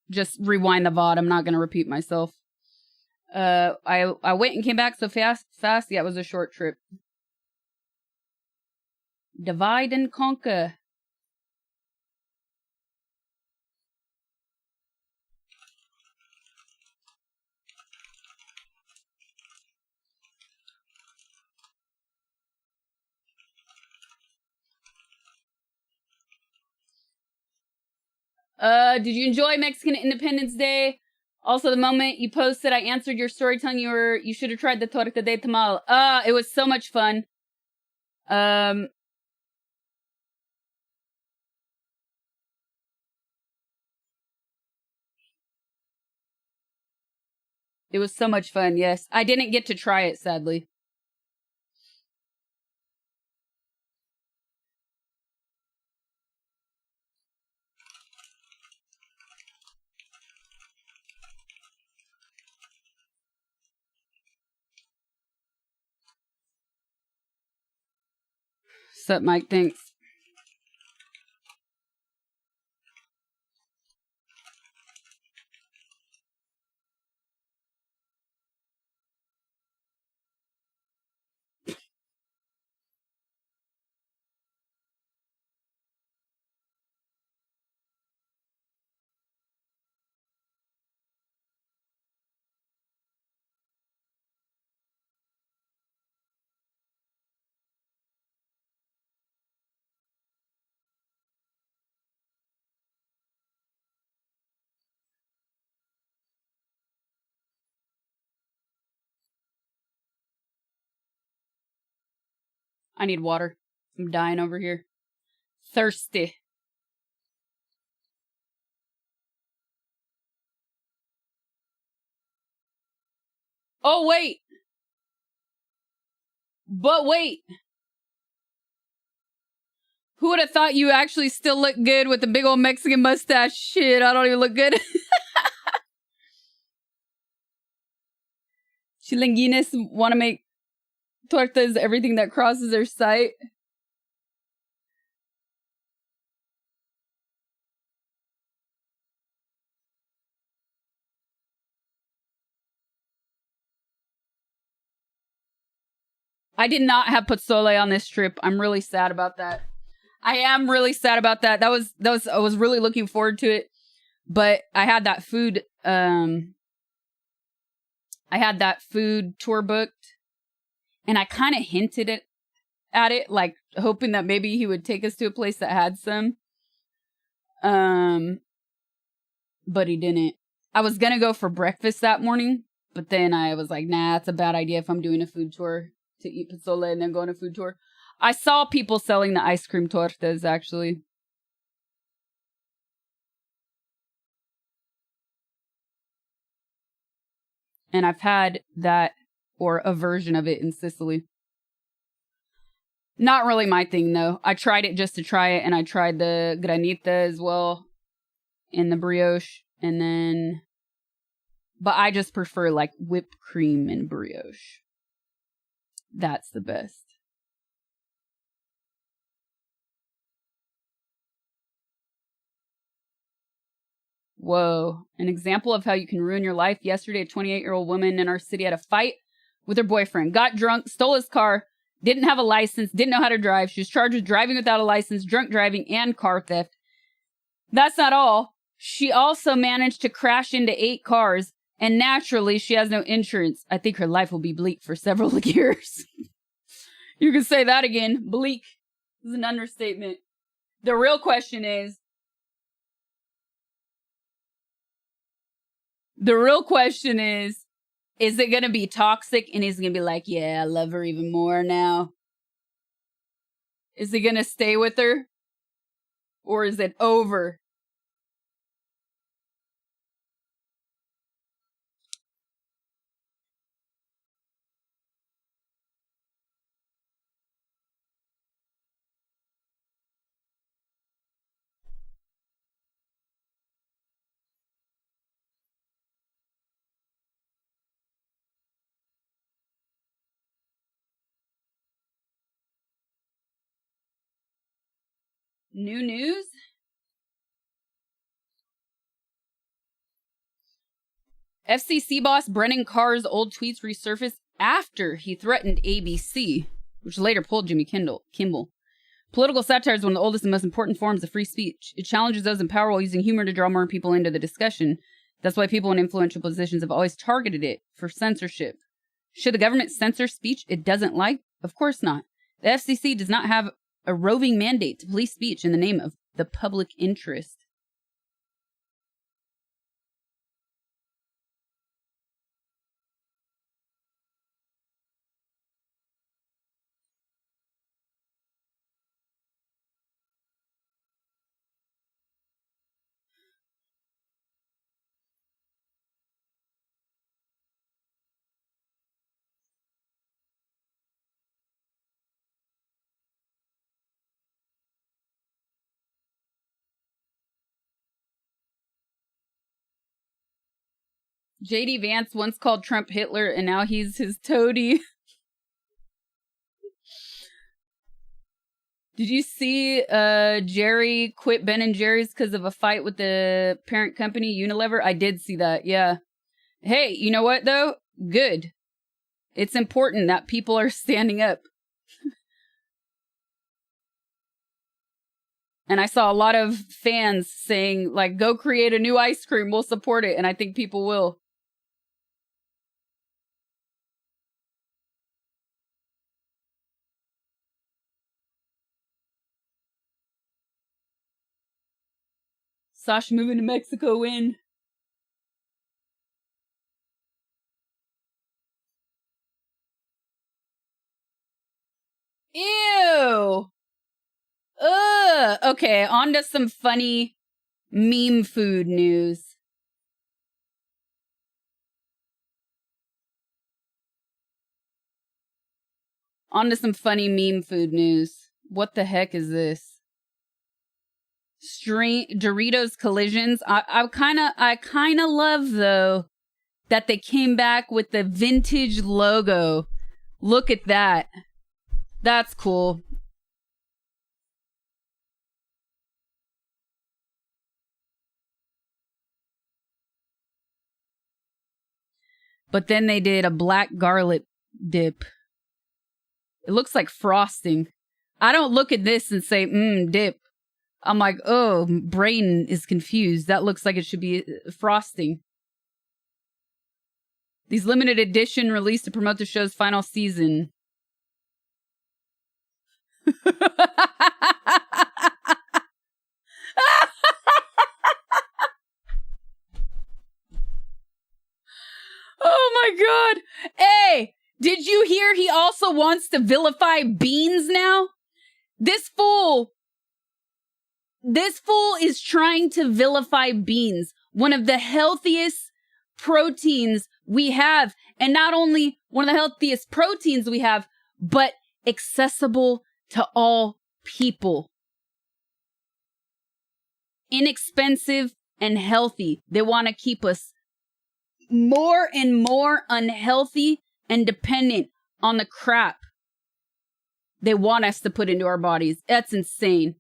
just rewind the VOD. I'm not gonna repeat myself. I went and came back so fast. Yeah, it was a short trip. Divide and conquer. Did you enjoy Mexican Independence Day? Also, the moment you posted, I answered your story telling you should have tried the torta de tamal. It was so much fun. It was so much fun, yes. I didn't get to try it, sadly. Sup, Mike? Thanks. I need water. I'm dying over here. Thirsty. Oh, wait. But wait. Who would have thought you actually still look good with the big old Mexican mustache? Shit, I don't even look good. Chilanguines want to make tortas everything that crosses their sight. I did not have pozole on this trip. I'm really sad about that. I am really sad about that. I was really looking forward to it, but I had that food tour booked, and I kind of hinted at it, like hoping that maybe he would take us to a place that had some. But he didn't. I was gonna go for breakfast that morning, but then I was like, nah, it's a bad idea if I'm doing a food tour to eat pozole and then go on a food tour. I saw people selling the ice cream tortas, actually. And I've had that, or a version of it in Sicily. Not really my thing, though. I tried it just to try it, and I tried the granita as well, and the brioche, and then... But I just prefer, like, whipped cream and brioche. That's the best. Whoa. An example of how you can ruin your life. Yesterday, a 28-year-old woman in our city had a fight with her boyfriend. Got drunk, stole his car, didn't have a license, didn't know how to drive. She was charged with driving without a license, drunk driving, and car theft. That's not all. She also managed to crash into 8 cars, and naturally, she has no insurance. I think her life will be bleak for several years. You can say that again. Bleak is an understatement. The real question is, is it going to be toxic and he's going to be like, yeah, I love her even more now? Is he going to stay with her? Or is it over? New news? FCC boss Brennan Carr's old tweets resurfaced after he threatened ABC, which later pulled Jimmy Kimmel. Political satire is one of the oldest and most important forms of free speech. It challenges those in power while using humor to draw more people into the discussion. That's why people in influential positions have always targeted it for censorship. Should the government censor speech it doesn't like? Of course not. The FCC does not have a roving mandate to police speech in the name of the public interest. JD Vance once called Trump Hitler, and now he's his toady. Did you see Jerry quit Ben & Jerry's because of a fight with the parent company, Unilever? I did see that, yeah. Hey, you know what, though? Good. It's important that people are standing up. And I saw a lot of fans saying, like, go create a new ice cream, we'll support it, and I think people will. Sasha moving to Mexico win. Ew! Ugh! Okay, on to some funny meme food news. On to some funny meme food news. What the heck is this? Doritos collisions. I kind of love though that they came back with the vintage logo. Look at that. That's cool. But then they did a black garlic dip. It looks like frosting. I don't look at this and say, dip. I'm like, oh, brain is confused. That looks like it should be frosting. These limited edition released to promote the show's final season. Oh my god. Hey, did you hear he also wants to vilify beans now? This fool is trying to vilify beans, one of the healthiest proteins we have. And not only one of the healthiest proteins we have, but accessible to all people. Inexpensive and healthy. They want to keep us more and more unhealthy and dependent on the crap they want us to put into our bodies. That's insane.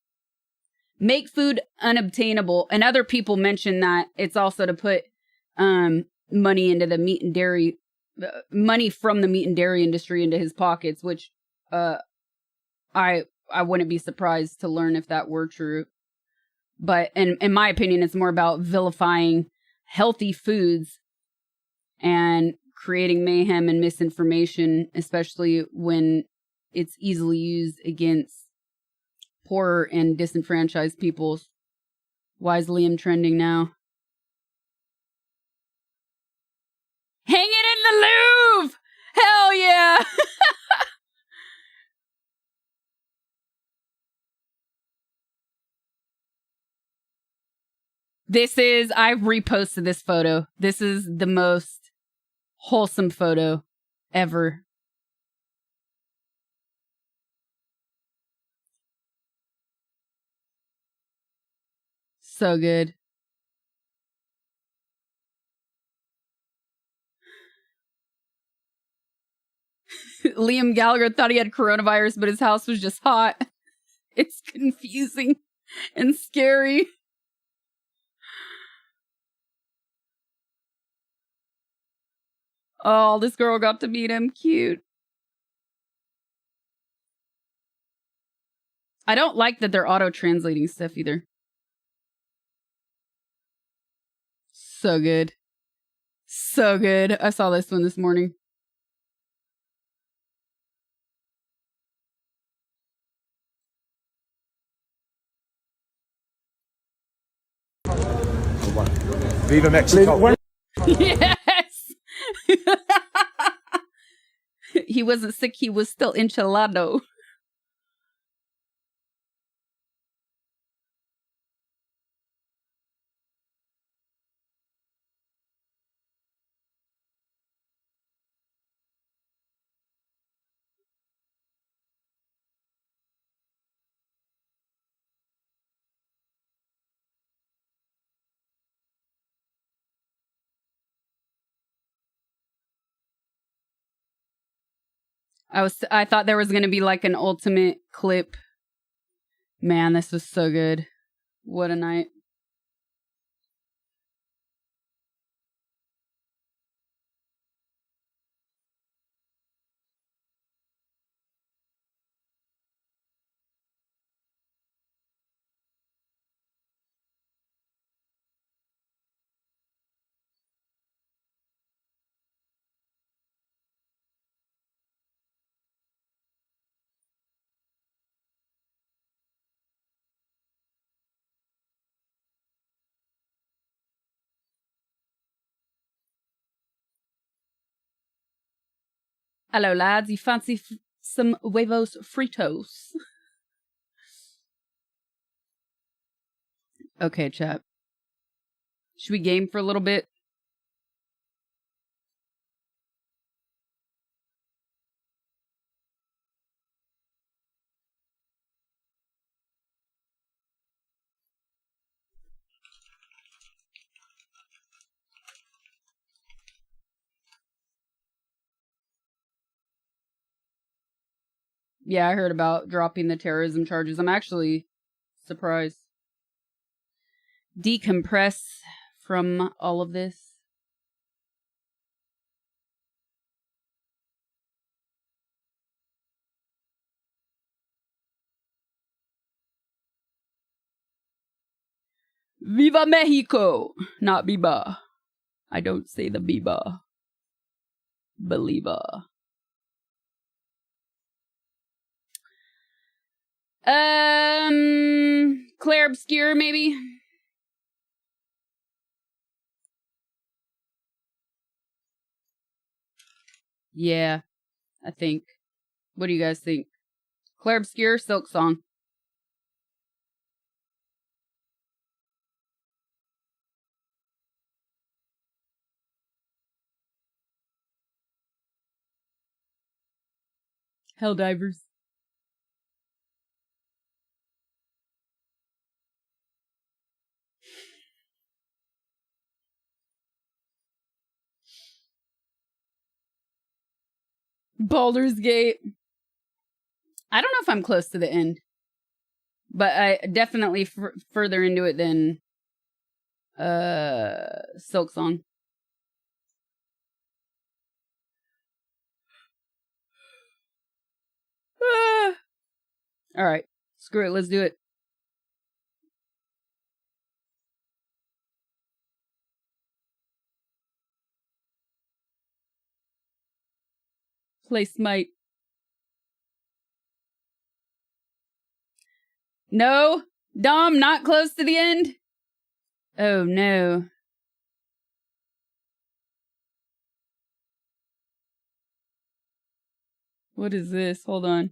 Make food unobtainable. And other people mention that it's also to put money into the meat and dairy, money from the meat and dairy industry into his pockets, which I wouldn't be surprised to learn if that were true. But in my opinion, it's more about vilifying healthy foods and creating mayhem and misinformation, especially when it's easily used against poorer and disenfranchised peoples. Why is Liam trending now? Hang it in the Louvre! Hell yeah! I've reposted this photo. This is the most wholesome photo ever. So good. Liam Gallagher thought he had coronavirus, but his house was just hot. It's confusing. and scary. Oh, this girl got to meet him. Cute. I don't like that they're auto-translating stuff either. So good. So good. I saw this one this morning. Viva Mexico. Yes. He wasn't sick. He was still enchilado. I thought there was going to be like an ultimate clip. Man, this was so good. What a night. Hello, lads. You fancy some huevos fritos? Okay, chat. Should we game for a little bit? Yeah, I heard about dropping the terrorism charges. I'm actually surprised. Decompress from all of this. Viva Mexico! Not Biba. I don't say the Biba. Believer. Claire Obscure, maybe? Yeah, I think. What do you guys think? Claire Obscure, Silk Song. Helldivers. Baldur's Gate. I don't know if I'm close to the end, but I definitely further into it than Silk Song. All right, screw it. Let's do it. Play Smite. No, Dom, not close to the end. Oh no. What is this? Hold on.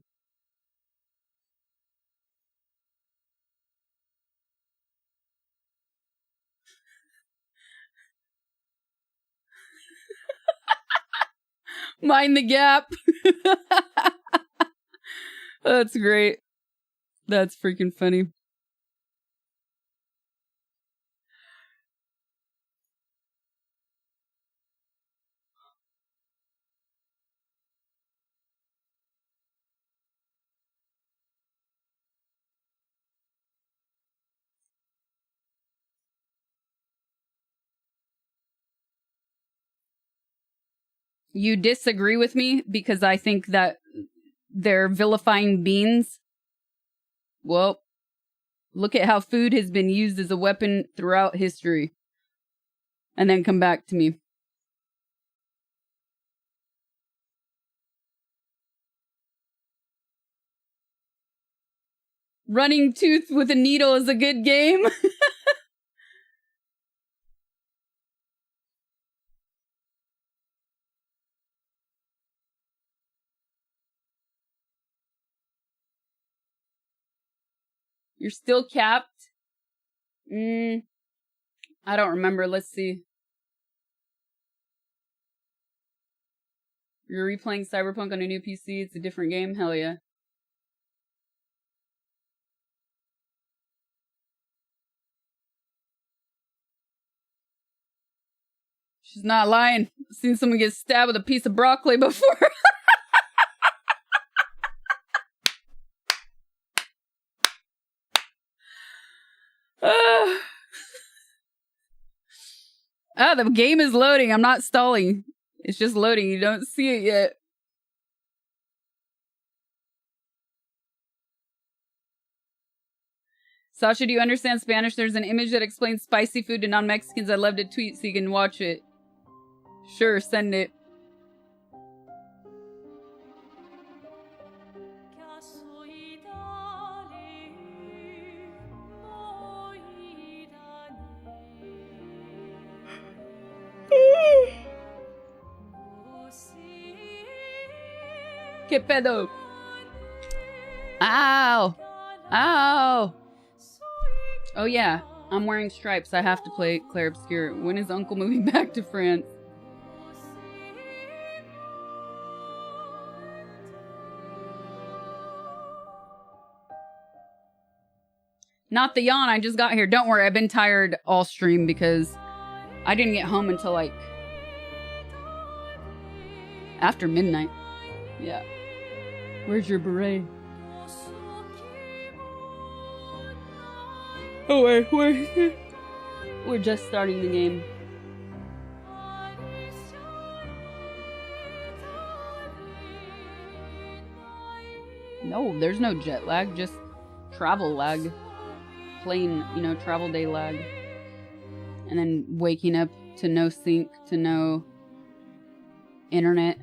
Mind the gap. That's great. That's freaking funny. You disagree with me because I think that they're vilifying beans. Well, look at how food has been used as a weapon throughout history. And then come back to me. Running tooth with a needle is a good game. You're still capped? I don't remember. Let's see. You're replaying Cyberpunk on a new PC. It's a different game. Hell yeah. She's not lying. I've seen someone get stabbed with a piece of broccoli before. The game is loading. I'm not stalling. It's just loading. You don't see it yet. Sasha, do you understand Spanish? There's an image that explains spicy food to non-Mexicans. I'd love to tweet so you can watch it. Sure, send it. ¿Qué pedo? Ow! Ow! Oh yeah, I'm wearing stripes. I have to play Claire Obscure. When is Uncle moving back to France? Not the yawn, I just got here. Don't worry, I've been tired all stream because I didn't get home until like after midnight. Yeah. Where's your beret? Oh, we're just starting the game. No, there's no jet lag, just travel lag. Plain, travel day lag. And then waking up to no sync, to no internet.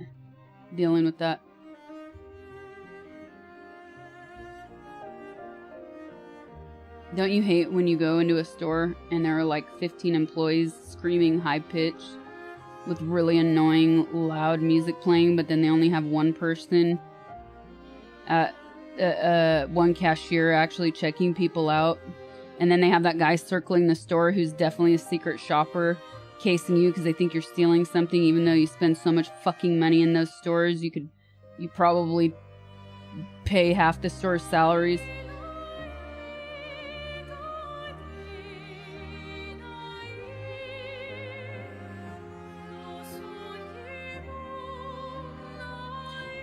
Dealing with that. Don't you hate when you go into a store and there are like 15 employees screaming high-pitched with really annoying loud music playing, but then they only have one person at one cashier actually checking people out, and then they have that guy circling the store who's definitely a secret shopper casing you because they think you're stealing something, even though you spend so much fucking money in those stores. You probably pay half the store's salaries.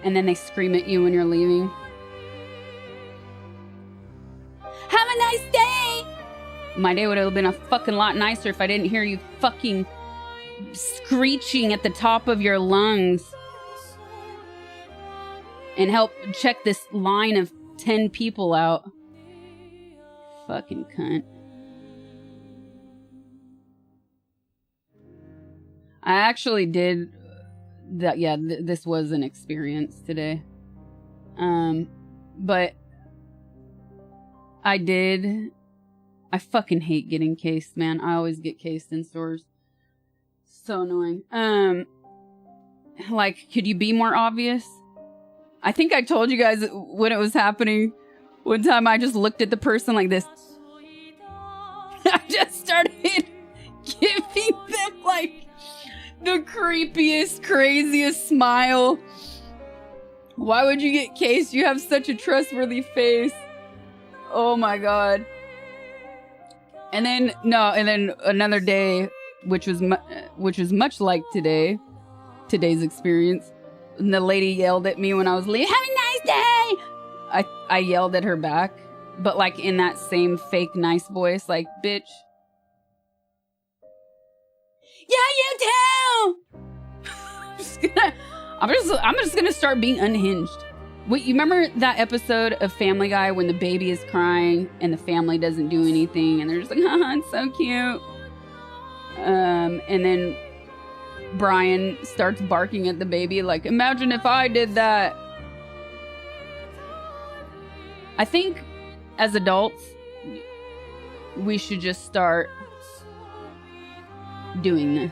And then they scream at you when you're leaving. Have a nice day! My day would have been a fucking lot nicer if I didn't hear you fucking screeching at the top of your lungs. And help check this line of 10 people out. Fucking cunt. I actually did... that yeah, this was an experience today. But I fucking hate getting cased, man. I always get cased in stores. So annoying. Like, could you be more obvious? I think I told you guys when it was happening. One time I just looked at the person like this. I just started giving them like the creepiest, craziest smile. Why would you get cased? You have such a trustworthy face. Oh my god. And then another day, which was much like today's experience. And the lady yelled at me when I was leaving. Have a nice day. I yelled at her back, but like in that same fake nice voice, like, bitch. Yeah, you too! just gonna start being unhinged. Wait, you remember that episode of Family Guy when the baby is crying and the family doesn't do anything and they're just like, haha, it's so cute. And then Brian starts barking at the baby like, imagine if I did that. I think as adults, we should just start doing this.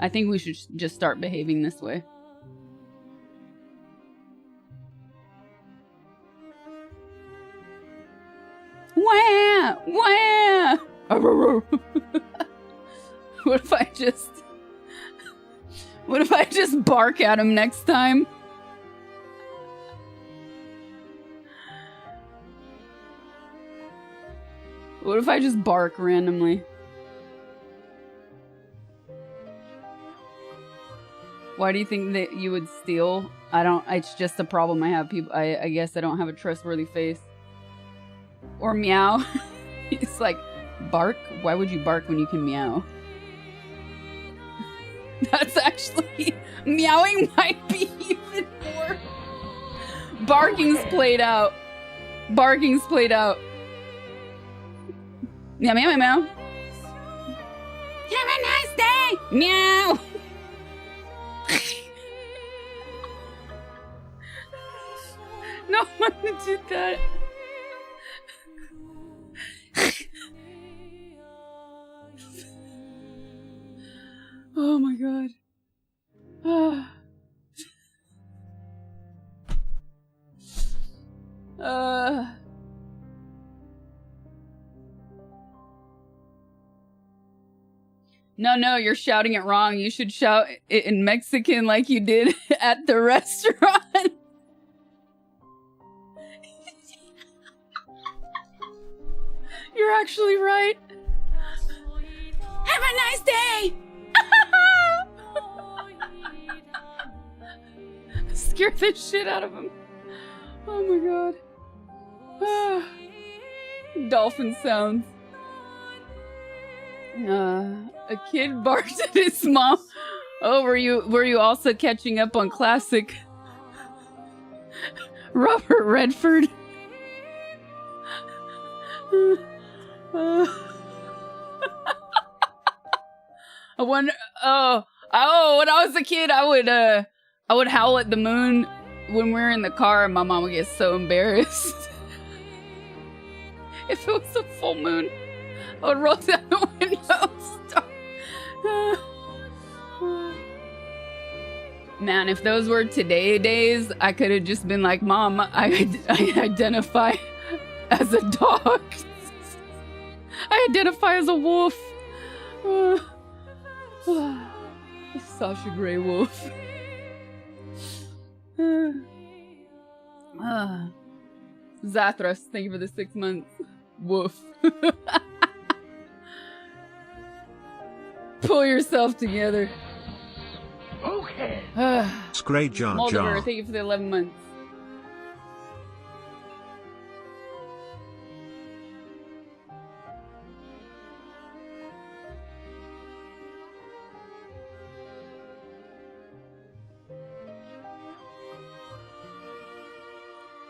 I think we should just start behaving this way. Wah! Wah! What if I just bark at him next time? What if I just bark randomly? Why do you think that you would steal? It's just a problem I have. I guess I don't have a trustworthy face. Or meow. It's like, bark? Why would you bark when you can meow? That's actually... Meowing might be even more... Barking's played out. Barking's played out. Meow, meow, meow, meow. Have a nice day! Meow! No one did that. Oh my god. No, you're shouting it wrong. You should shout it in Mexican like you did at the restaurant. You're actually right. Have a nice day! Scared the shit out of him. Oh my god. Dolphin sounds. A kid barked at his mom. Oh, were you also catching up on classic Robert Redford? I wonder. Oh, when I was a kid, I would howl at the moon when we were in the car, and my mom would get so embarrassed. If it was a full moon, I would roll down the window. Man, if those were today days, I could have just been like, Mom, I identify as a dog. I identify as a wolf. Sasha Grey Wolf. Zathras, thank you for the 6 months. Woof. Pull yourself together. Okay. Scray Jar Moldiver, Jar. thank you for the 11 months.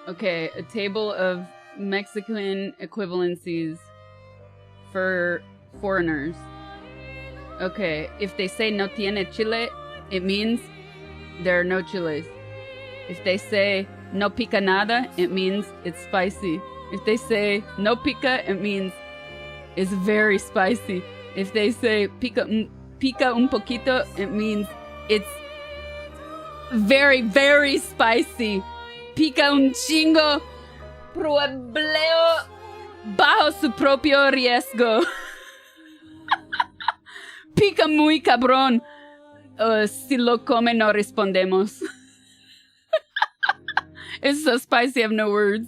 Okay, a table of Mexican equivalencies for foreigners. Okay, if they say no tiene chile, it means there are no chiles. If they say no pica nada, it means it's spicy. If they say no pica, it means it's very spicy. If they say pica un poquito, it means it's very, very spicy. Pica un chingo, probleo bajo su propio riesgo. Pica muy cabrón. Si lo come, no respondemos. It's so spicy, I have no words.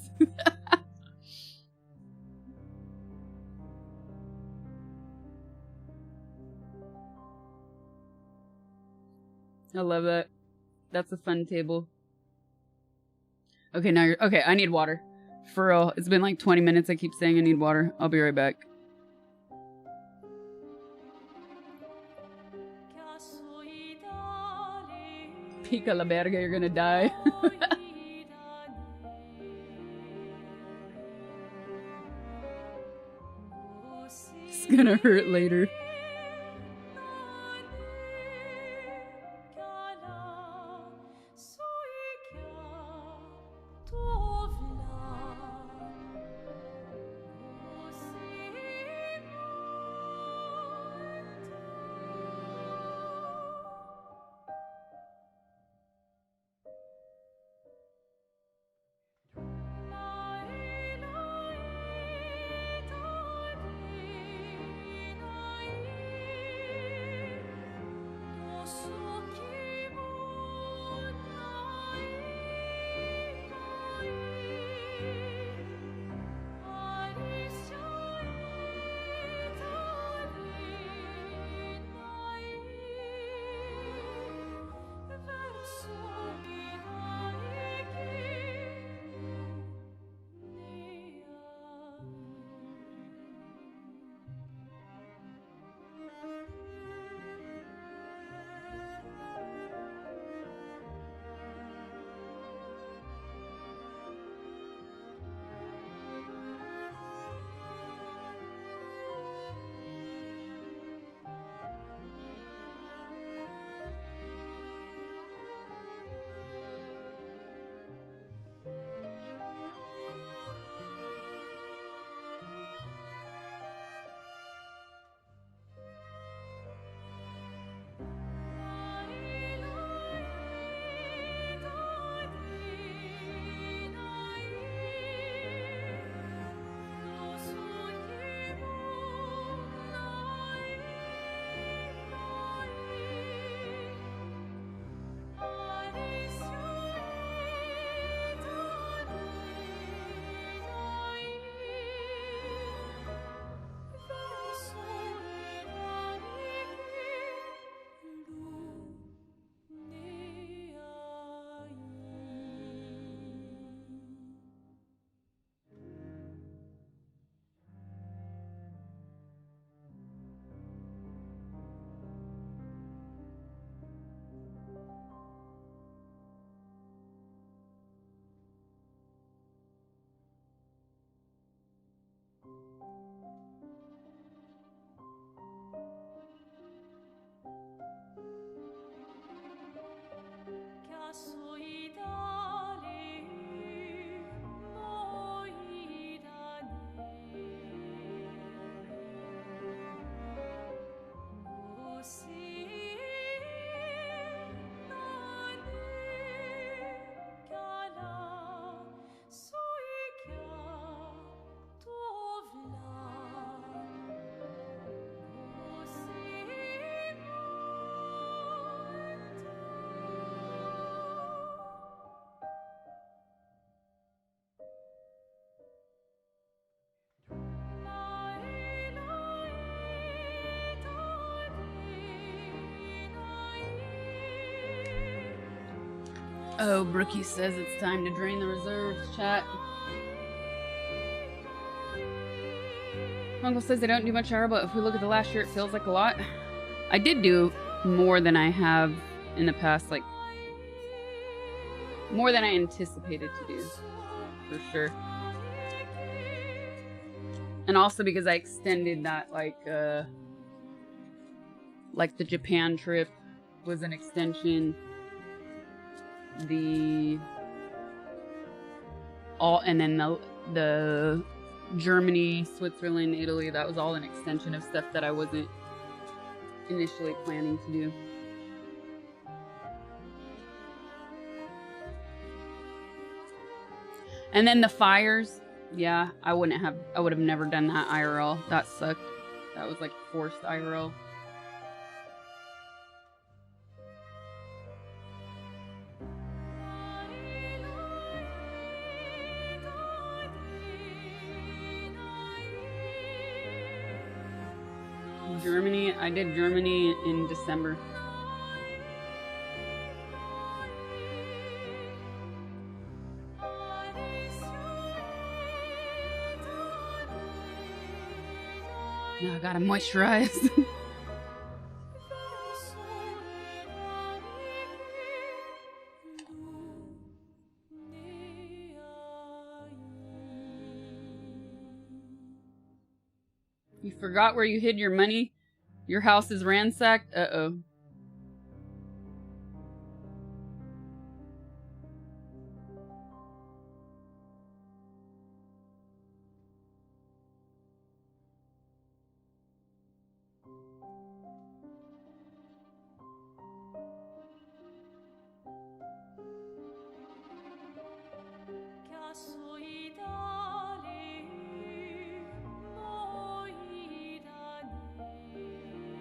I love that. That's a fun table. Okay, now you're... Okay, I need water. For real. It's been like 20 minutes. I keep saying I need water. I'll be right back. Pica la verga, you're gonna die. It's gonna hurt later. Oh, Brookie says it's time to drain the reserves, chat. Uncle says I don't do much hour, but if we look at the last year, it feels like a lot. I did do more than I have in the past, like, more than I anticipated to do, for sure. And also because I extended that, like the Japan trip was an extension. And then the Germany, Switzerland, Italy, that was all an extension of stuff that I wasn't initially planning to do. And then the fires, yeah, I would have never done that IRL. That sucked. That was like forced IRL. Germany, I did Germany in December. Now I gotta moisturize. You forgot where you hid your money? Your house is ransacked? Uh-oh.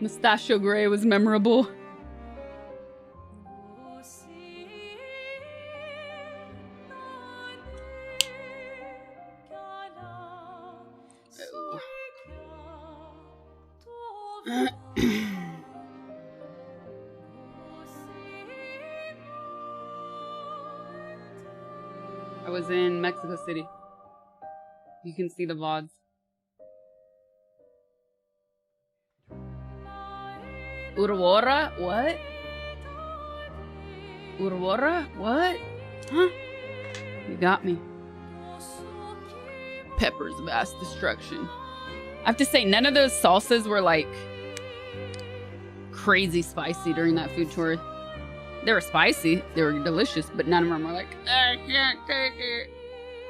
Mustachio Gray was memorable. I was in Mexico City. You can see the VODs. Aurora? What? Aurora? What? Huh? You got me. Pepper's vast destruction. I have to say, none of those salsas were like crazy spicy during that food tour. They were spicy, they were delicious, but none of them were like, I can't take it.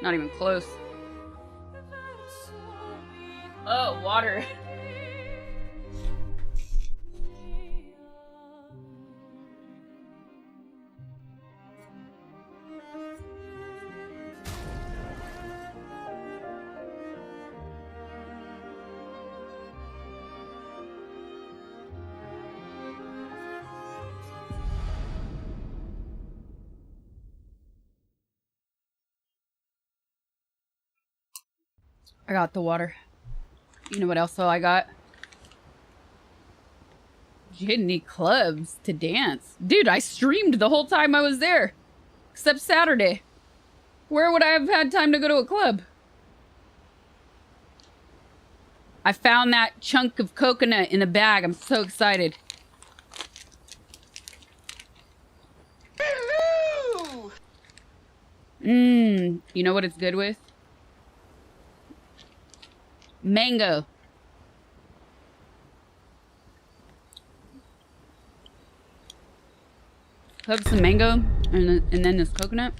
Not even close. Oh, water. I got the water. You know what else I got? Jitney clubs to dance. Dude, I streamed the whole time I was there. Except Saturday. Where would I have had time to go to a club? I found that chunk of coconut in the bag. I'm so excited. Hello! You know what it's good with? Mango. Have some mango and then this coconut.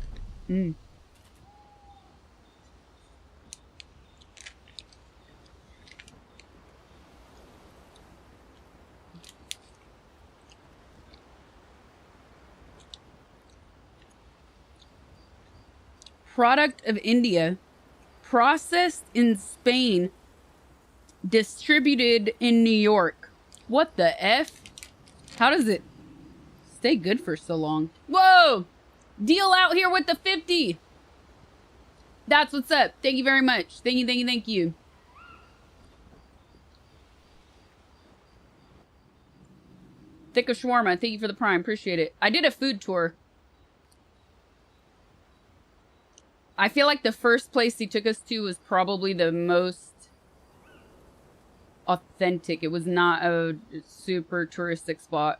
Product of India, processed in Spain, distributed in New York. What the F? How does it stay good for so long? Whoa! Deal out here with the 50! That's what's up. Thank you very much. Thank you, thank you, thank you. Thicker shawarma. Thank you for the prime. Appreciate it. I did a food tour. I feel like the first place he took us to was probably the most authentic. It was not a super touristic spot.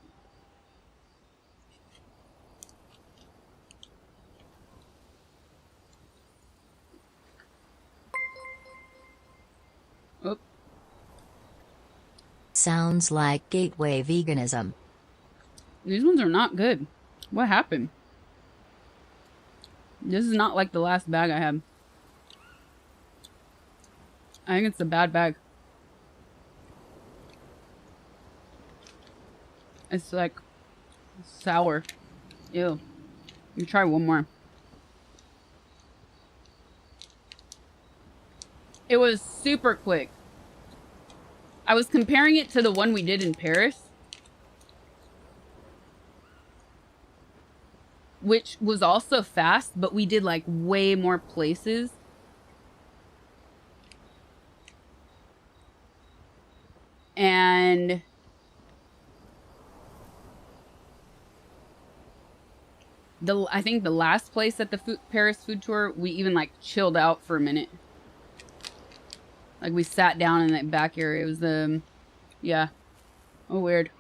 Oh. Sounds like gateway veganism. These ones are not good. What happened? This is not like the last bag I had. I think it's a bad bag. It's like sour. Ew. Let me try one more. It was super quick. I was comparing it to the one we did in Paris, which was also fast, but we did like way more places. And I think the last place at the Paris food tour, we even like chilled out for a minute. Like we sat down in that back area. It was yeah. Oh, weird.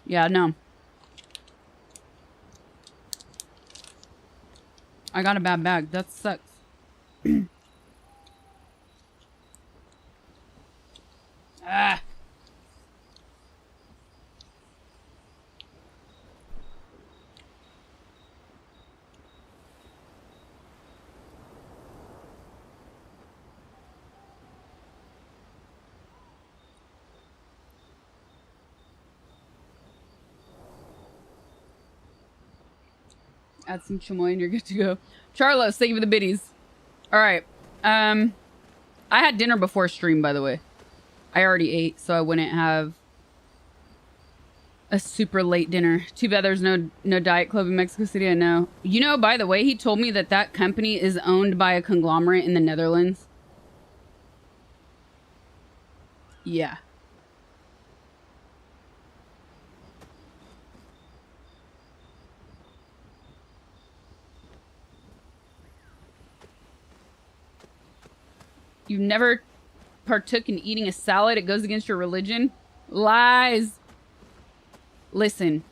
Yeah, no. I got a bad bag. That sucks. Ah. Add some chamoy and you're good to go. Charlos, thank you for the biddies. All right. I had dinner before stream, by the way. I already ate, so I wouldn't have a super late dinner. Too bad there's no Diet Club in Mexico City, I know. You know, by the way, he told me that that company is owned by a conglomerate in the Netherlands. Yeah. You've never partook in eating a salad? It goes against your religion? Lies. Listen.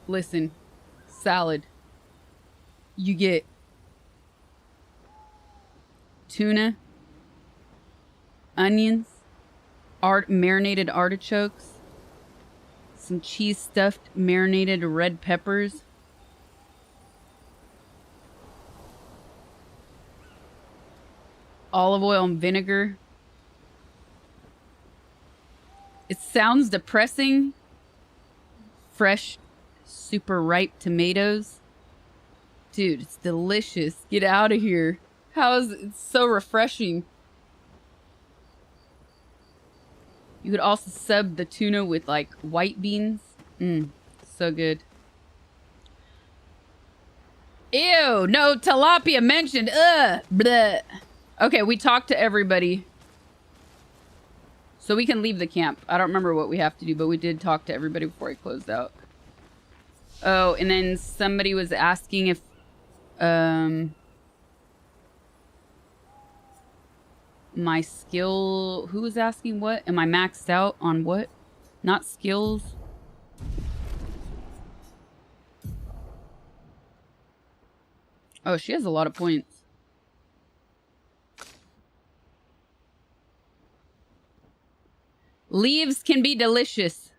Listen. Salad. You get tuna, onions, marinated artichokes, some cheese stuffed marinated red peppers, olive oil and vinegar. It sounds depressing. Fresh, super ripe tomatoes. Dude, it's delicious. Get out of here. How is it so refreshing? You could also sub the tuna with like white beans. So good. Ew, no tilapia mentioned. Ugh, bleh. Okay, we talked to everybody. So we can leave the camp. I don't remember what we have to do, but we did talk to everybody before I closed out. Oh, and then somebody was asking if... my skill... Who was asking what? Am I maxed out on what? Not skills. Oh, she has a lot of points. Leaves can be delicious.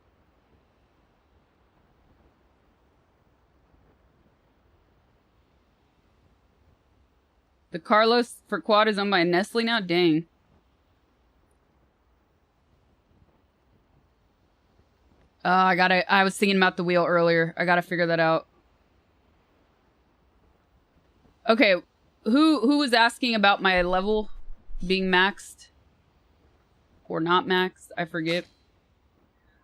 The Carlos for quad is owned by Nestle now? Dang. I was thinking about the wheel earlier. I gotta figure that out. Okay, who was asking about my level being maxed? Or not maxed? I forget.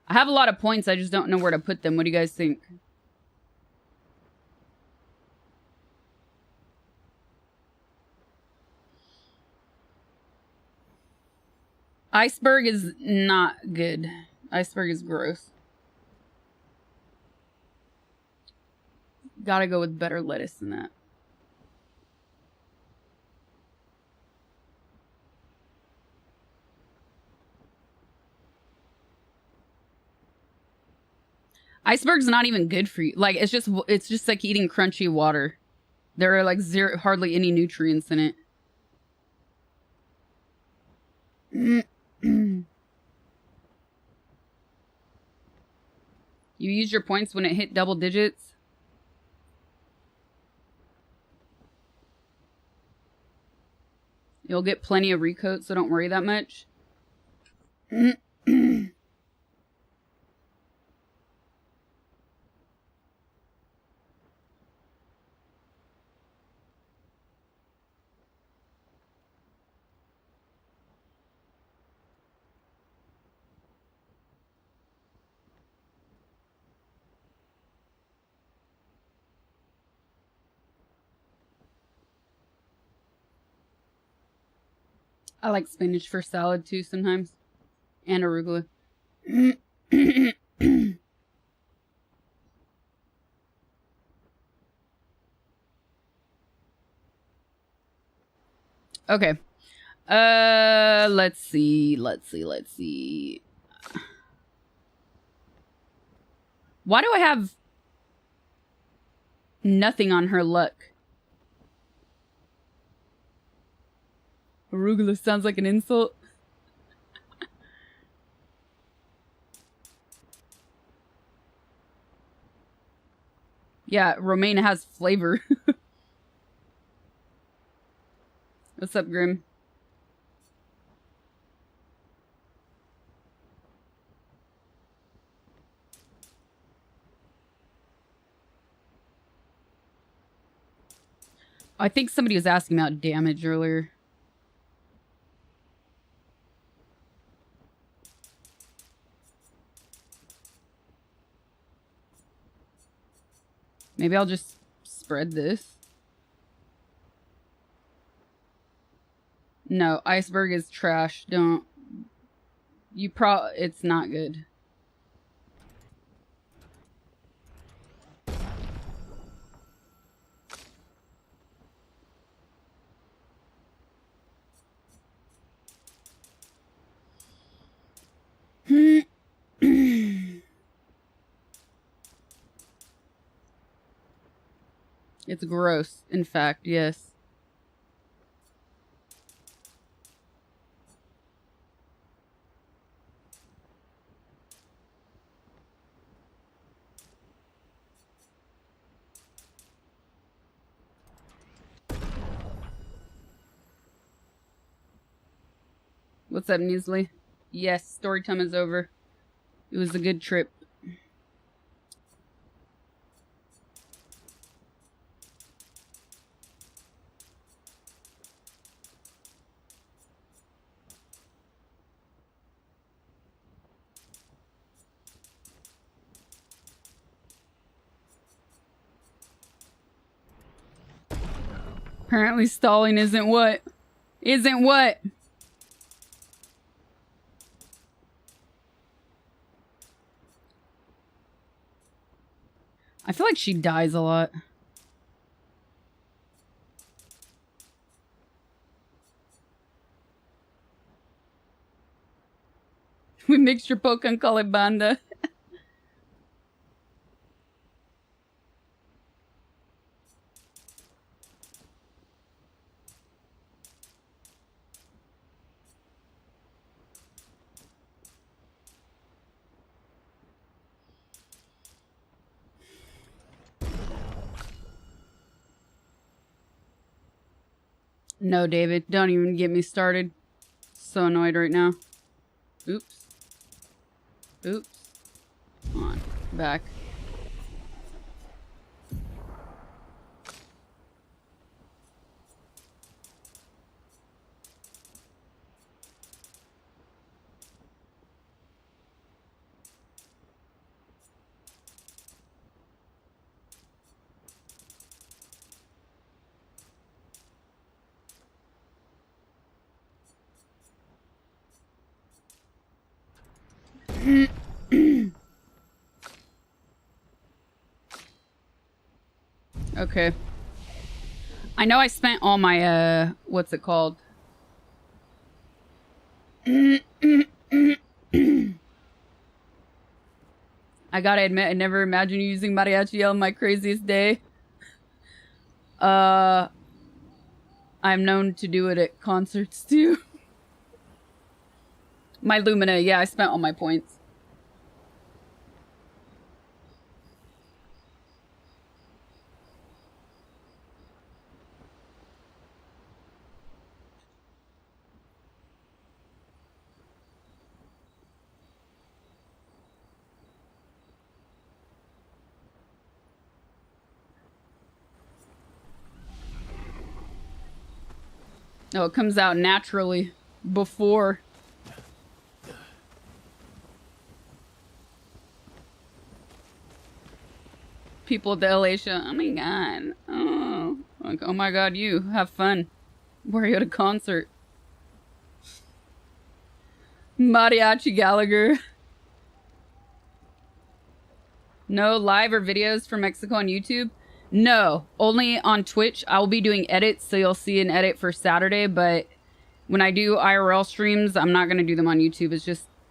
I have a lot of points, I just don't know where to put them. What do you guys think? Iceberg is not good. Iceberg is gross. Gotta go with better lettuce than that. Iceberg's not even good for you. Like, it's just like eating crunchy water. There are like hardly any nutrients in it. You use your points when it hit double digits. You'll get plenty of recoat, so don't worry that much. I like spinach for salad too sometimes. And arugula. Okay. Let's see. Why do I have nothing on her luck? Arugula sounds like an insult. Yeah, romaine has flavor. What's up, Grim? I think somebody was asking about damage earlier. Maybe I'll just spread this. No, iceberg is trash. Don't. It's not good. It's gross, in fact, yes. What's up, Nisley? Yes, story time is over. It was a good trip. Apparently stalling isn't what? Isn't what? I feel like she dies a lot. We mixed your poke and call it banda. No, David, don't even get me started. So annoyed right now. Oops. Oops. Come on, back. Okay. I know I spent all my, what's it called? I gotta admit, I never imagined using mariachi on my craziest day. I'm known to do it at concerts too. My Lumina, yeah, I spent all my points. Oh, it comes out naturally before. People at the LA show, oh my god. Oh, like, oh my god, you have fun. Where are you at a concert? Mariachi Gallagher. No live or videos from Mexico on YouTube? No, only on Twitch. I will be doing edits, so you'll see an edit for Saturday, but when I do IRL streams, I'm not going to do them on YouTube.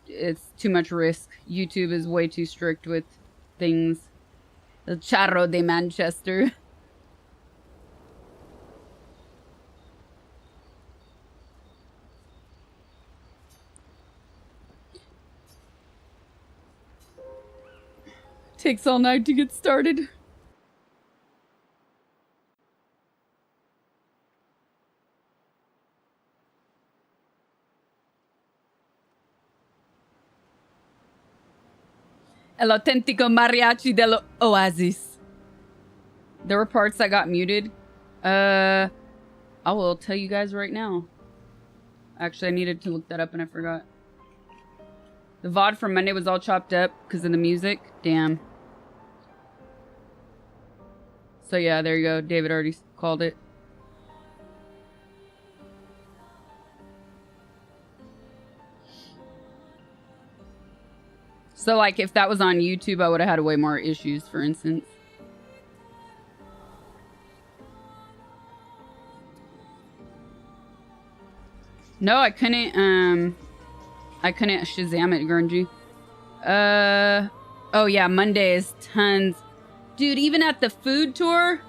It's too much risk. YouTube is way too strict with things. El Charro de Manchester. Takes all night to get started. El auténtico mariachi del Oasis. There were parts that got muted. I will tell you guys right now. Actually, I needed to look that up and I forgot. The VOD from Monday was all chopped up because of the music. Damn. So yeah, there you go. David already called it. So, like, if that was on YouTube, I would have had way more issues, for instance. No, I couldn't Shazam it, Grungy. Oh yeah, Monday is tons. Dude, even at the food tour?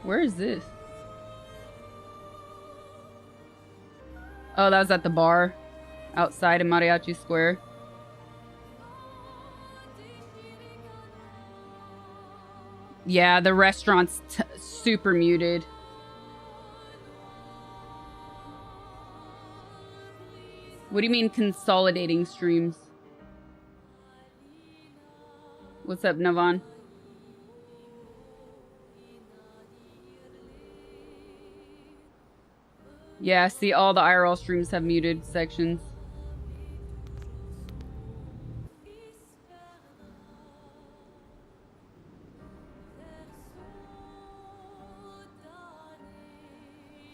Where is this? Oh, that was at the bar outside in Mariachi Square. Yeah, the restaurant's super muted. What do you mean consolidating streams? What's up, Navan? Yeah, see, all the IRL streams have muted sections.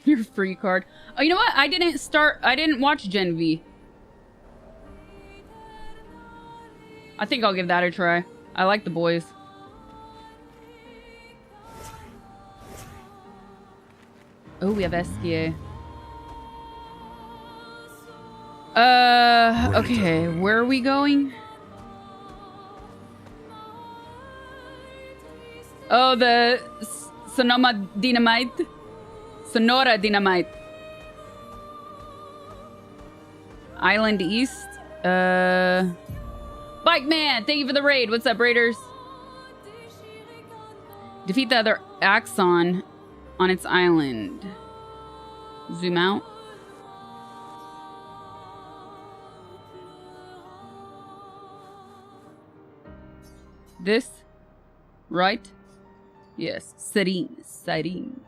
Your free card. Oh, you know what? I didn't watch Gen V. I think I'll give that a try. I like the boys. Oh, we have SKA. Okay, where are we going? Oh, the Sonoma Dynamite. Sonora Dynamite. Island East. Bike Man, thank you for the raid. What's up, Raiders? Defeat the other Axon on its island. Zoom out. This? Right? Yes. Serene. Serene.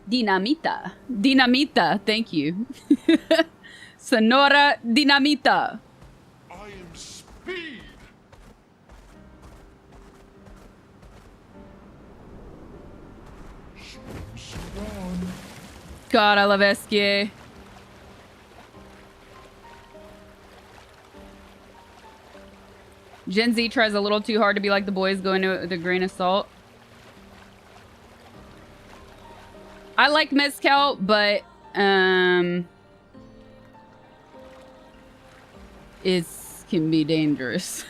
Dinamita. Dinamita. Thank you. Sonora Dinamita. I am speed. God, I love SKA. Gen Z tries a little too hard to be like the boys, going to the grain of salt. I like mezcal, but it can be dangerous.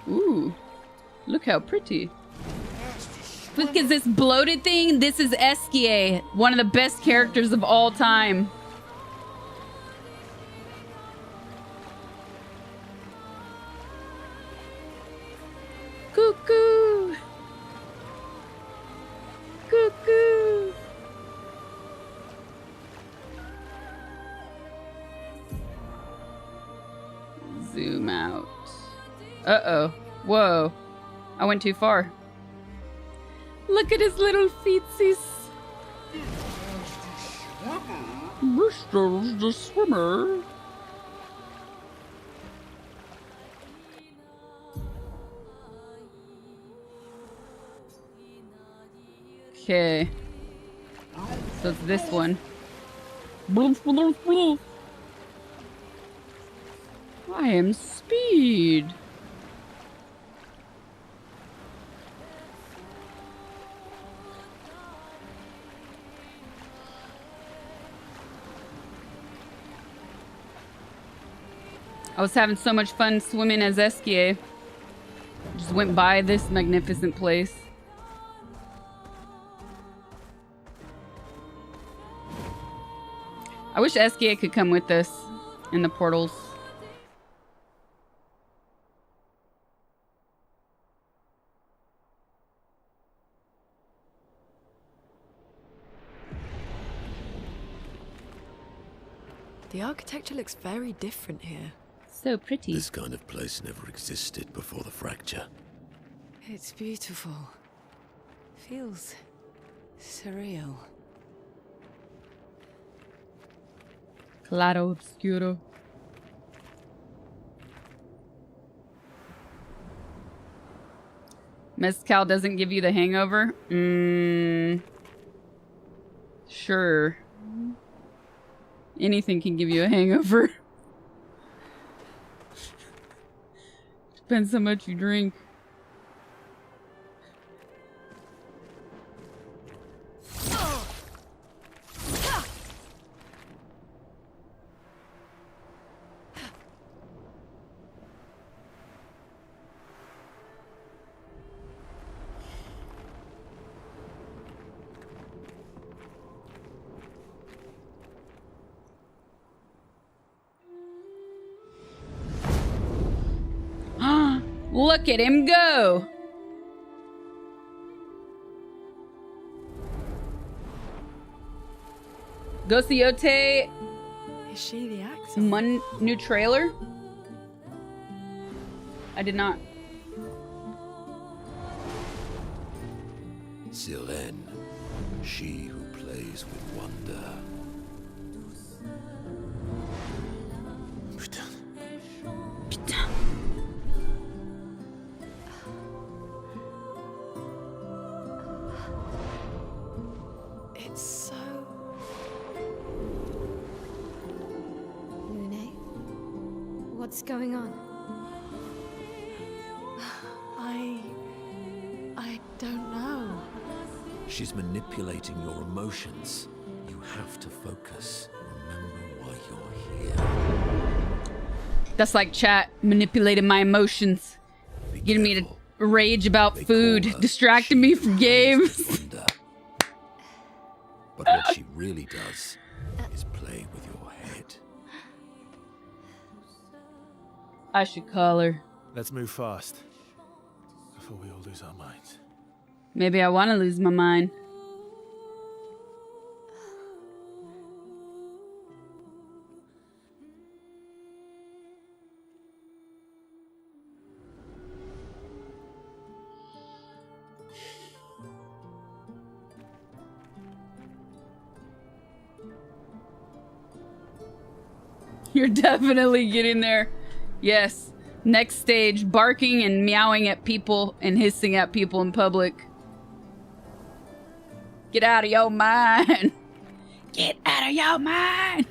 Ooh, look how pretty. Look at this bloated thing. This is SKA, one of the best characters of all time. Cuckoo! Cuckoo! Zoom out. Uh-oh. Whoa. I went too far. Look at his little feetsies. Mr. the swimmer. Okay. So it's this one. I am speed. I was having so much fun swimming as Esquier. Just went by this magnificent place. I wish Esquier could come with us in the portals. The architecture looks very different here. So pretty. This kind of place never existed before the fracture. It's beautiful. Feels surreal. Claro obscuro. Mezcal doesn't give you the hangover? Sure. Anything can give you a hangover. Depends how much you drink. Look at him go! Gosiote. Is she the actor? New trailer? I did not. Sirene, she who plays with wonder. It's so... Lune? What's going on? I don't know. She's manipulating your emotions. You have to focus. Remember why you're here. That's like chat manipulating my emotions. Getting me to rage about food. Distracting me from games. But what she really does is play with your head. I should call her. Let's move fast before we all lose our minds. Maybe I want to lose my mind. You're definitely getting there. Yes. Next stage, barking and meowing at people and hissing at people in public. Get out of your mind. Get out of your mind.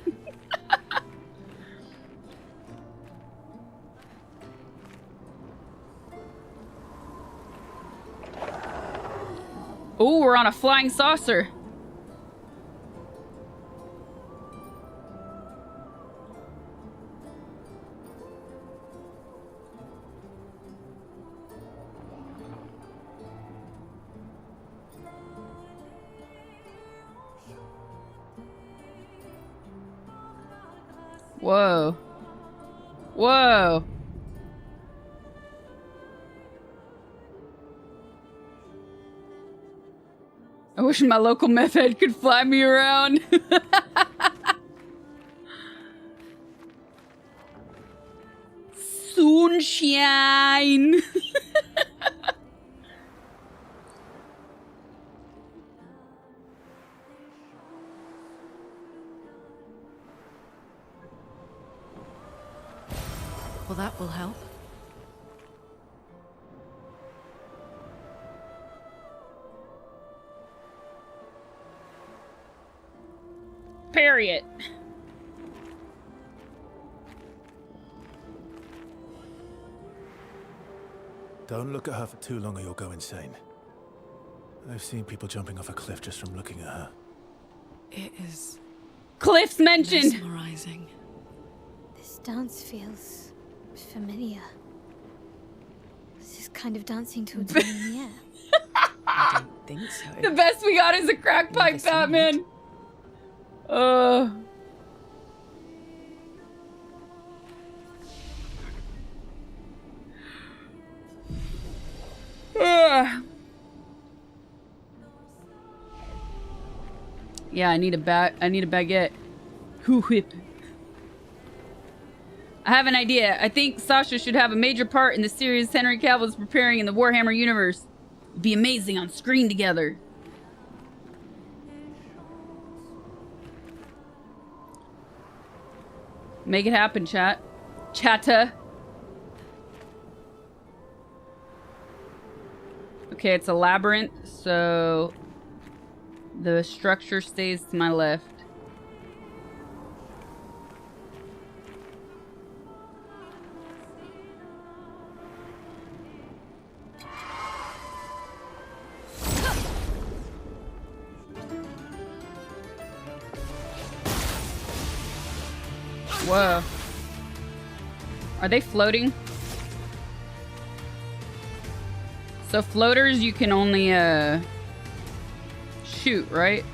Oh, we're on a flying saucer. Whoa. Whoa. I wish my local meth head could fly me around. Sunshine. Well, that will help. Parry it. Don't look at her for too long or you'll go insane. I've seen people jumping off a cliff just from looking at her. It is... Cliffs mentioned. Mesmerizing. This dance feels familiar. This is kind of dancing to a tune in the air. I don't think so. The best we got is a crack pipe, Batman. Yeah, I need a baguette. Hoo whip. I have an idea. I think Sasha should have a major part in the series Henry Cavill is preparing in the Warhammer universe. It'd be amazing on screen together. Make it happen, chat. Chatta. Okay, it's a labyrinth, so the structure stays to my left. Whoa. Are they floating? So floaters you can only shoot, right?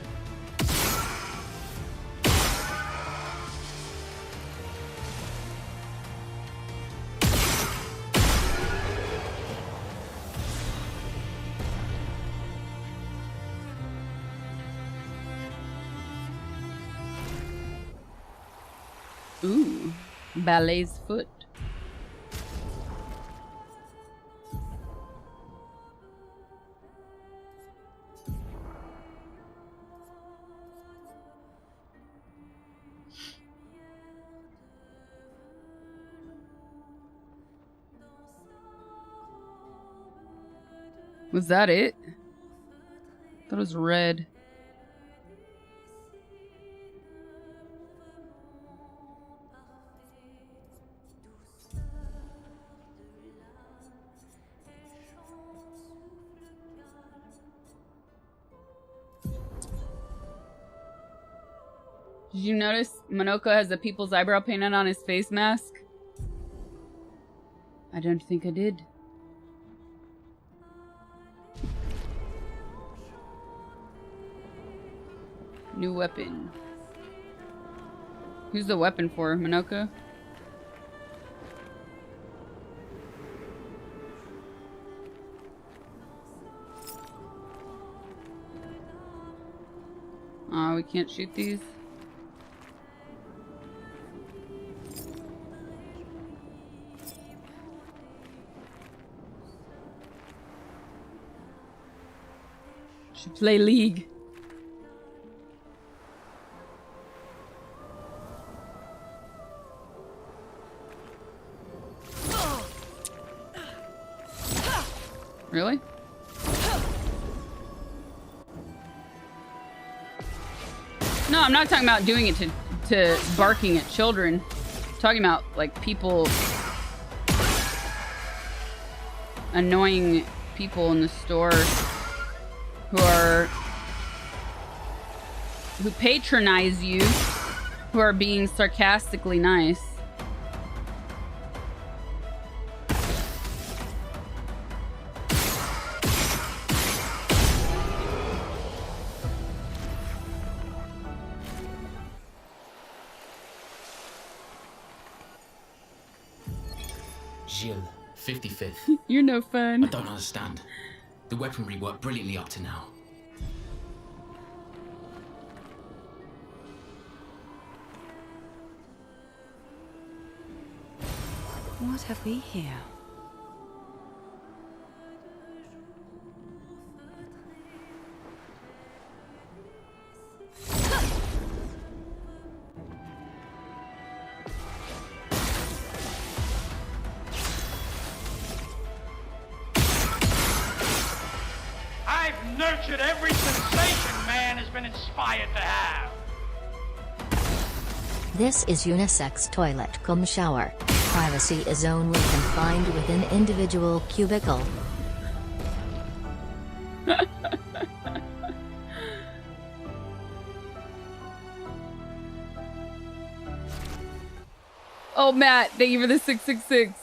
Ooh, ballet's foot. Was that it? I thought it was red. Did you notice Monoko has the people's eyebrow painted on his face mask? I don't think I did. New weapon. Who's the weapon for? Monoko? Aw, we can't shoot these. Should play League. Really? No, I'm not talking about doing it to barking at children. I'm talking about like people, annoying people in the store who patronize you, who are being sarcastically nice. Gilles, 55th. You're no fun. I don't understand. The weaponry worked brilliantly up to now. What have we here? I've nurtured every sensation man has been inspired to have. This is unisex toilet cum shower. Privacy is only confined within individual cubicle. Oh, Matt, thank you for the 666.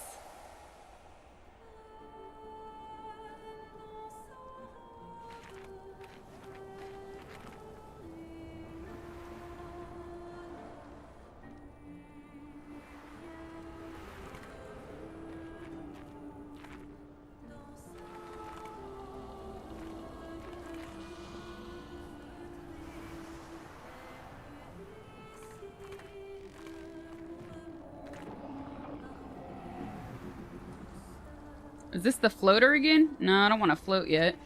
Is this the floater again? No, I don't want to float yet.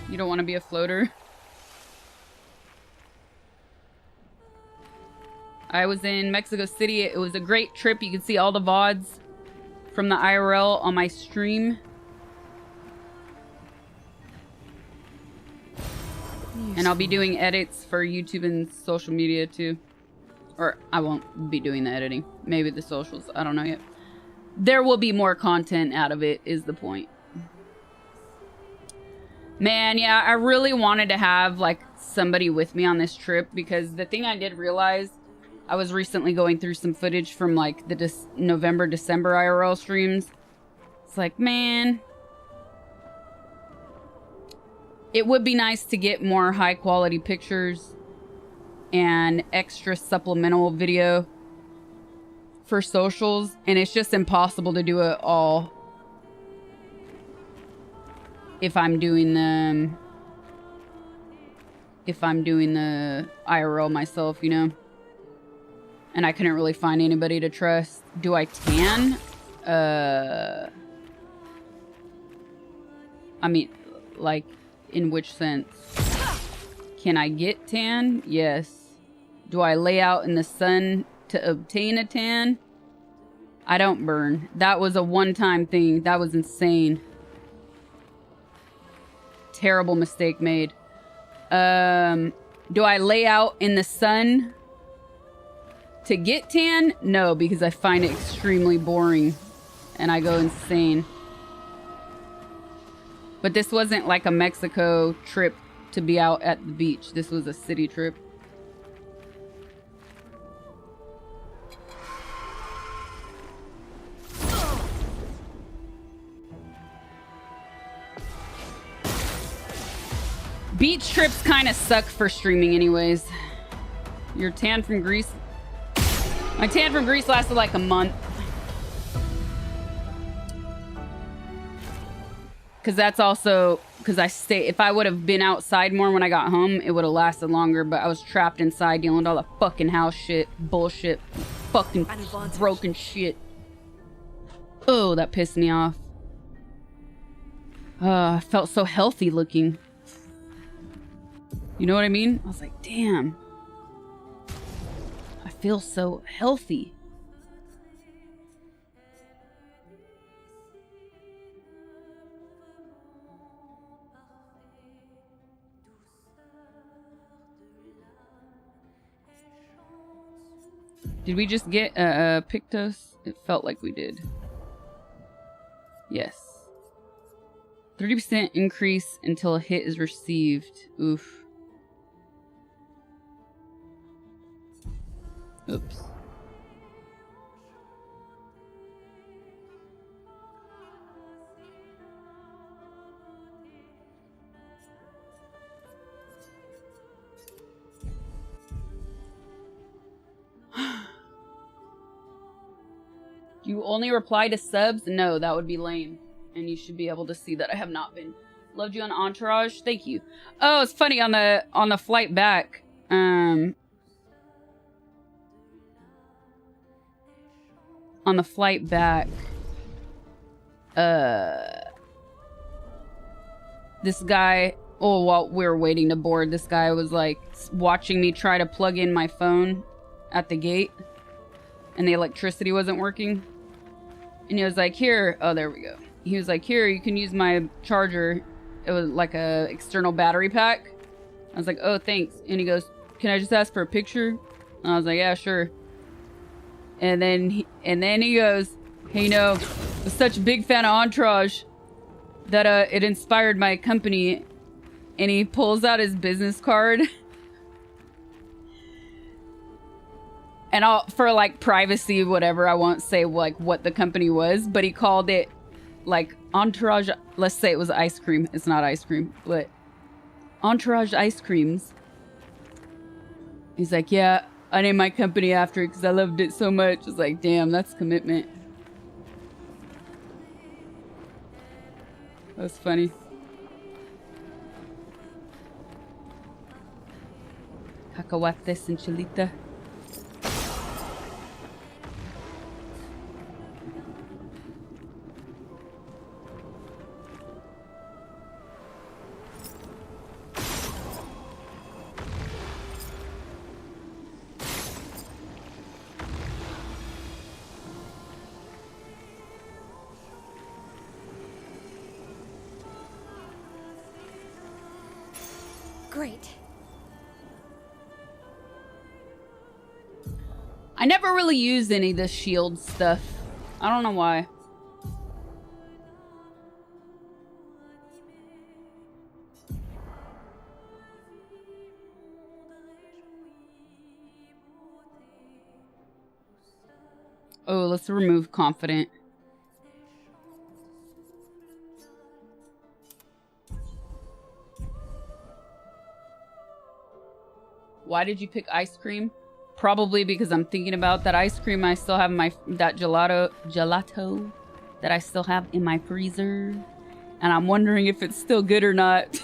You don't want to be a floater. I was in Mexico City. It was a great trip. You can see all the VODs from the IRL on my stream. And I'll be doing edits for YouTube and social media too. Or I won't be doing the editing. Maybe the socials. I don't know yet. There will be more content out of it, is the point. Man, yeah, I really wanted to have like somebody with me on this trip, because the thing I did realize, I was recently going through some footage from like the November, December IRL streams. It's like, man, it would be nice to get more high quality pictures and extra supplemental video for socials, and it's just impossible to do it all if I'm doing the IRL myself, you know. And I couldn't really find anybody to trust. Do I tan? I mean, like, in which sense? Can I get tan? Yes. Do I lay out in the sun to obtain a tan? I don't burn. That was a one-time thing. That was insane. Terrible mistake made. Do I lay out in the sun to get tan? No, because I find it extremely boring and I go insane. But this wasn't like a Mexico trip to be out at the beach. This was a city trip. Beach trips kind of suck for streaming anyways. Your tan from Greece? My tan from Greece lasted like a month. Because that's also... Because if I would have been outside more when I got home, it would have lasted longer. But I was trapped inside dealing with all the fucking house shit. Bullshit. Fucking broken shit. Oh, that pissed me off. I felt so healthy looking. You know what I mean? I was like, damn. I feel so healthy. Did we just get Pictos? It felt like we did. Yes. 30% increase until a hit is received. Oof. Oops. You only reply to subs? No, that would be lame. And you should be able to see that I have not been. Loved you on Entourage. Thank you. Oh, it's funny on the flight back. On the flight back, this guy, while we were waiting to board, this guy was like watching me try to plug in my phone at the gate, and the electricity wasn't working. And he was like, here, oh, there we go. He was like, here, you can use my charger. It was like a external battery pack. I was like, oh, thanks. And he goes, can I just ask for a picture? And I was like, yeah, sure. And then he goes, hey, you know, I was such a big fan of Entourage that it inspired my company. And he pulls out his business card. And for like privacy, whatever, I won't say like what the company was, but he called it like Entourage. Let's say it was ice cream. It's not ice cream, but Entourage Ice Creams. He's like, yeah, I named my company after it because I loved it so much. It's like, damn, that's commitment. That's funny. Cacahuates and chilita. Great. I never really used any of the shield stuff. I don't know why. Oh, let's remove confident. Why did you pick ice cream? Probably because I'm thinking about that ice cream I still have in my, that gelato that I still have in my freezer. And I'm wondering if it's still good or not.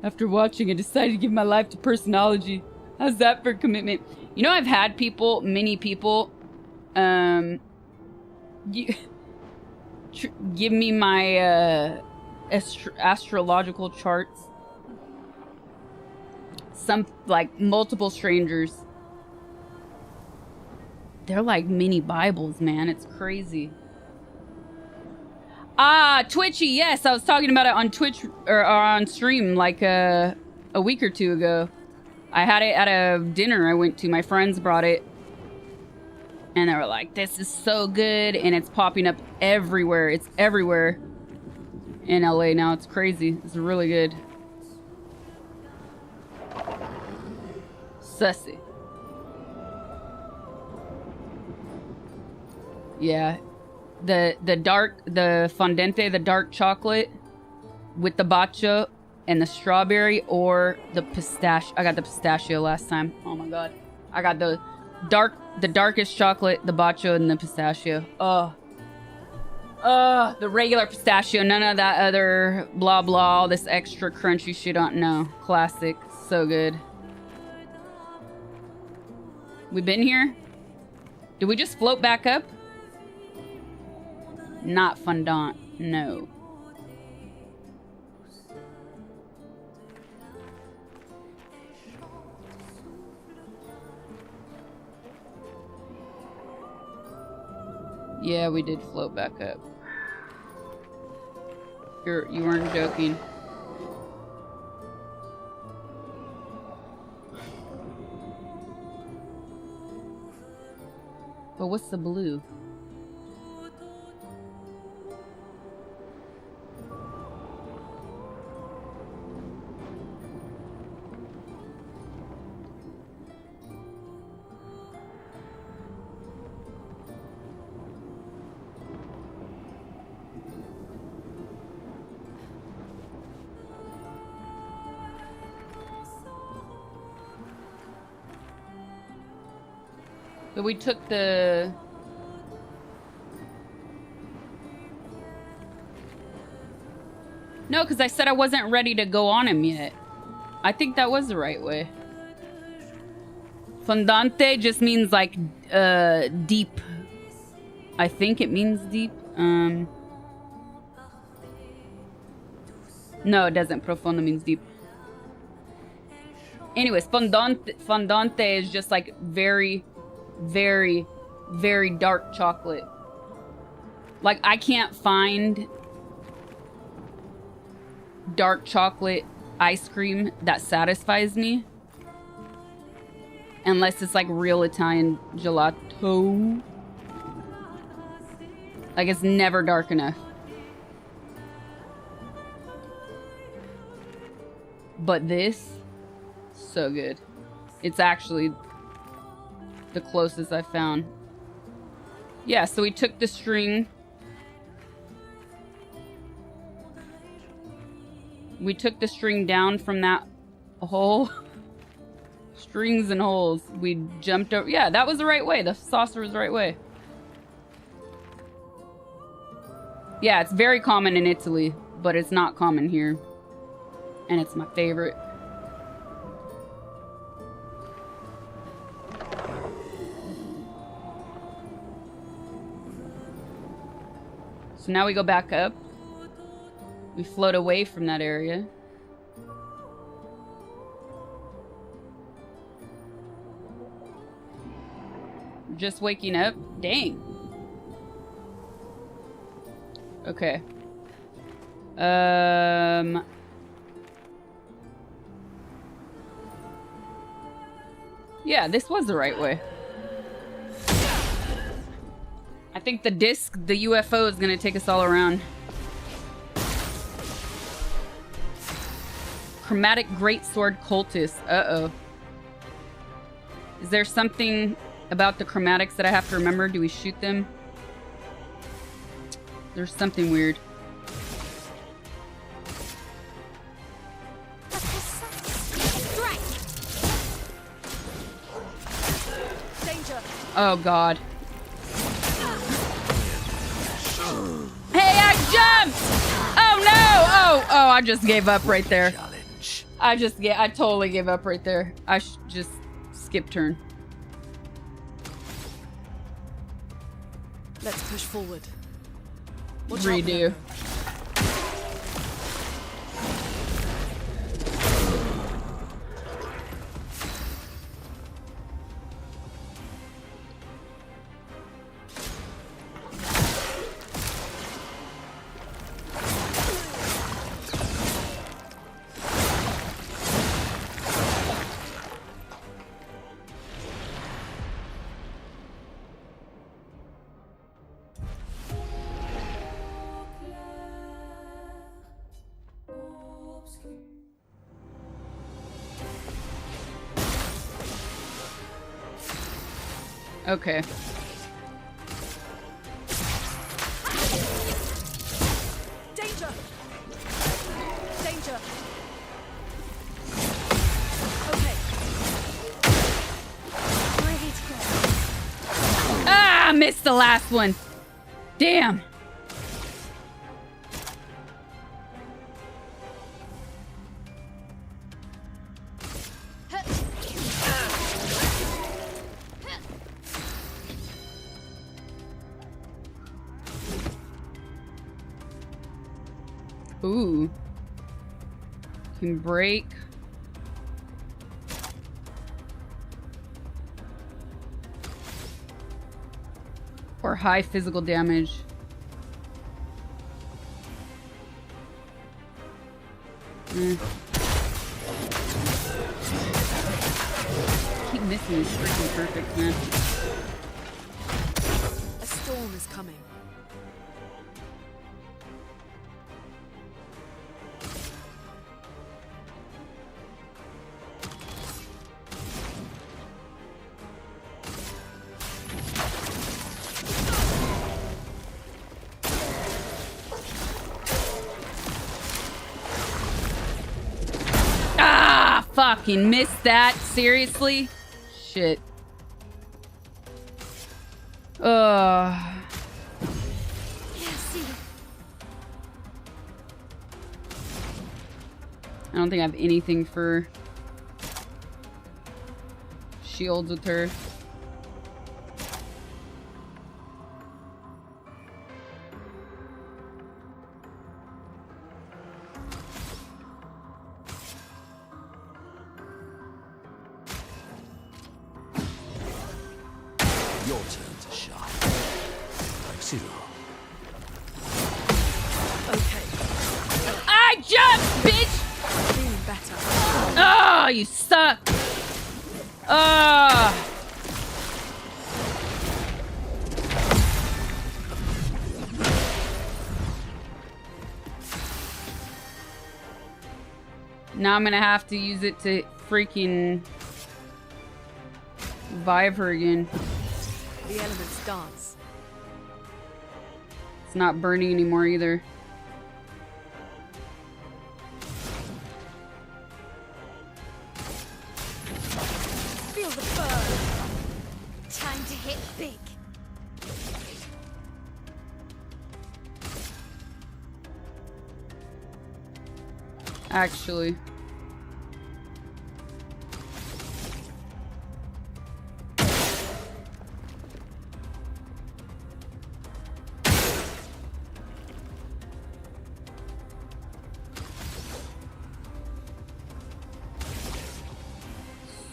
After watching, I decided to give my life to personology. How's that for commitment? You know, I've had people, many people, give me my astrological charts. Some, like, multiple strangers. They're like mini Bibles, man. It's crazy. Ah, Twitchy, yes. I was talking about it on Twitch, or on stream, like a week or two ago. I had it at a dinner I went to. My friends brought it. And they were like, this is so good. And it's popping up everywhere. It's everywhere in LA now. It's crazy. It's really good. Sussy. Yeah. The fondente, the dark chocolate with the matcha and the strawberry, or the pistachio. I got the pistachio last time. Oh my god. I got the darkest chocolate, the matcha, and the pistachio. The regular pistachio, none of that other blah blah, all this extra crunchy shit on. No, classic, so good. We been here? Did we just float back up? Not fondant, no. Yeah, we did float back up. You weren't joking. But what's the blue? So we took the... No, because I said I wasn't ready to go on him yet. I think that was the right way. Fondante just means like deep. I think it means deep. No, it doesn't. Profondo means deep. Anyways, fondante is just like very, very, very dark chocolate. Like, I can't find dark chocolate ice cream that satisfies me unless it's like real Italian gelato. Like, it's never dark enough. But this, so good. It's actually the closest I found. Yeah, so we took the string. We took the string down from that hole. Strings and holes. We jumped over. Yeah, that was the right way. The saucer was the right way. Yeah, it's very common in Italy, but it's not common here. And it's my favorite. So now we go back up. We float away from that area. Just waking up. Dang. Okay. Yeah, this was the right way. I think the disc, the UFO, is gonna take us all around. Chromatic Greatsword Cultist. Uh-oh. Is there something about the chromatics that I have to remember? Do we shoot them? There's something weird. Oh god. Hey, I jumped! Oh no! Oh, I just gave up right there. I totally gave up right there. I just skip turn. Let's push forward. Redo. Okay. Danger! Danger! Okay. Ready to go. Ah, missed the last one. Damn. Ooh. Can break. Or high physical damage. Keep missing is freaking perfect, man. A storm is coming. Fucking missed that. Seriously? Shit. I don't think I have anything for shields with her. Your turn to shine. Like zero. Okay. I jumped, bitch! Feeling better. Oh, you suck. Now I'm gonna have to use it to freaking revive her again. The elements dance. It's not burning anymore either. Feel the burn. Time to hit big. Actually.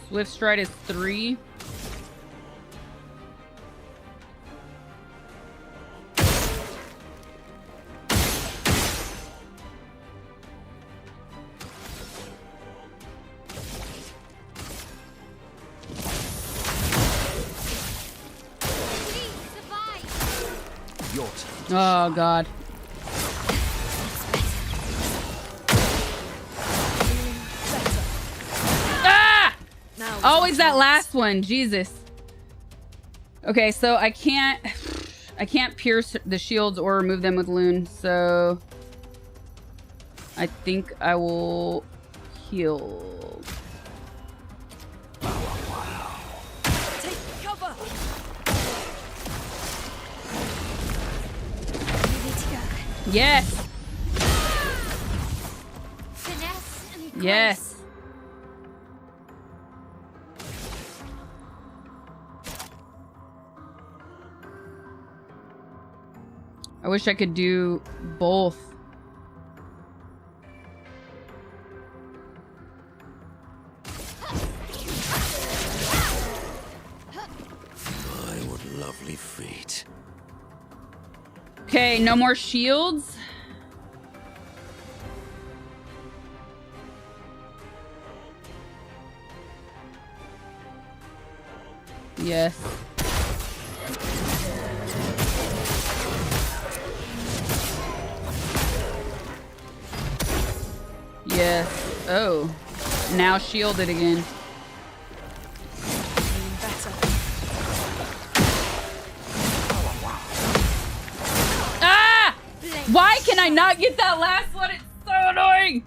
Swift stride is 3. Your turn. Oh god. Ah! Always that last one. Jesus. Okay, so I can't pierce the shields or remove them with Loon, so I think I will heal. Take cover. You need to go. Yes. Finesse and grace. Yes. I wish I could do both. My, what lovely feet. Okay, no more shields. Yes. Yes. Oh. Now shielded again. Ah! Why can I not get that last one? It's so annoying.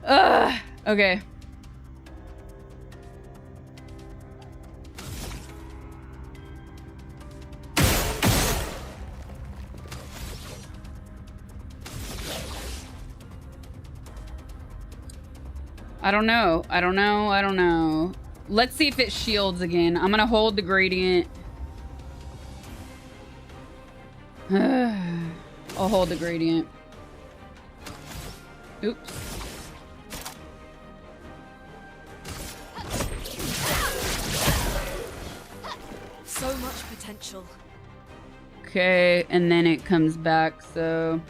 Ugh. Okay. I don't know. I don't know. I don't know. Let's see if it shields again. I'm gonna hold the gradient. I'll hold the gradient. Oops. So much potential. Okay, and then it comes back, so...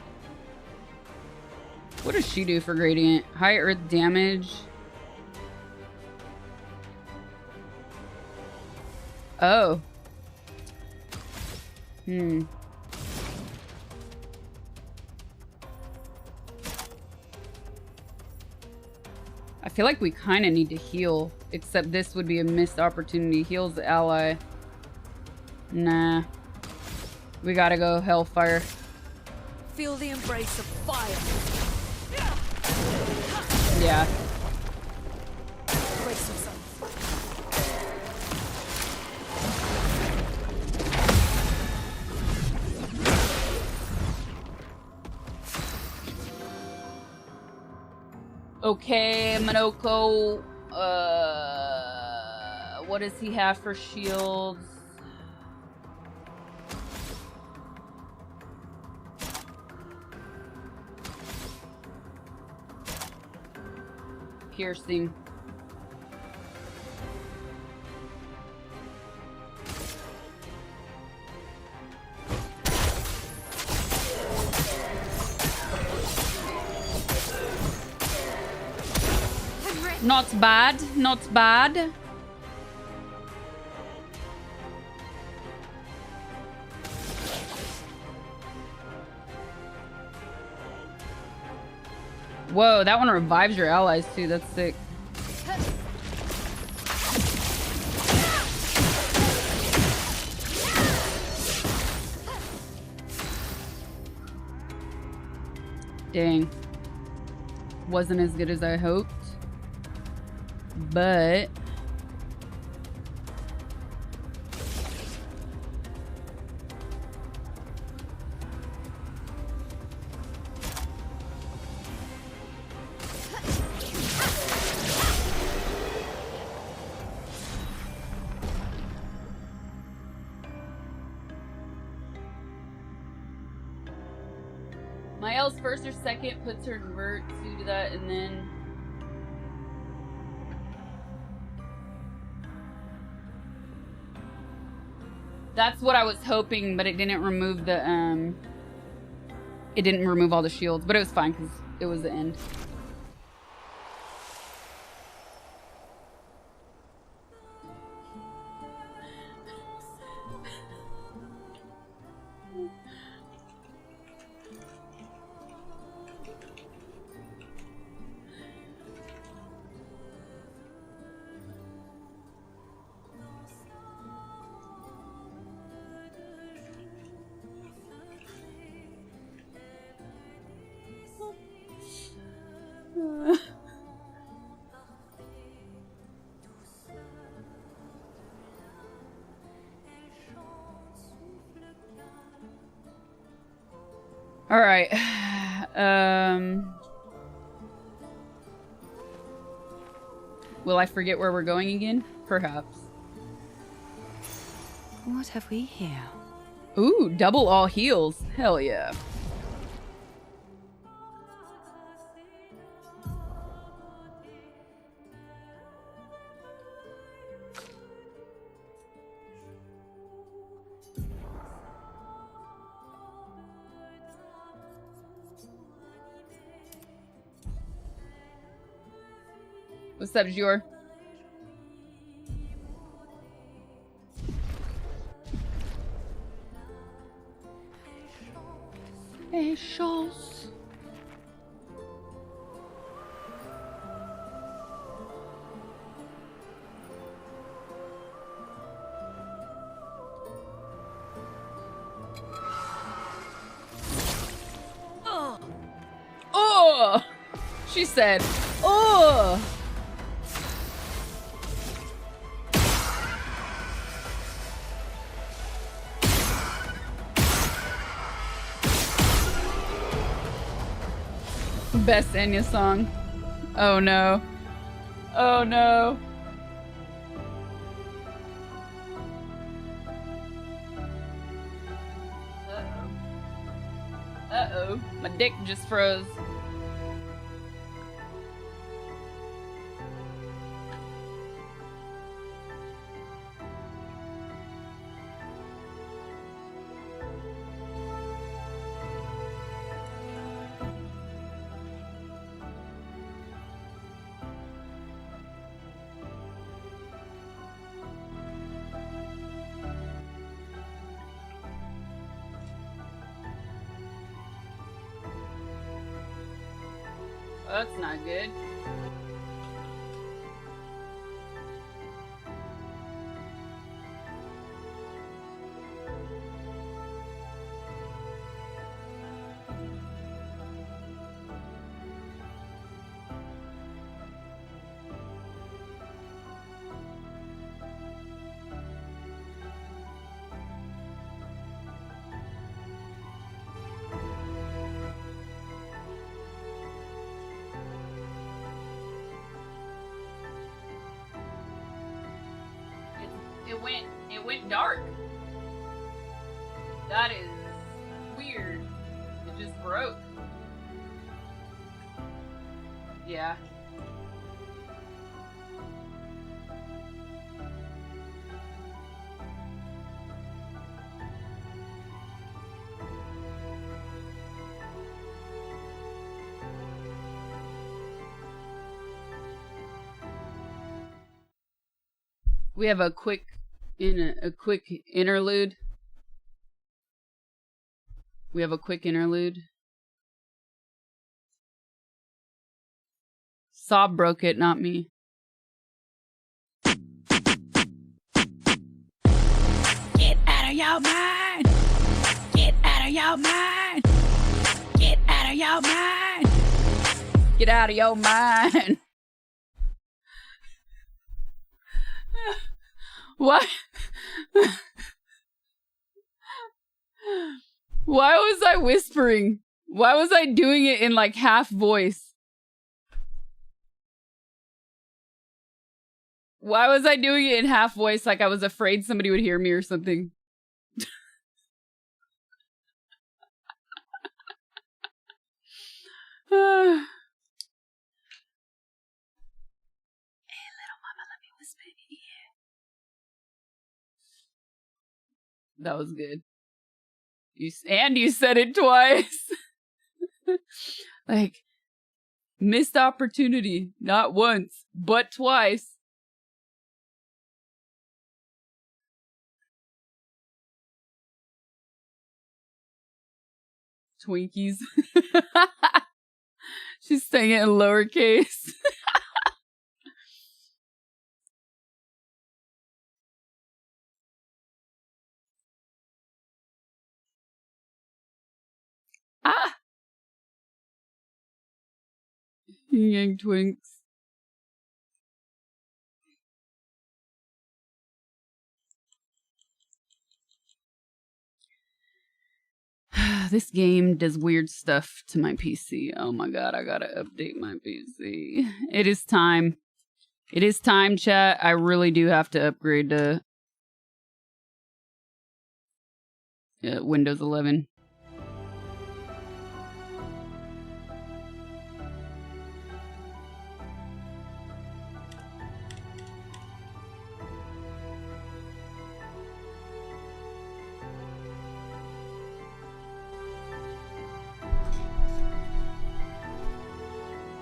What does she do for gradient? High earth damage. Oh. I feel like we kind of need to heal, except this would be a missed opportunity. Heals the ally. Nah. We gotta go Hellfire. Feel the embrace of fire. Yeah. Brace yourself. Okay, Minoko. What does he have for shields? Piercing. Not bad, not bad. Whoa, that one revives your allies too. That's sick. Dang. Wasn't as good as I hoped. But my L's first or second puts her in vert due to that, and then that's what I was hoping, but it didn't remove the it didn't remove all the shields, but it was fine because it was the end. All right. Will I forget where we're going again? Perhaps. What have we here? Ooh, double all heals. Hell yeah. What's up, Jor? Hey, Shoals. Oh! She said, oh! Best Enya song. Oh no. Oh no. Uh-oh. Uh-oh. My dick just froze. Well, that's not good. It went dark. That is weird. It just broke. Yeah. We have a quick interlude. We have a quick interlude. Sob broke it, not me. Get out of your mind! Get out of your mind! Get out of your mind! Get out of your mind! What? Why was I whispering? Why was I doing it in like half voice? Why was I doing it in half voice like I was afraid somebody would hear me or something? Hey, little mama, let me whisper in your ear. That was good. You said it twice. Like, missed opportunity. Not once, but twice. Twinkies. She's saying it in lowercase. Ah! Yang Twinks. This game does weird stuff to my PC. Oh my god, I gotta update my PC. It is time. It is time, chat. I really do have to upgrade to Windows 11.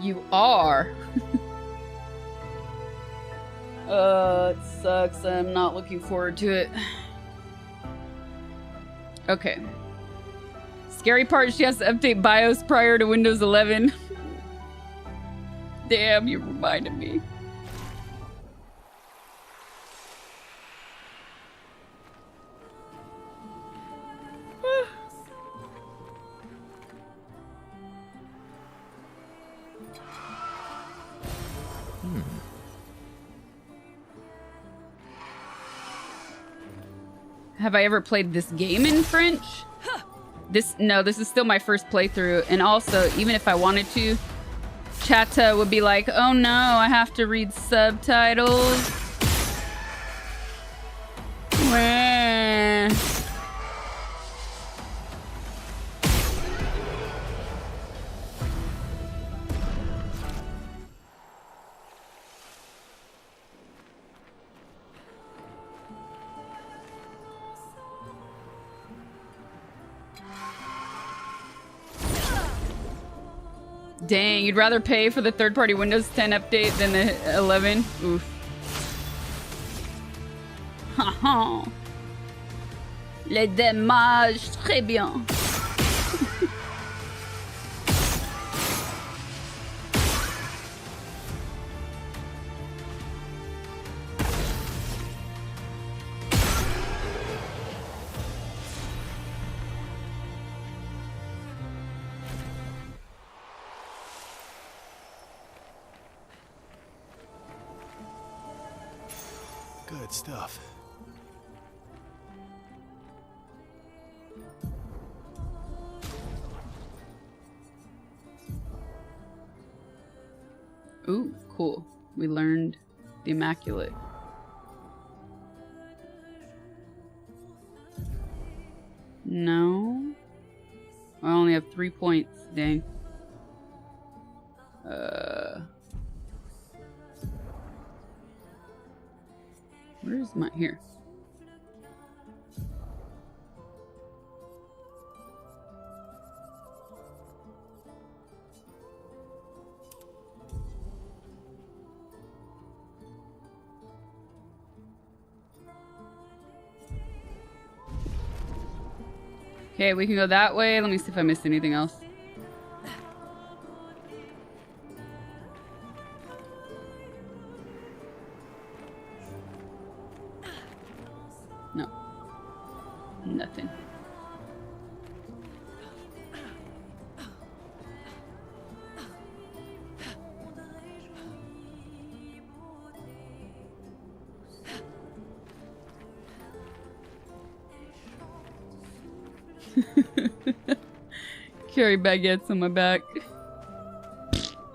You are. It sucks. I'm not looking forward to it. Okay. Scary part, she has to update BIOS prior to Windows 11. Damn, you reminded me. Have I ever played this game in French? No, this is still my first playthrough. And also, even if I wanted to, Chata would be like, oh no, I have to read subtitles. Wah. Dang, you'd rather pay for the third-party Windows 10 update than the 11? Oof. Haha. Les dommages, très bien. Good stuff. Ooh, cool. We learned the Immaculate. No. I only have 3 points. Dang. Where's my... Here. Okay, we can go that way. Let me see if I missed anything else. Nothing. Carry baguettes on my back.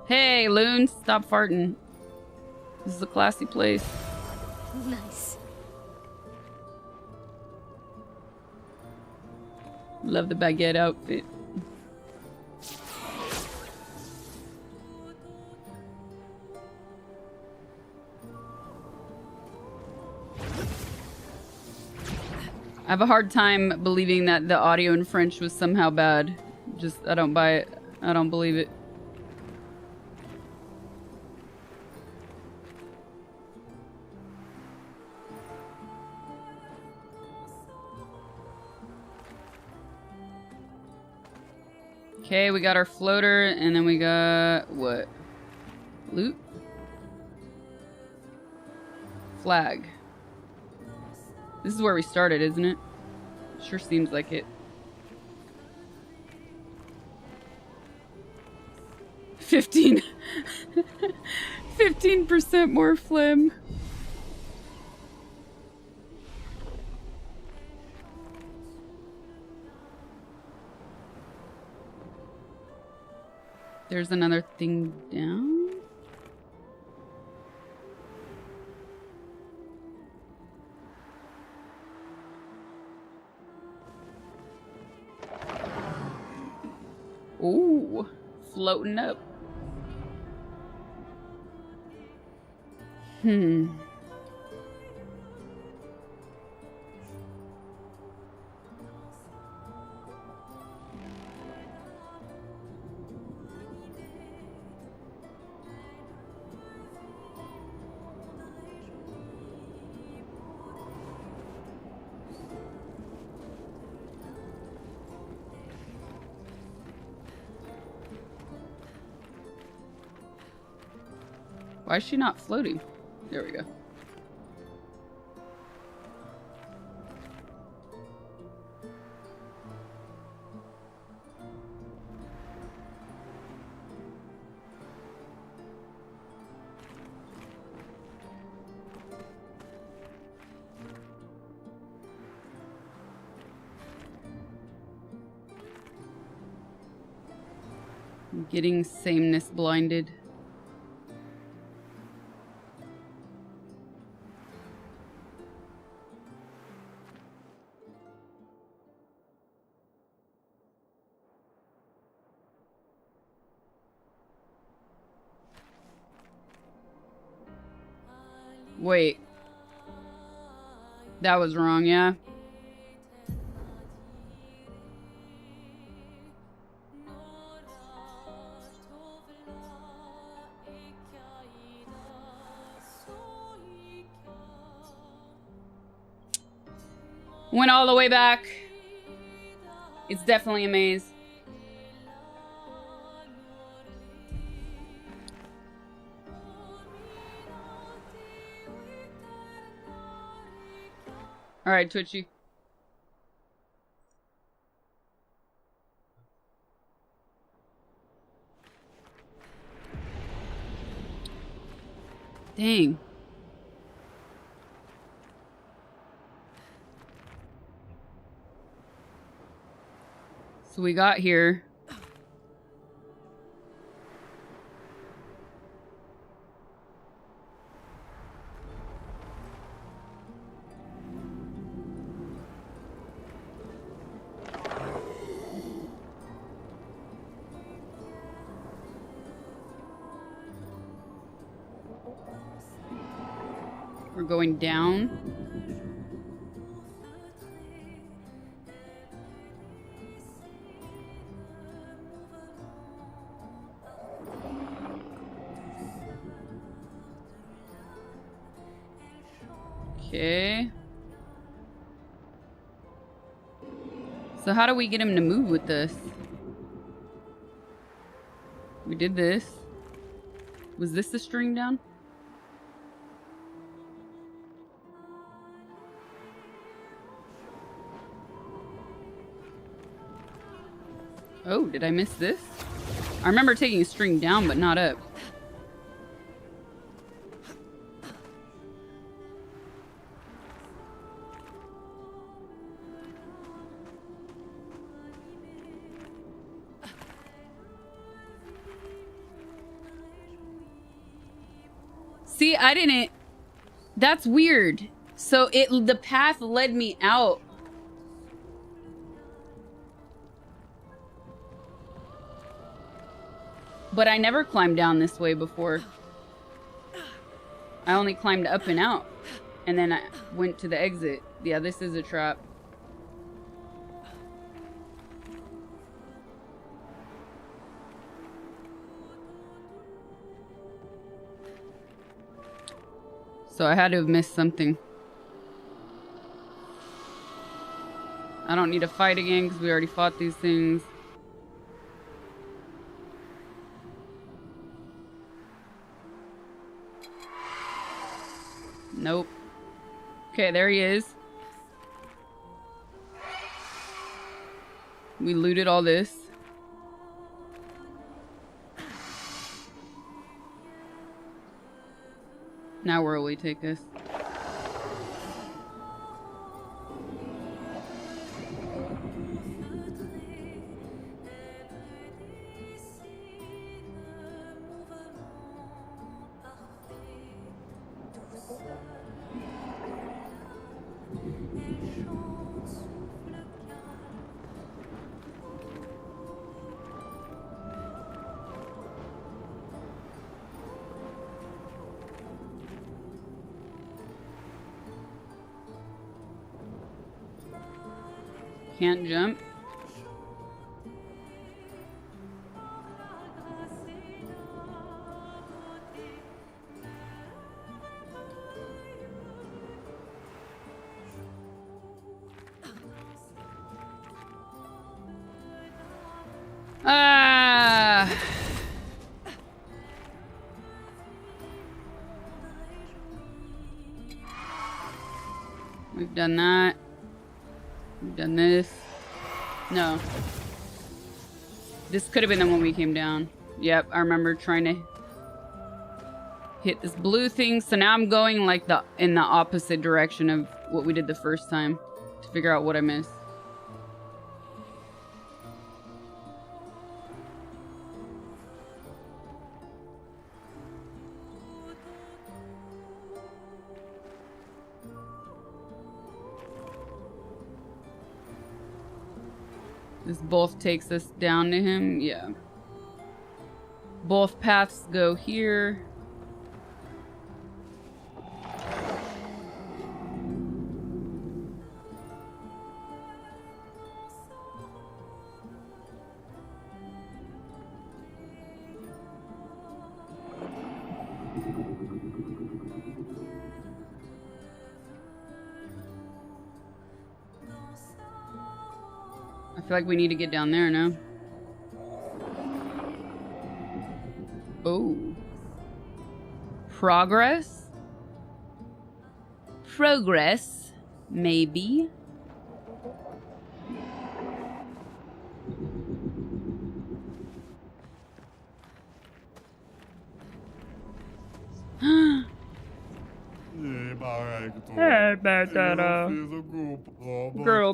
Hey, loons, stop farting. This is a classy place. Nice. Love the baguette outfit. I have a hard time believing that the audio in French was somehow bad. Just, I don't buy it. I don't believe it. Okay, we got our floater, and then we got what? Loot? Flag. This is where we started, isn't it? Sure seems like it. 15% more phlegm. There's another thing down. Ooh, floating up. Why is she not floating? There we go. I'm getting sameness blinded. Wait. That was wrong, yeah? Went all the way back. It's definitely a maze. All right, Twitchy. Dang. So we got here. We're going down. Okay. So how do we get him to move with this? We did this. Was this the string down? Oh, did I miss this? I remember taking a string down, but not up. See, I didn't... That's weird. So the path led me out. But I never climbed down this way before. I only climbed up and out. And then I went to the exit. Yeah, this is a trap. So I had to have missed something. I don't need to fight again because we already fought these things. Nope. Okay, there he is. We looted all this. Now where will he take us? Can't jump. Ah. We've done that. We've done this. No. This could have been the one we came down. Yep, I remember trying to hit this blue thing. So now I'm going like in the opposite direction of what we did the first time to figure out what I missed. This both takes us down to him. Yeah. Both paths go here. I feel like we need to get down there now. Oh. Progress? Progress? Maybe. Hey, girl,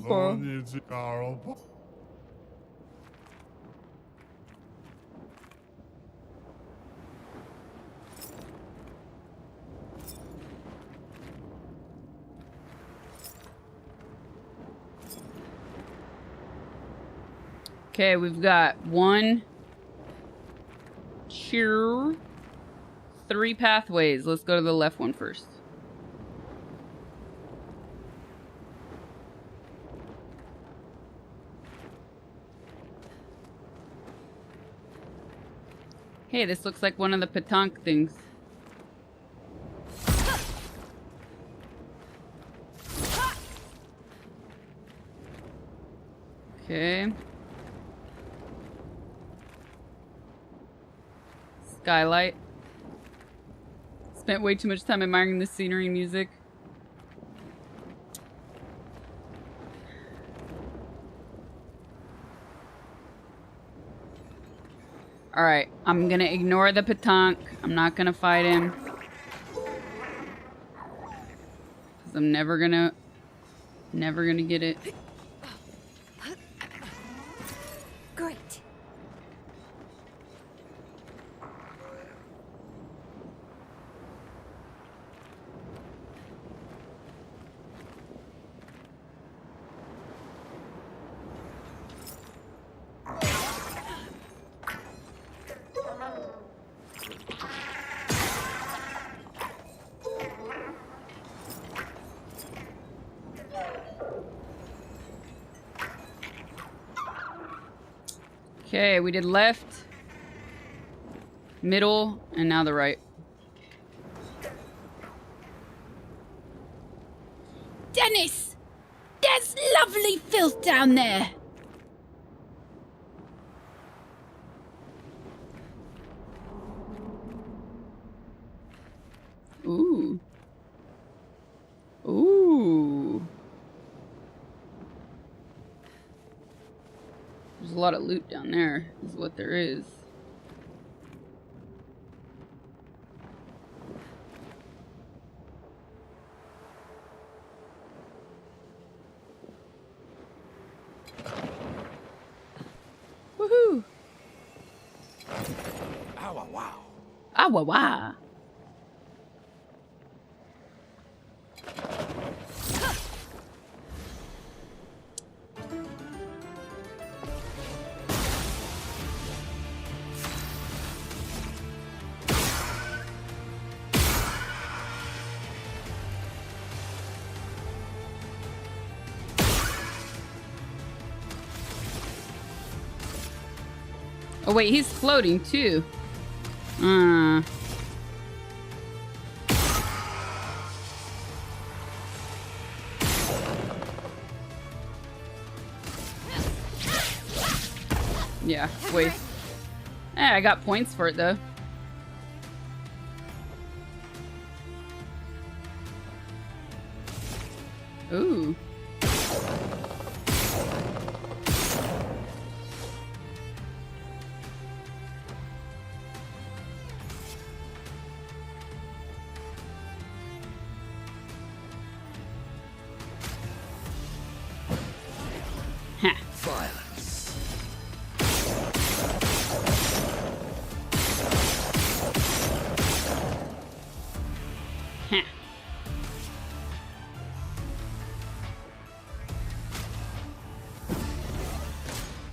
Okay, we've got 1, 2, 3 pathways. Let's go to the left one first. Hey, this looks like one of the petanque things. Okay. Skylight. Spent way too much time admiring the scenery and music. Alright, I'm gonna ignore the petanque. I'm not gonna fight him. Cause I'm never gonna get it. Great. Okay, we did left, middle, and now the right. Dennis! There's lovely filth down there! Ooh. Ooh. There's a lot of loot down there, is what there is. Woohoo! Ow, wow. Ah, wah, wah. Oh wait, he's floating too. Yeah, wait. I got points for it though. Ooh. Violence.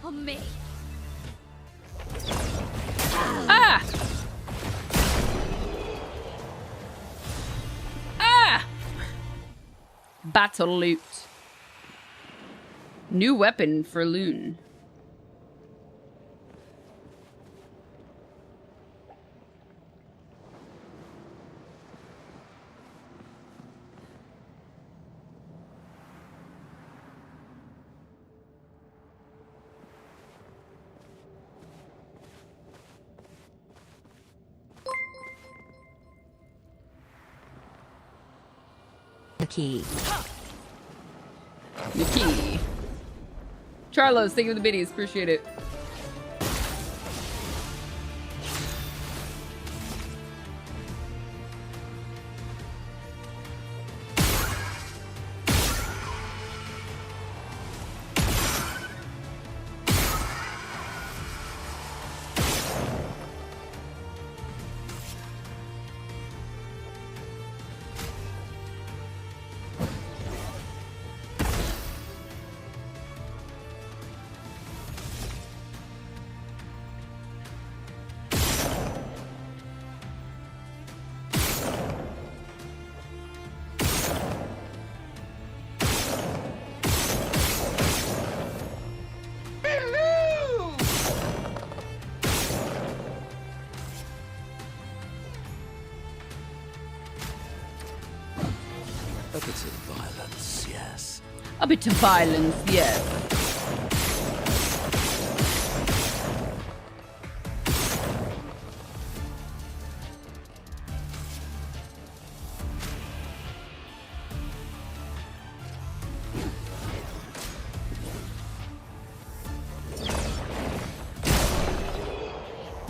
On me. Ah! Ah! Battle loot. New weapon for Loon. The key. The key. Charlos, thank you for the biddies. Appreciate it. A bit of violence, yes. A bit of violence, yes.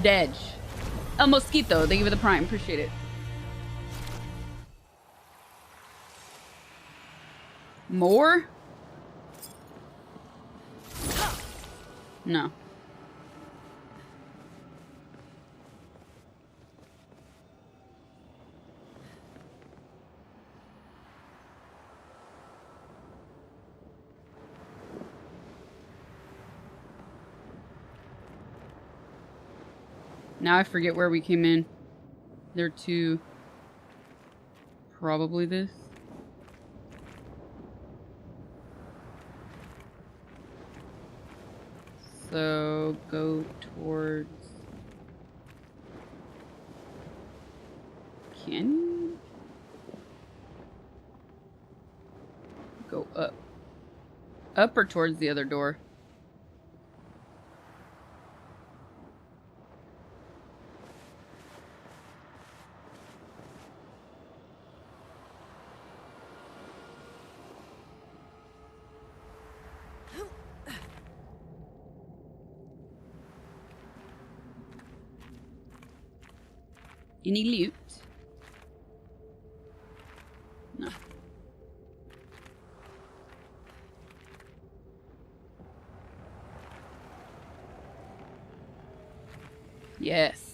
edge. El Mosquito, thank you for the prime. Appreciate it. More? No. Now I forget where we came in. There are two. Probably this. So go towards. Can you? Go up. Up or towards the other door? Any loot? No. Yes.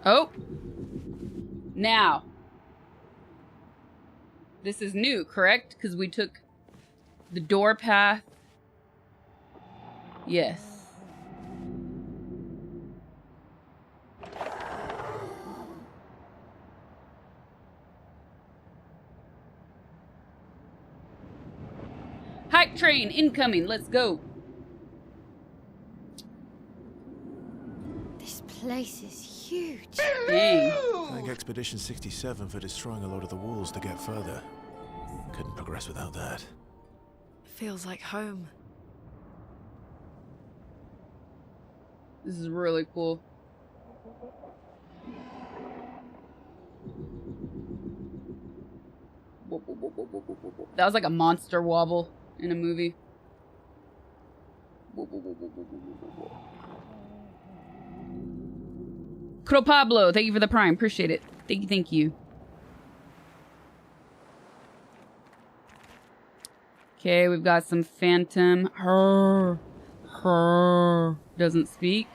Oh. Now. This is new, correct? Because we took the door path. Yes. Hike train incoming. Let's go. This place is huge. Dang. Thank Expedition 67 for destroying a lot of the walls to get further. Couldn't progress without that. Feels like home. This is really cool. That was like a monster wobble in a movie. Cro Pablo, thank you for the prime. Appreciate it. Thank you, thank you. Okay, we've got some phantom. Her doesn't speak.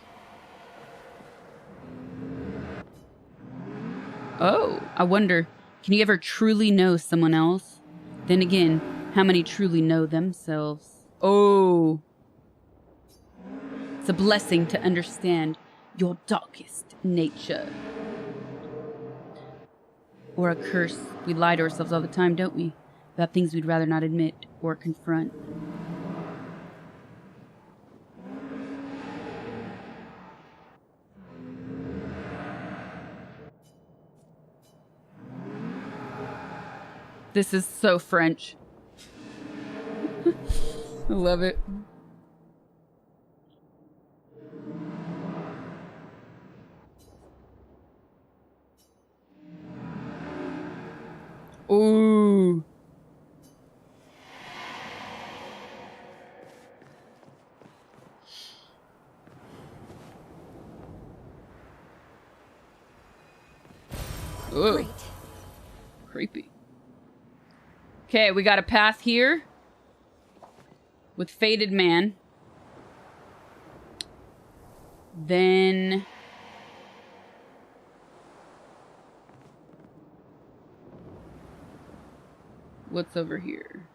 Oh, I wonder, can you ever truly know someone else? Then again, how many truly know themselves? Oh. It's a blessing to understand your darkest nature. Or a curse. We lie to ourselves all the time, don't we? About things we'd rather not admit or confront. This is so French. I love it. Ooh. Ooh. Great. Creepy. Okay, we got a path here with Faded Man. Then what's over here?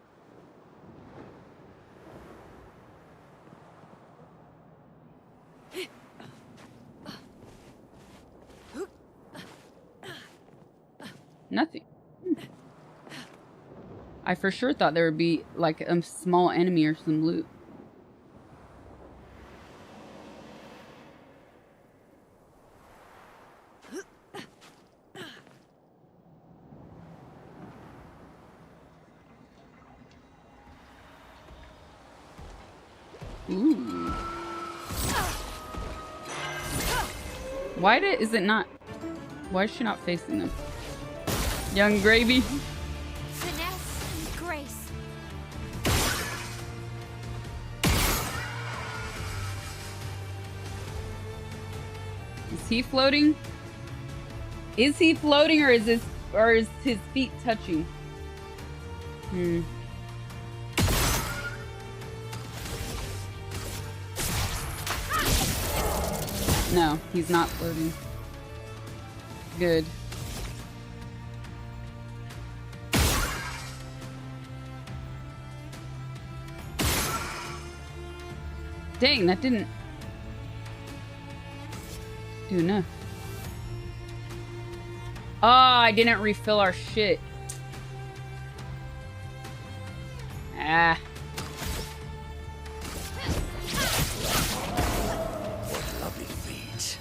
Nothing. I for sure thought there would be like a small enemy or some loot. Ooh. Why is it not? Why is she not facing them? Young Gravy. Finesse and grace. he floating? Is he floating, or is his feet touching? No, he's not floating. Good. Dang, that didn't do enough. Oh, I didn't refill our shit. Ah. What lovely feet.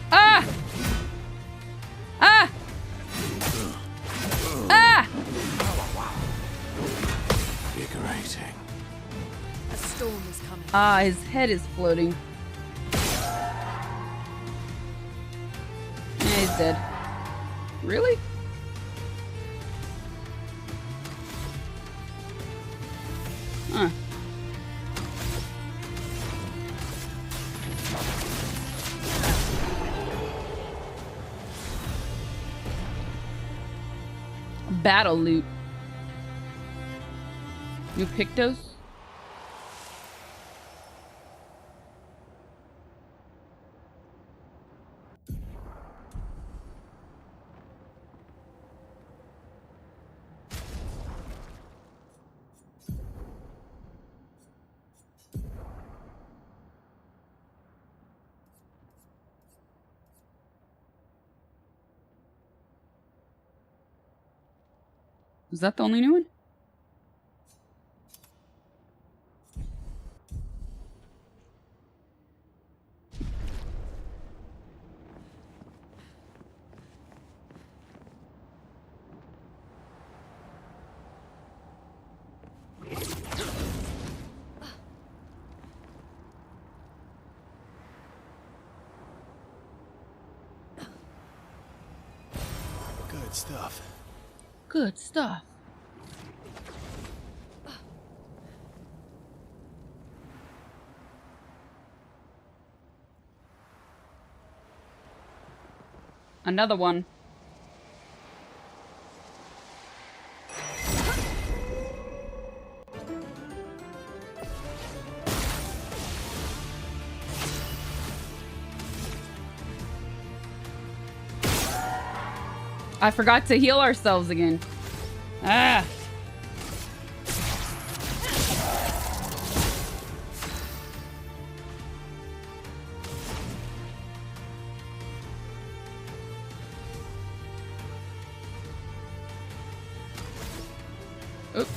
Ah! Ah! Ah! Invigorating. A storm is coming. Ah, his head is floating. Yeah, he's dead. Really? Huh. Battle loot. New Pictos? Is that the only new one? Good stuff. Good stuff. Another one. I forgot to heal ourselves again. Ah. Oops.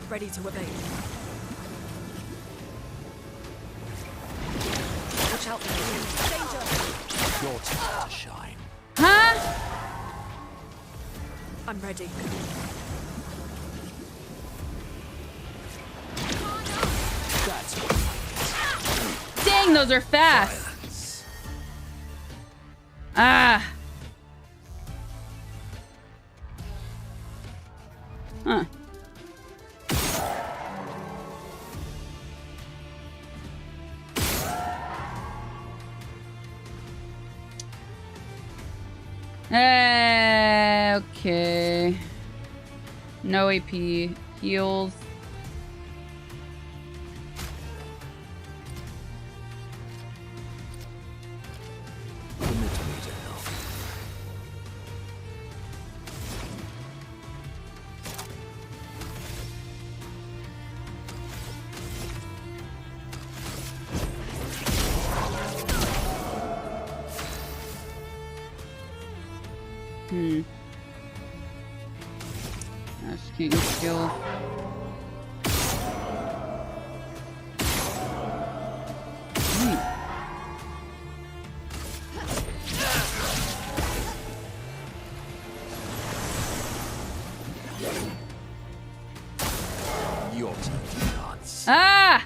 Ready to evade. Watch out for danger. Your time to shine. Huh? I'm ready. Dang, those are fast. Ah. Huh. Okay. No AP. Heals. Gosh, can't use skill. Your turn, cards. Ah!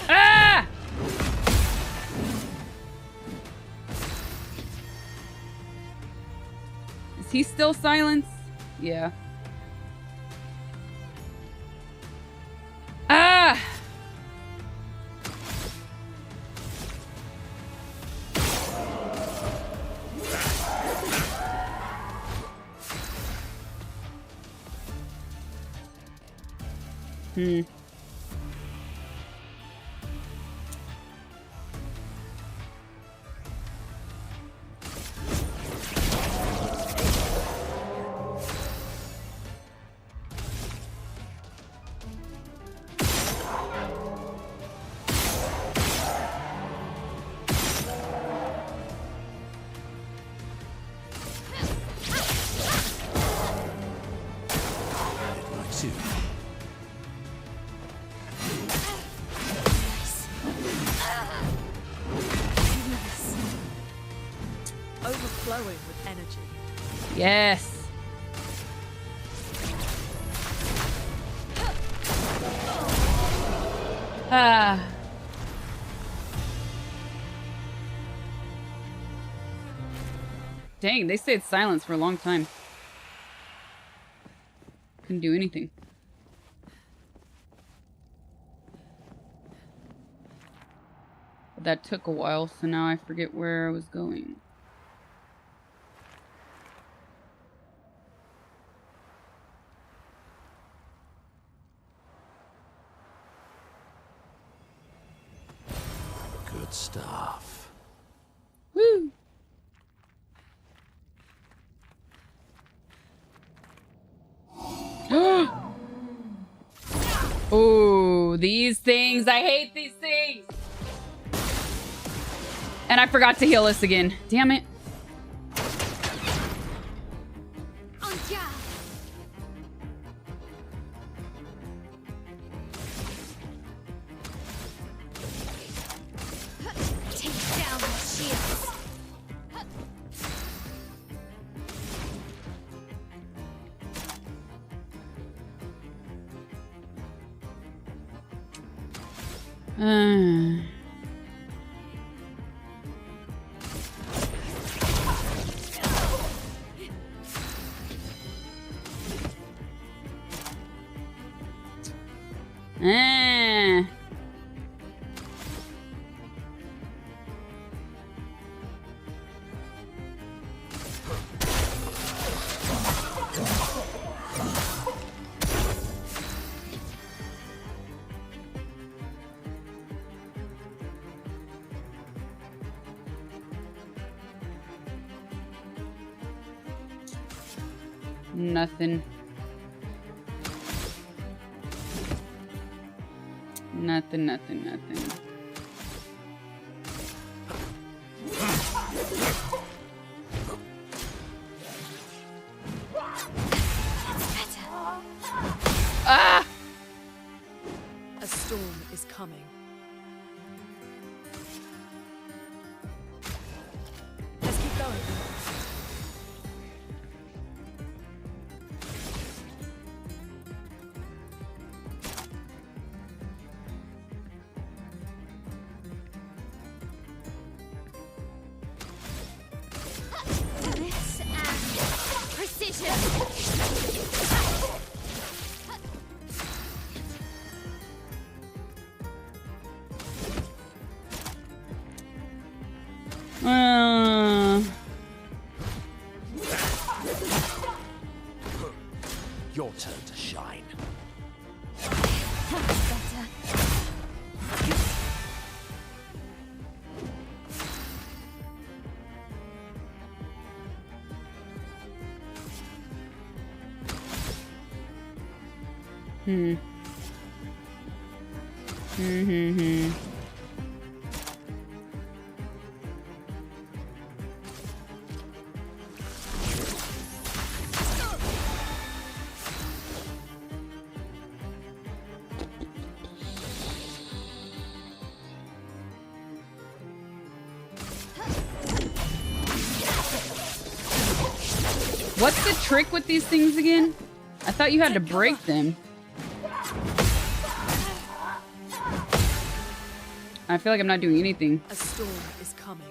Ah! Is he still silenced? Yeah. Ah! Overflowing with energy. Yes. Ah. Dang, they stayed silent for a long time. Couldn't do anything. But that took a while, so now I forget where I was going. Good stuff. Woo! Oh, these things. I hate these things. And I forgot to heal us again. Damn it. Nothing. Nothing. Ah! A storm is coming. Let's keep going. Your turn to shine. What's the trick with these things again? I thought you had to break them. I feel like I'm not doing anything. A storm is coming.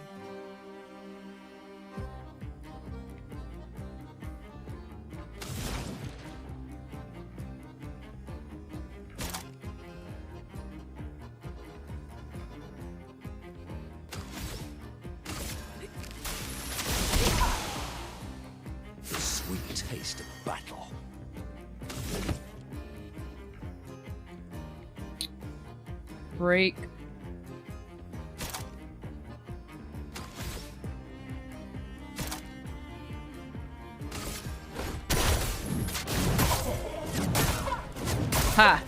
The sweet taste of battle. Break. Ha!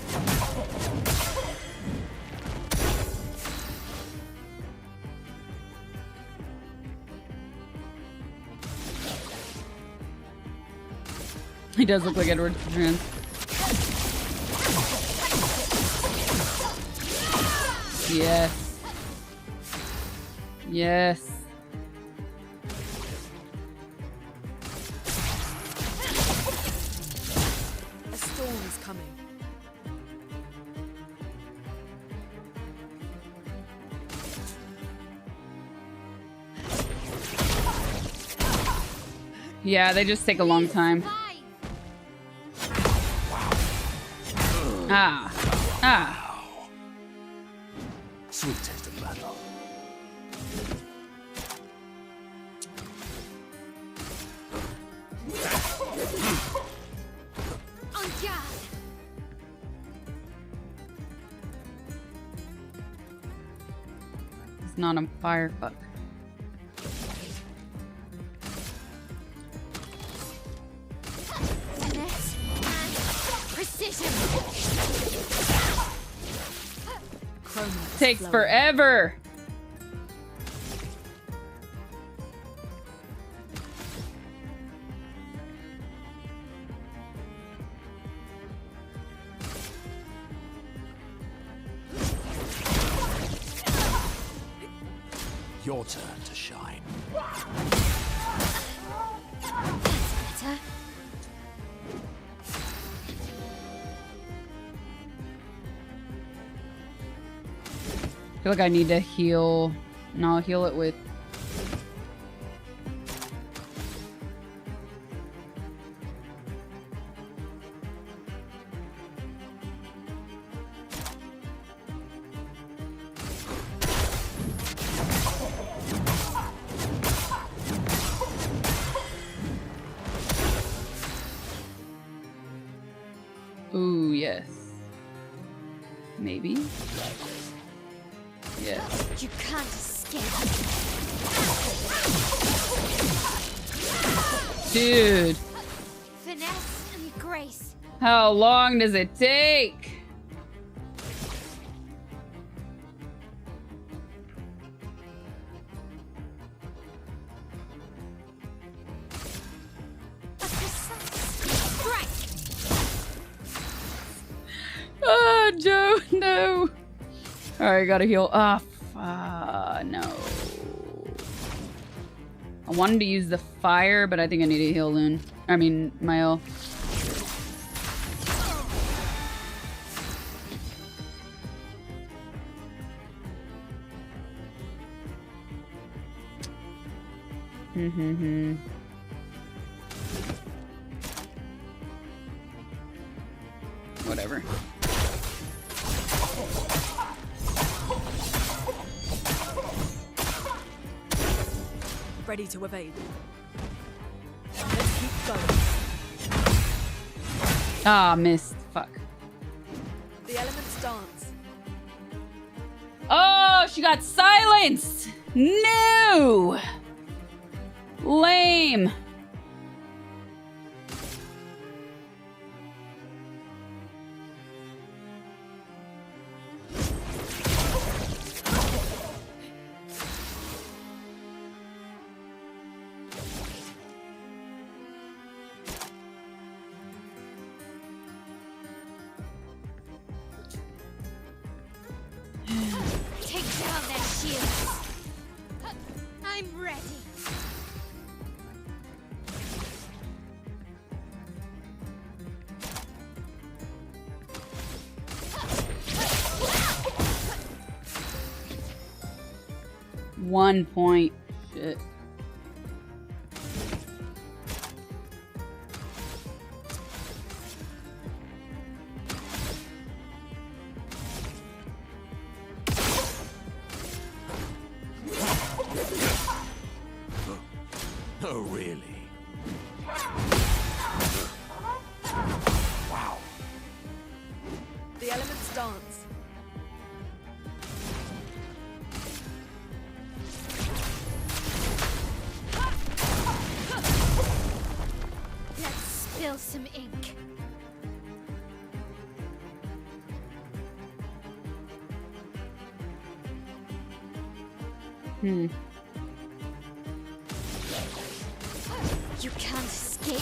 He does look like Edward Scissorhands. Yes. Yes. A storm is coming. Yeah, they just take a long time. Ah. Ah. Sweet taste of battle. On guard. It's not on fire. Fuck. Finesse and precision. Takes forever. Your turn to shine. That's better. I feel like I need to heal. No, I'll heal it with. Ooh, yes. Maybe. Yes. You can't escape. Dude. Finesse and grace. How long does it take? Oh, Joe, no. Alright, gotta heal. Ah, no. I wanted to use the fire, but I think I need to heal Loon. I mean, Mael. Whatever. Ready to evade. Let's keep going. Ah, missed. Fuck. The elements dance. Oh, she got silenced! No! Lame. Take down their shields. I'm ready. 1 point. Shit. Oh, really? Wow. The elements dance. Let's spill some ink. Hmm. You can't escape.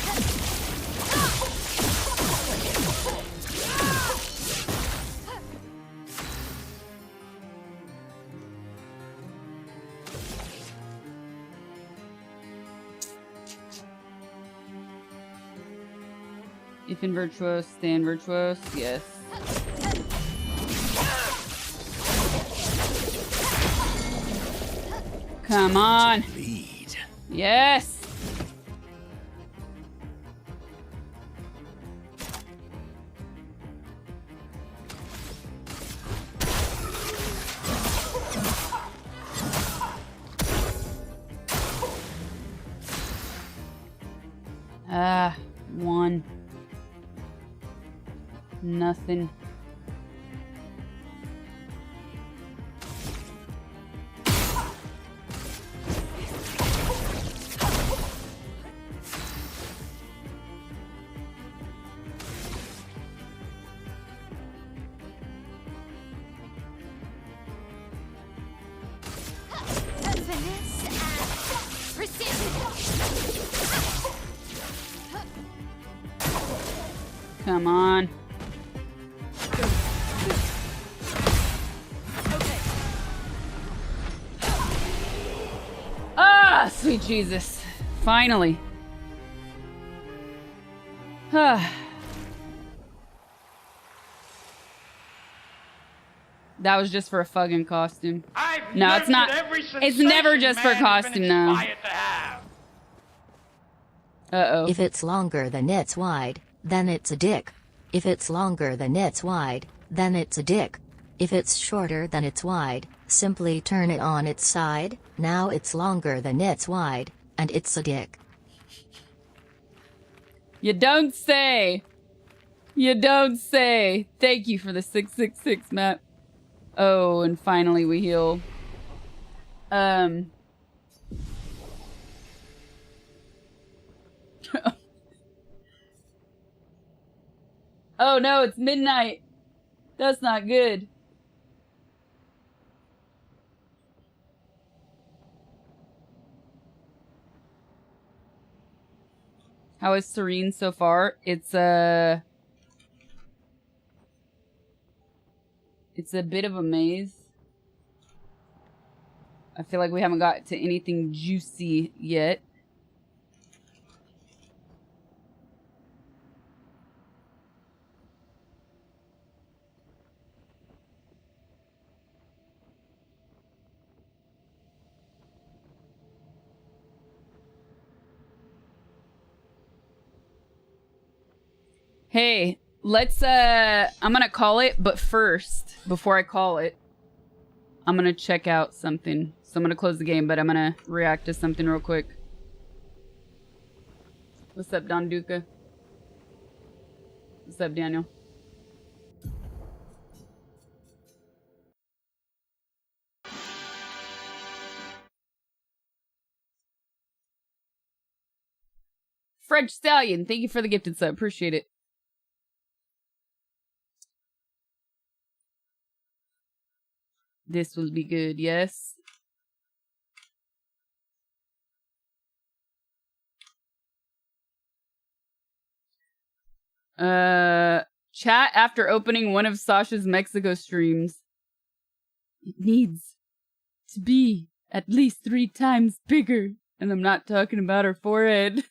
If in virtuose, stay in virtuose. Yes. Come on. Lead. Yes. Ah, 1. Nothing. Finesse and precision. Come on. Ah, sweet Jesus. Finally. That was just for a fucking costume. No, it's not. It's never just for costume, no. Uh-oh. If it's longer than it's wide, then it's a dick. If it's longer than it's wide, then it's a dick. If it's shorter than it's wide, simply turn it on its side. Now it's longer than it's wide, and it's a dick. You don't say. You don't say. Thank you for the 666, Matt. Oh, and finally we heal. Oh no, it's midnight. That's not good. How is Serene so far? It's a bit of a maze. I feel like we haven't got to anything juicy yet. Hey, let's, I'm gonna call it, but first, before I call it, I'm gonna check out something. So I'm gonna close the game, but I'm gonna react to something real quick. What's up, Don Duca? What's up, Daniel? French Stallion, thank you for the gifted sub. Appreciate it. This will be good, yes. Chat after opening one of Sasha's Mexico streams. It needs to be at least 3 times bigger. And I'm not talking about her forehead.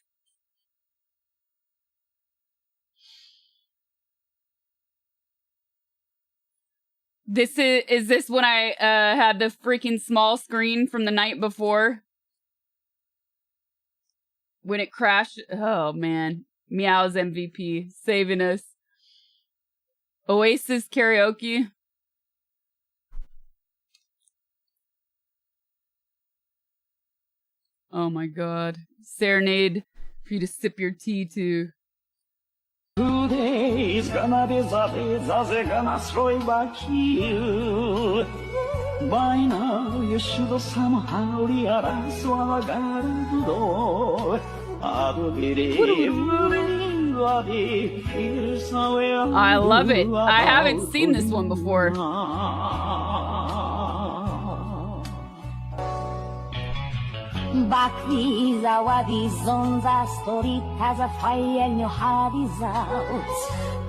Is this when I had the freaking small screen from the night before? When it crashed? Oh man. Meow's MVP. Saving us. Oasis karaoke. Oh my god. Serenade for you to sip your tea to. Today's gonna be zaze gonna throw back you. By now you should somehow realize what I gotta do. I love it. I haven't seen this one before. Backbeat Zawadi Zonza story has a fire and your heart is out.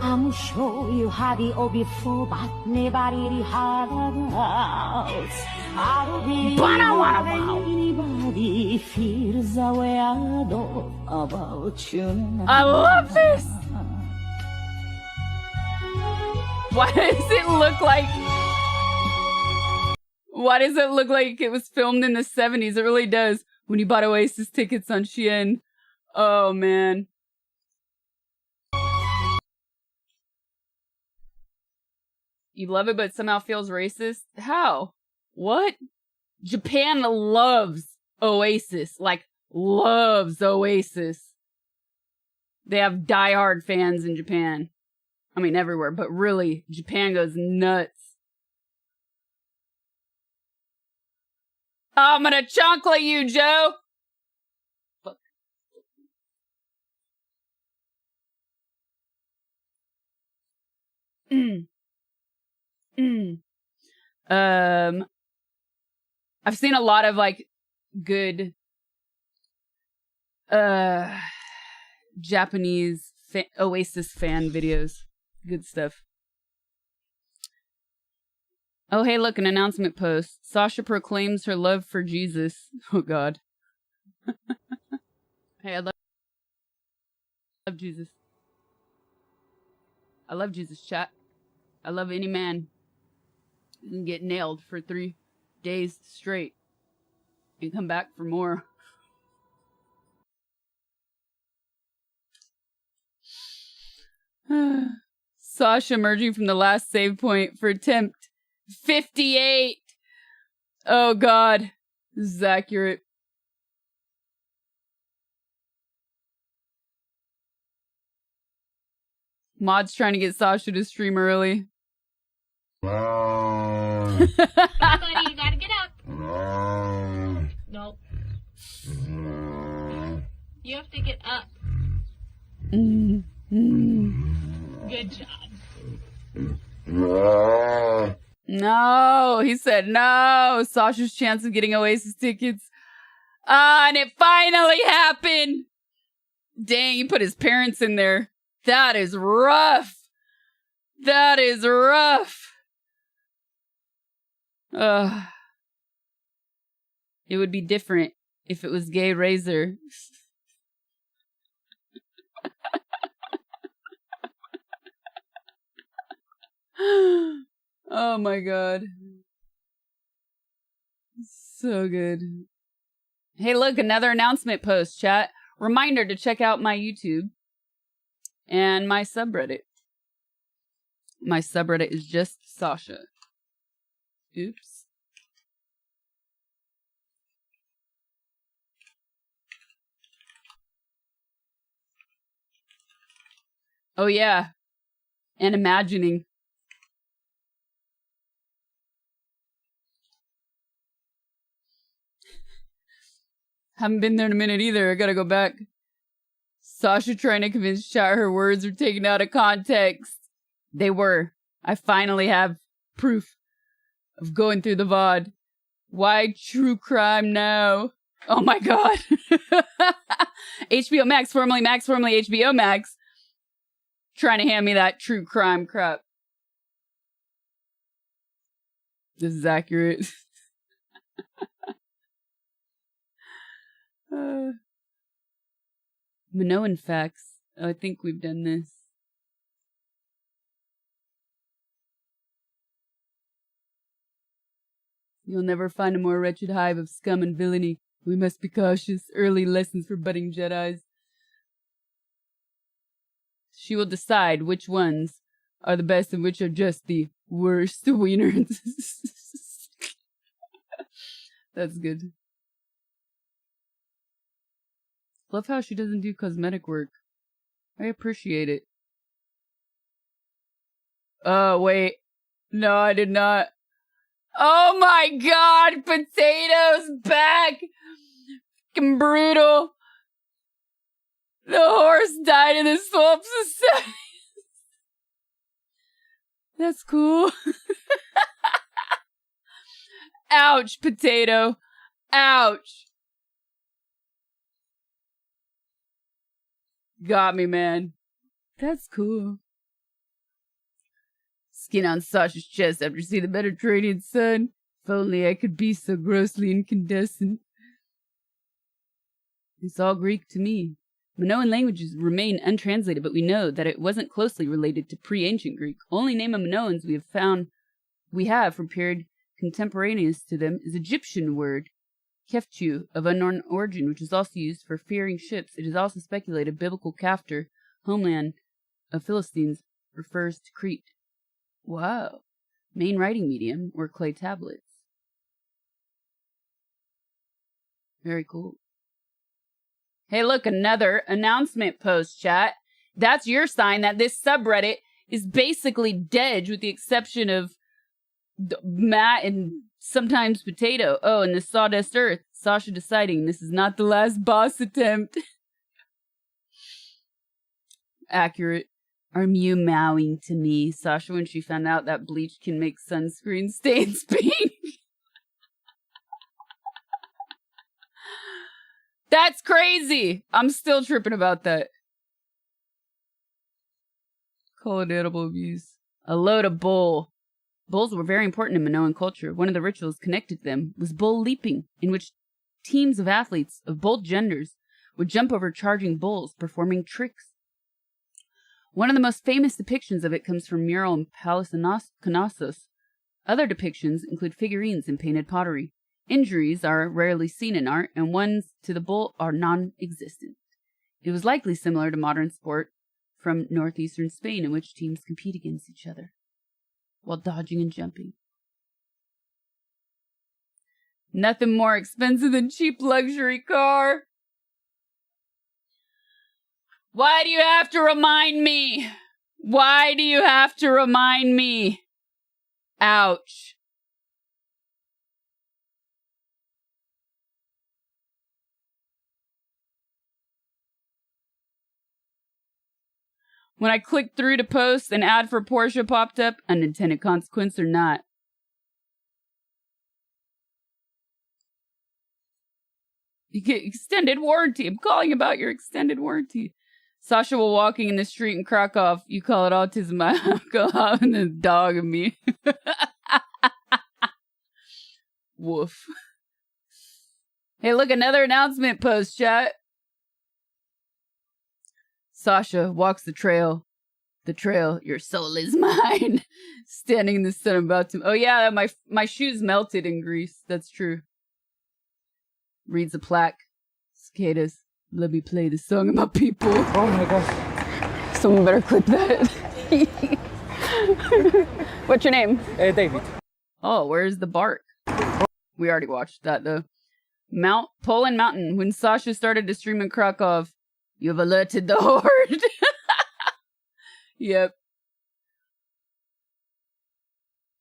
I'm sure you had it all before, but never really had a doubt. I don't really want anybody feels the way I do about you now. I love this. Why does it look like? Why does it look like it was filmed in the 70s? It really does. When you bought Oasis tickets on Shein. Oh, man. You love it, but somehow feels racist? How? What? Japan loves Oasis. Like, loves Oasis. They have diehard fans in Japan. I mean, everywhere, but really, Japan goes nuts. I'm gonna chocolate you, Joe! Fuck. I've seen a lot of, like, good, Japanese Oasis fan videos. Good stuff. Oh, hey, look, an announcement post. Sasha proclaims her love for Jesus. Oh, God. Hey, I love Jesus. I love Jesus, chat. I love any man who can get nailed for 3 days straight and come back for more. Sasha emerging from the last save point for attempt 58. Oh God, this is accurate. Mod's trying to get Sasha to stream early. Buddy, you gotta get up. Nope. You have to get up. Good job. No, he said no. Sasha's chance of getting Oasis tickets. And it finally happened. Dang, he put his parents in there. That is rough. That is rough. It would be different if it was Gay Razor. Oh my God. So good. Hey, look, another announcement post, chat. Reminder to check out my YouTube and my subreddit. My subreddit is just Sasha. Oops. Oh, yeah. And imagining. Haven't been there in a minute either. I gotta go back. Sasha trying to convince chat her words were taken out of context. They were. I finally have proof of going through the VOD. Why true crime now? Oh my God. HBO Max, formerly HBO Max. Trying to hand me that true crime crap. This is accurate. Minoan facts. Oh, I think we've done this. You'll never find a more wretched hive of scum and villainy. We must be cautious. Early lessons for budding Jedis. She will decide which ones are the best and which are just the worst wieners. That's good. Love how she doesn't do cosmetic work. I appreciate it. Oh, wait. No, I did not. Oh my god! Potatoes back! Fucking brutal. The horse died in the swamp society. That's cool. Ouch, Potato. Ouch. Got me, man. That's cool. Skin on Sasha's chest after seeing the Mediterranean sun. If only I could be so grossly incandescent. It's all Greek to me. Minoan languages remain untranslated, but we know that it wasn't closely related to pre-ancient Greek. Only name of Minoans we have from period contemporaneous to them is Egyptian word keftu, of unknown origin, which is also used for fearing ships. It is also speculated biblical Kaftor, homeland of Philistines, refers to Crete. Wow. Main writing medium or clay tablets. Very cool. Hey, look, another announcement post, chat. That's your sign that this subreddit is basically dead, with the exception of Matt and sometimes Potato. Oh, and the Sawdust Earth. Sasha deciding this is not the last boss attempt. Accurate. Are you mowing to me, Sasha, when she found out that bleach can make sunscreen stains pink? That's crazy! I'm still tripping about that. Call it animal abuse. A load of bull. Bulls were very important in Minoan culture. One of the rituals connected to them was bull leaping, in which teams of athletes of both genders would jump over charging bulls, performing tricks. One of the most famous depictions of it comes from mural in Palace-Knossos. Other depictions include figurines and painted pottery. Injuries are rarely seen in art, and ones to the bull are non-existent. It was likely similar to modern sport from northeastern Spain, in which teams compete against each other while dodging and jumping. Nothing more expensive than cheap luxury car. Why do you have to remind me? Why do you have to remind me? Ouch. When I clicked through to post, an ad for Porsche popped up, unintended consequence or not. You get extended warranty. I'm calling about your extended warranty. Sasha while walking in the street in Krakow. You call it autism. I call having the dog of me. Woof. Hey, look, another announcement post, chat. Sasha walks the trail. The trail, your soul is mine. Standing in the sun about to... Oh yeah, my shoes melted in Greece. That's true. Reads a plaque. Cicadas, let me play the song of my people. Oh my god. Someone better clip that. What's your name? David. Oh, where's the bark? We already watched that though. Poland Mountain. When Sasha started to stream in Krakow, you've alerted the horde. Yep.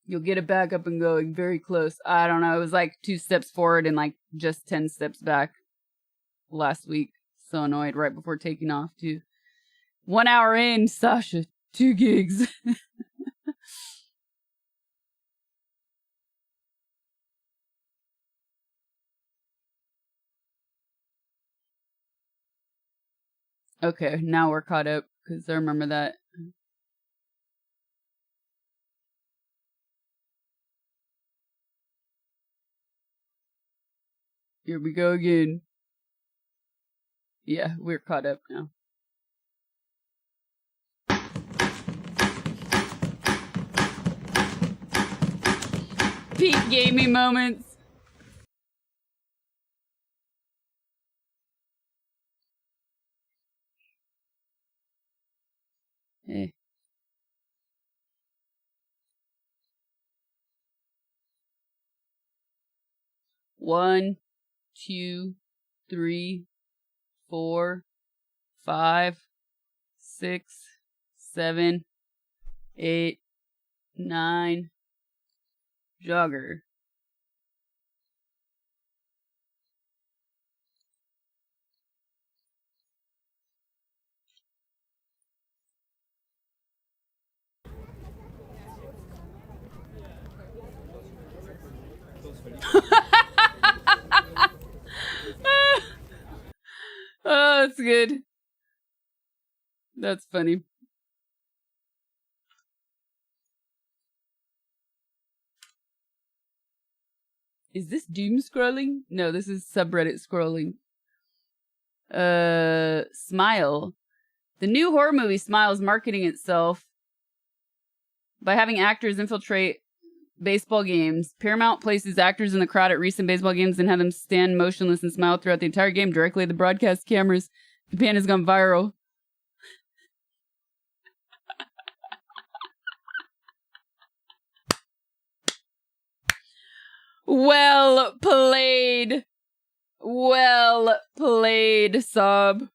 You'll get it back up and going very close. I don't know. It was like 2 steps forward and like just 10 steps back last week. So annoyed right before taking off too. 1 hour in, Sasha, 2 gigs. Okay, now we're caught up because I remember that. Here we go again. Yeah, we're caught up now. Peak gaming moments. Eh. One, 2, 3, 4, 5, 6, 7, 8, 9. Jogger. Oh, that's good. That's funny. Is this doom scrolling? No, this is subreddit scrolling. Smile. The new horror movie Smile is marketing itself by having actors infiltrate baseball games. Paramount places actors in the crowd at recent baseball games and have them stand motionless and smile throughout the entire game directly at the broadcast cameras. Japan has gone viral. Well played. Well played, Sob.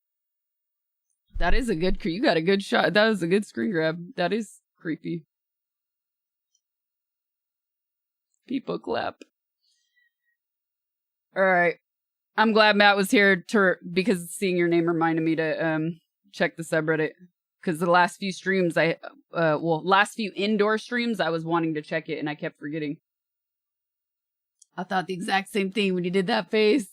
That is a good... You got a good shot. That was a good screen grab. That is creepy. People clap. Alright. I'm glad Matt was here because seeing your name reminded me to check the subreddit. Because the last few streams last few indoor streams, I was wanting to check it and I kept forgetting. I thought the exact same thing when you did that face.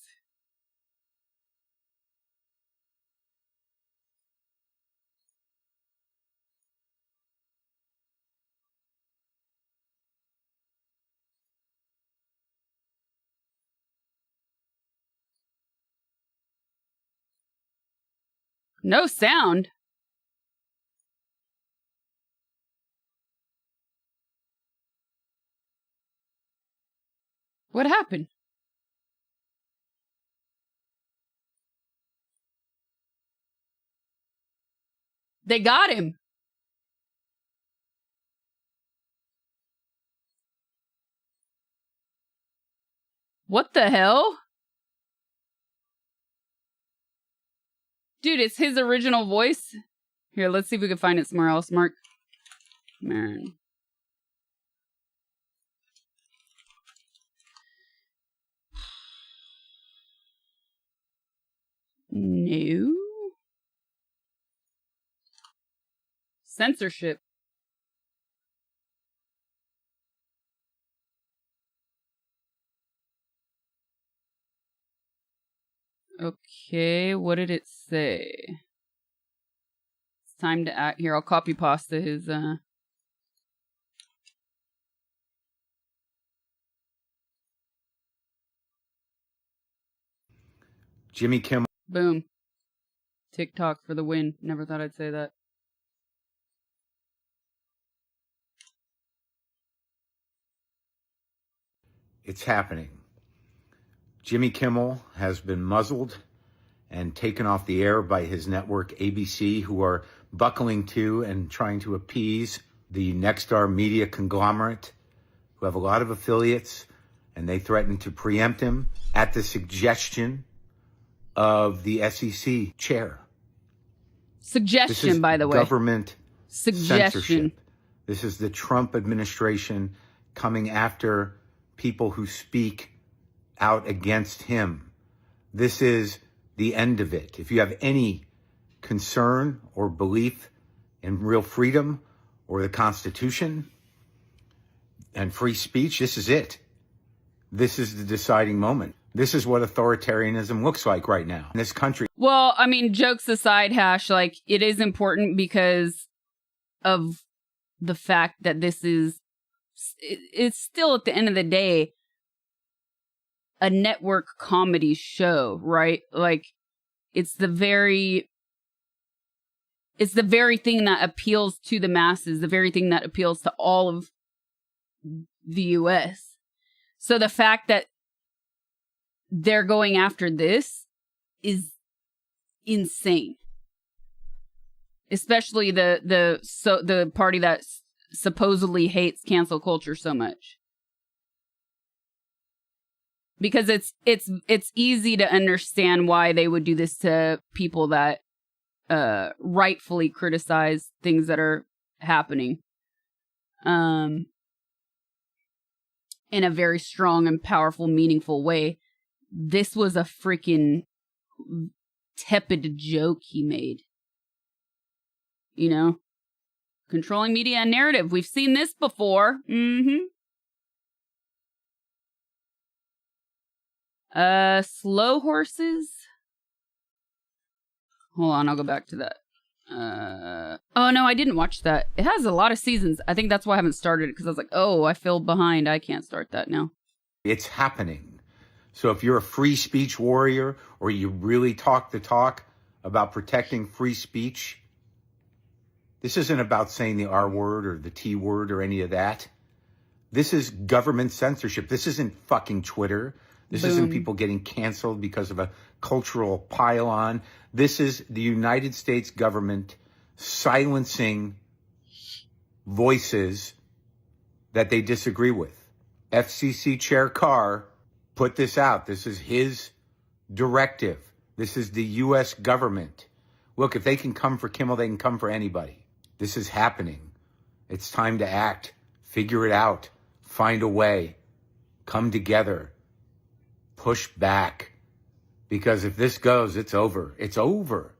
No sound. What happened? They got him. What the hell? Dude, it's his original voice. Here, let's see if we can find it somewhere else, Mark. Man. No. Censorship. Okay, what did it say? It's time to act. Here, I'll copy pasta his, Jimmy Kimmel. Boom. TikTok for the win. Never thought I'd say that. It's happening. Jimmy Kimmel has been muzzled and taken off the air by his network ABC, who are buckling to and trying to appease the Nexstar media conglomerate, who have a lot of affiliates, and they threaten to preempt him at the suggestion of the SEC chair. Suggestion, by the way. Government suggestion. Censorship. This is the Trump administration coming after people who speak out against him. This is the end of it. If you have any concern or belief in real freedom or the Constitution and free speech, this is it. This is the deciding moment. This is what authoritarianism looks like right now in this country. Well, I mean, jokes aside, Hash, like, it is important because of the fact that this is, it's still at the end of the day, a network comedy show, right? Like, it's the very thing that appeals to the masses, the very thing that appeals to all of the US. So the fact that they're going after this is insane. Especially the party that supposedly hates cancel culture so much. Because it's easy to understand why they would do this to people that rightfully criticize things that are happening in a very strong and powerful, meaningful way. This was a freaking tepid joke he made. You know? Controlling media and narrative. We've seen this before. Slow horses. Hold on, I'll go back to that. Oh no, I didn't watch that. It has a lot of seasons. I think that's why I haven't started it, because I was like, oh, I feel behind. I can't start that now. It's happening. So if you're a free speech warrior, or you really talk the talk about protecting free speech, this isn't about saying the R word or the T word or any of that. This is government censorship. This isn't fucking Twitter. This isn't people getting canceled because of a cultural pile-on. This is the United States government silencing voices that they disagree with. FCC Chair Carr put this out. This is his directive. This is the U.S. government. Look, if they can come for Kimmel, they can come for anybody. This is happening. It's time to act. Figure it out. Find a way. Come together. Push back. Because if this goes, it's over. It's over.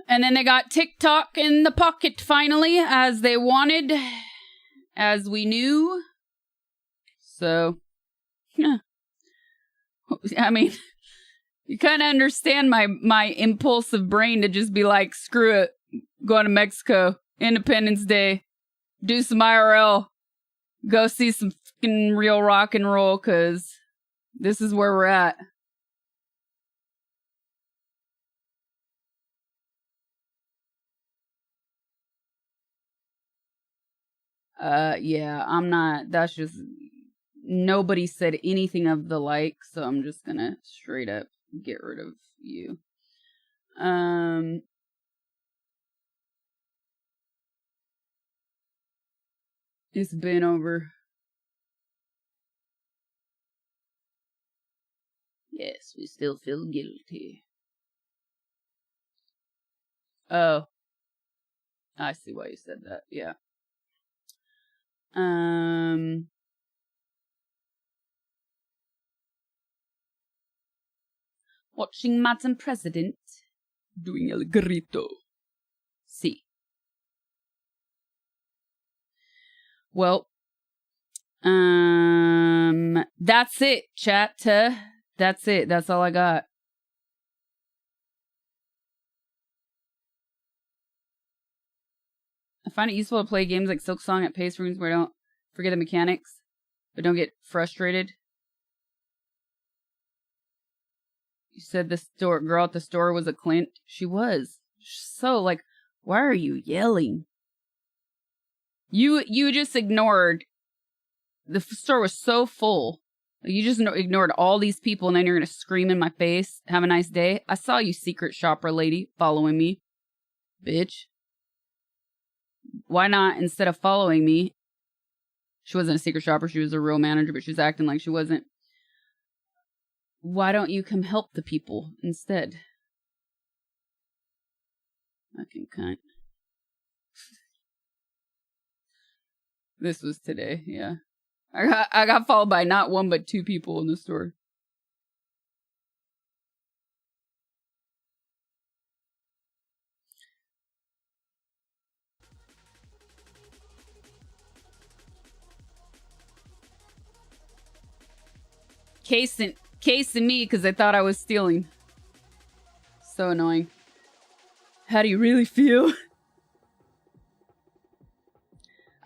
And then they got TikTok in the pocket finally, as they wanted, as we knew. So, yeah. I mean, you kind of understand my impulsive brain to just be like, screw it, going to Mexico, Independence Day, do some IRL, go see some fucking real rock and roll, because this is where we're at. Yeah, I'm not, that's just, nobody said anything of the like, so I'm just gonna straight up get rid of you. It's been over. Yes, we still feel guilty. Oh. I see why you said that, yeah. Watching Madam President doing el grito. See. Well, that's it, chat. That's it. That's all I got. I find it useful to play games like Silk Song at pace rooms where I don't forget the mechanics, but don't get frustrated. You said the girl at the store was a Clint. She was. So, like, why are you yelling? You just ignored. The store was so full. You just ignored all these people, and then you're going to scream in my face, have a nice day. I saw you, secret shopper lady, following me. Bitch. Why not, instead of following me, she wasn't a secret shopper, she was a real manager, but she was acting like she wasn't. Why don't you come help the people instead? Fucking cunt. This was today, yeah. I got followed by not one but two people in the store. Casing me because they thought I was stealing. So annoying. How do you really feel?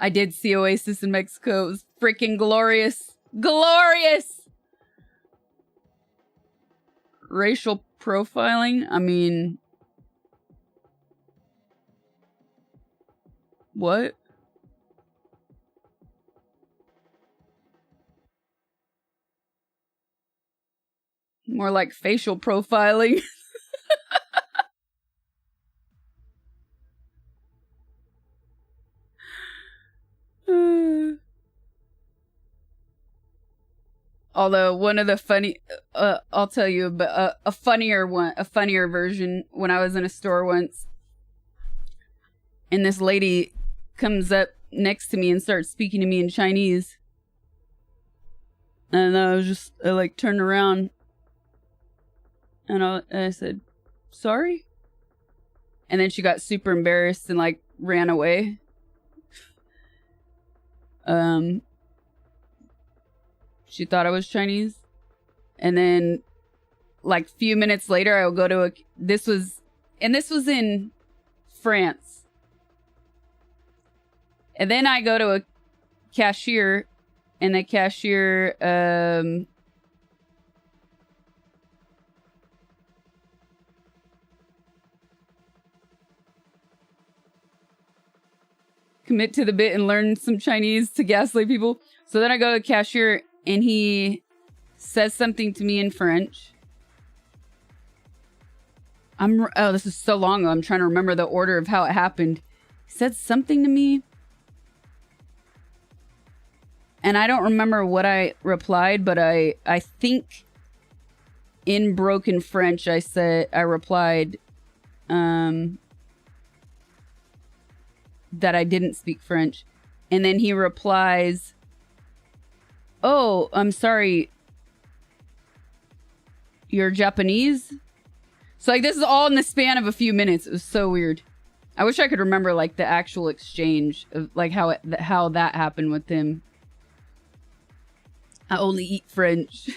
I did see Oasis in Mexico. It was freaking glorious. Glorious! Racial profiling? I mean... What? More like facial profiling. Although one of the funny, I'll tell you, but a funnier version. When I was in a store once, and this lady comes up next to me and starts speaking to me in Chinese, and I like turned around, and I said, "Sorry," and then she got super embarrassed and like ran away. She thought I was Chinese. And then like a few minutes later, I would go to this was in France. And then I go to a cashier, and the cashier, commit to the bit and learn some Chinese to gaslight people. So then I go to the cashier, and he says something to me in French. Oh, this is so long ago. I'm trying to remember the order of how it happened. He said something to me, and I don't remember what I replied, but I think in broken French I replied that I didn't speak French. And then he replies, "Oh, I'm sorry, you're Japanese?" So like this is all in the span of a few minutes. It was so weird. I wish I could remember like the actual exchange of like how that happened with him. I only eat French.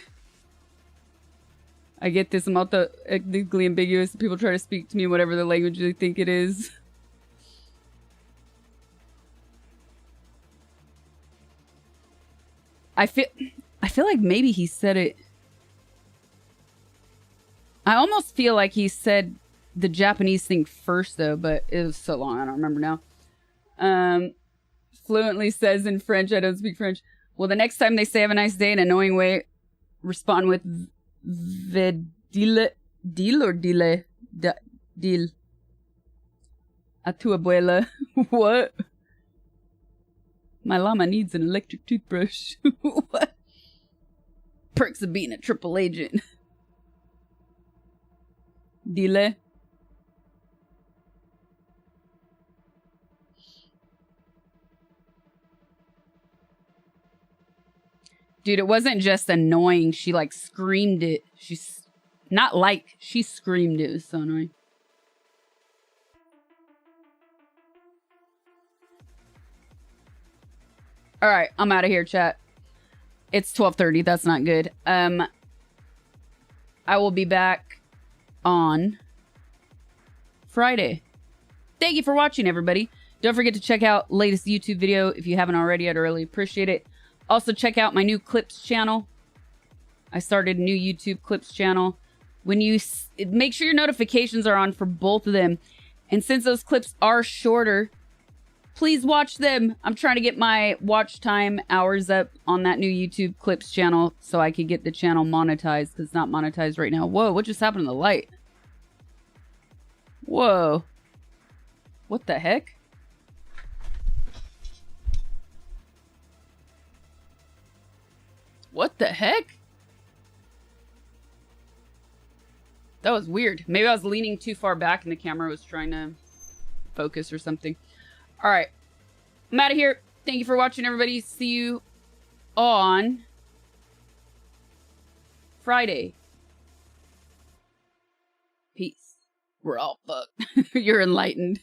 I get this. I'm ethnically ambiguous. People try to speak to me in whatever the language they think it is. I feel like maybe he said it. I almost feel like he said the Japanese thing first though, but it was so long I don't remember now. Fluently says in French, I don't speak French. Well, the next time they say have a nice day in an annoying way, respond with deal or dile? Deal. A tu abuela. What? My llama needs an electric toothbrush. What? Perks of being a triple agent. Dile. Dude, it wasn't just annoying. She like screamed it. She screamed it. It was so annoying. All right, I'm out of here, chat. It's 12:30. That's not good. I will be back on Friday. Thank you for watching, everybody. Don't forget to check out latest YouTube video if you haven't already. I'd really appreciate it. Also, check out my new clips channel. I started a new YouTube clips channel. When you make sure your notifications are on for both of them, and since those clips are shorter, please watch them. I'm trying to get my watch time hours up on that new YouTube clips channel so I could get the channel monetized, because it's not monetized right now. Whoa, what just happened to the light? Whoa. What the heck? What the heck? That was weird. Maybe I was leaning too far back and the camera was trying to focus or something. All right. I'm out of here. Thank you for watching, everybody. See you on Friday. Peace. We're all fucked. You're enlightened.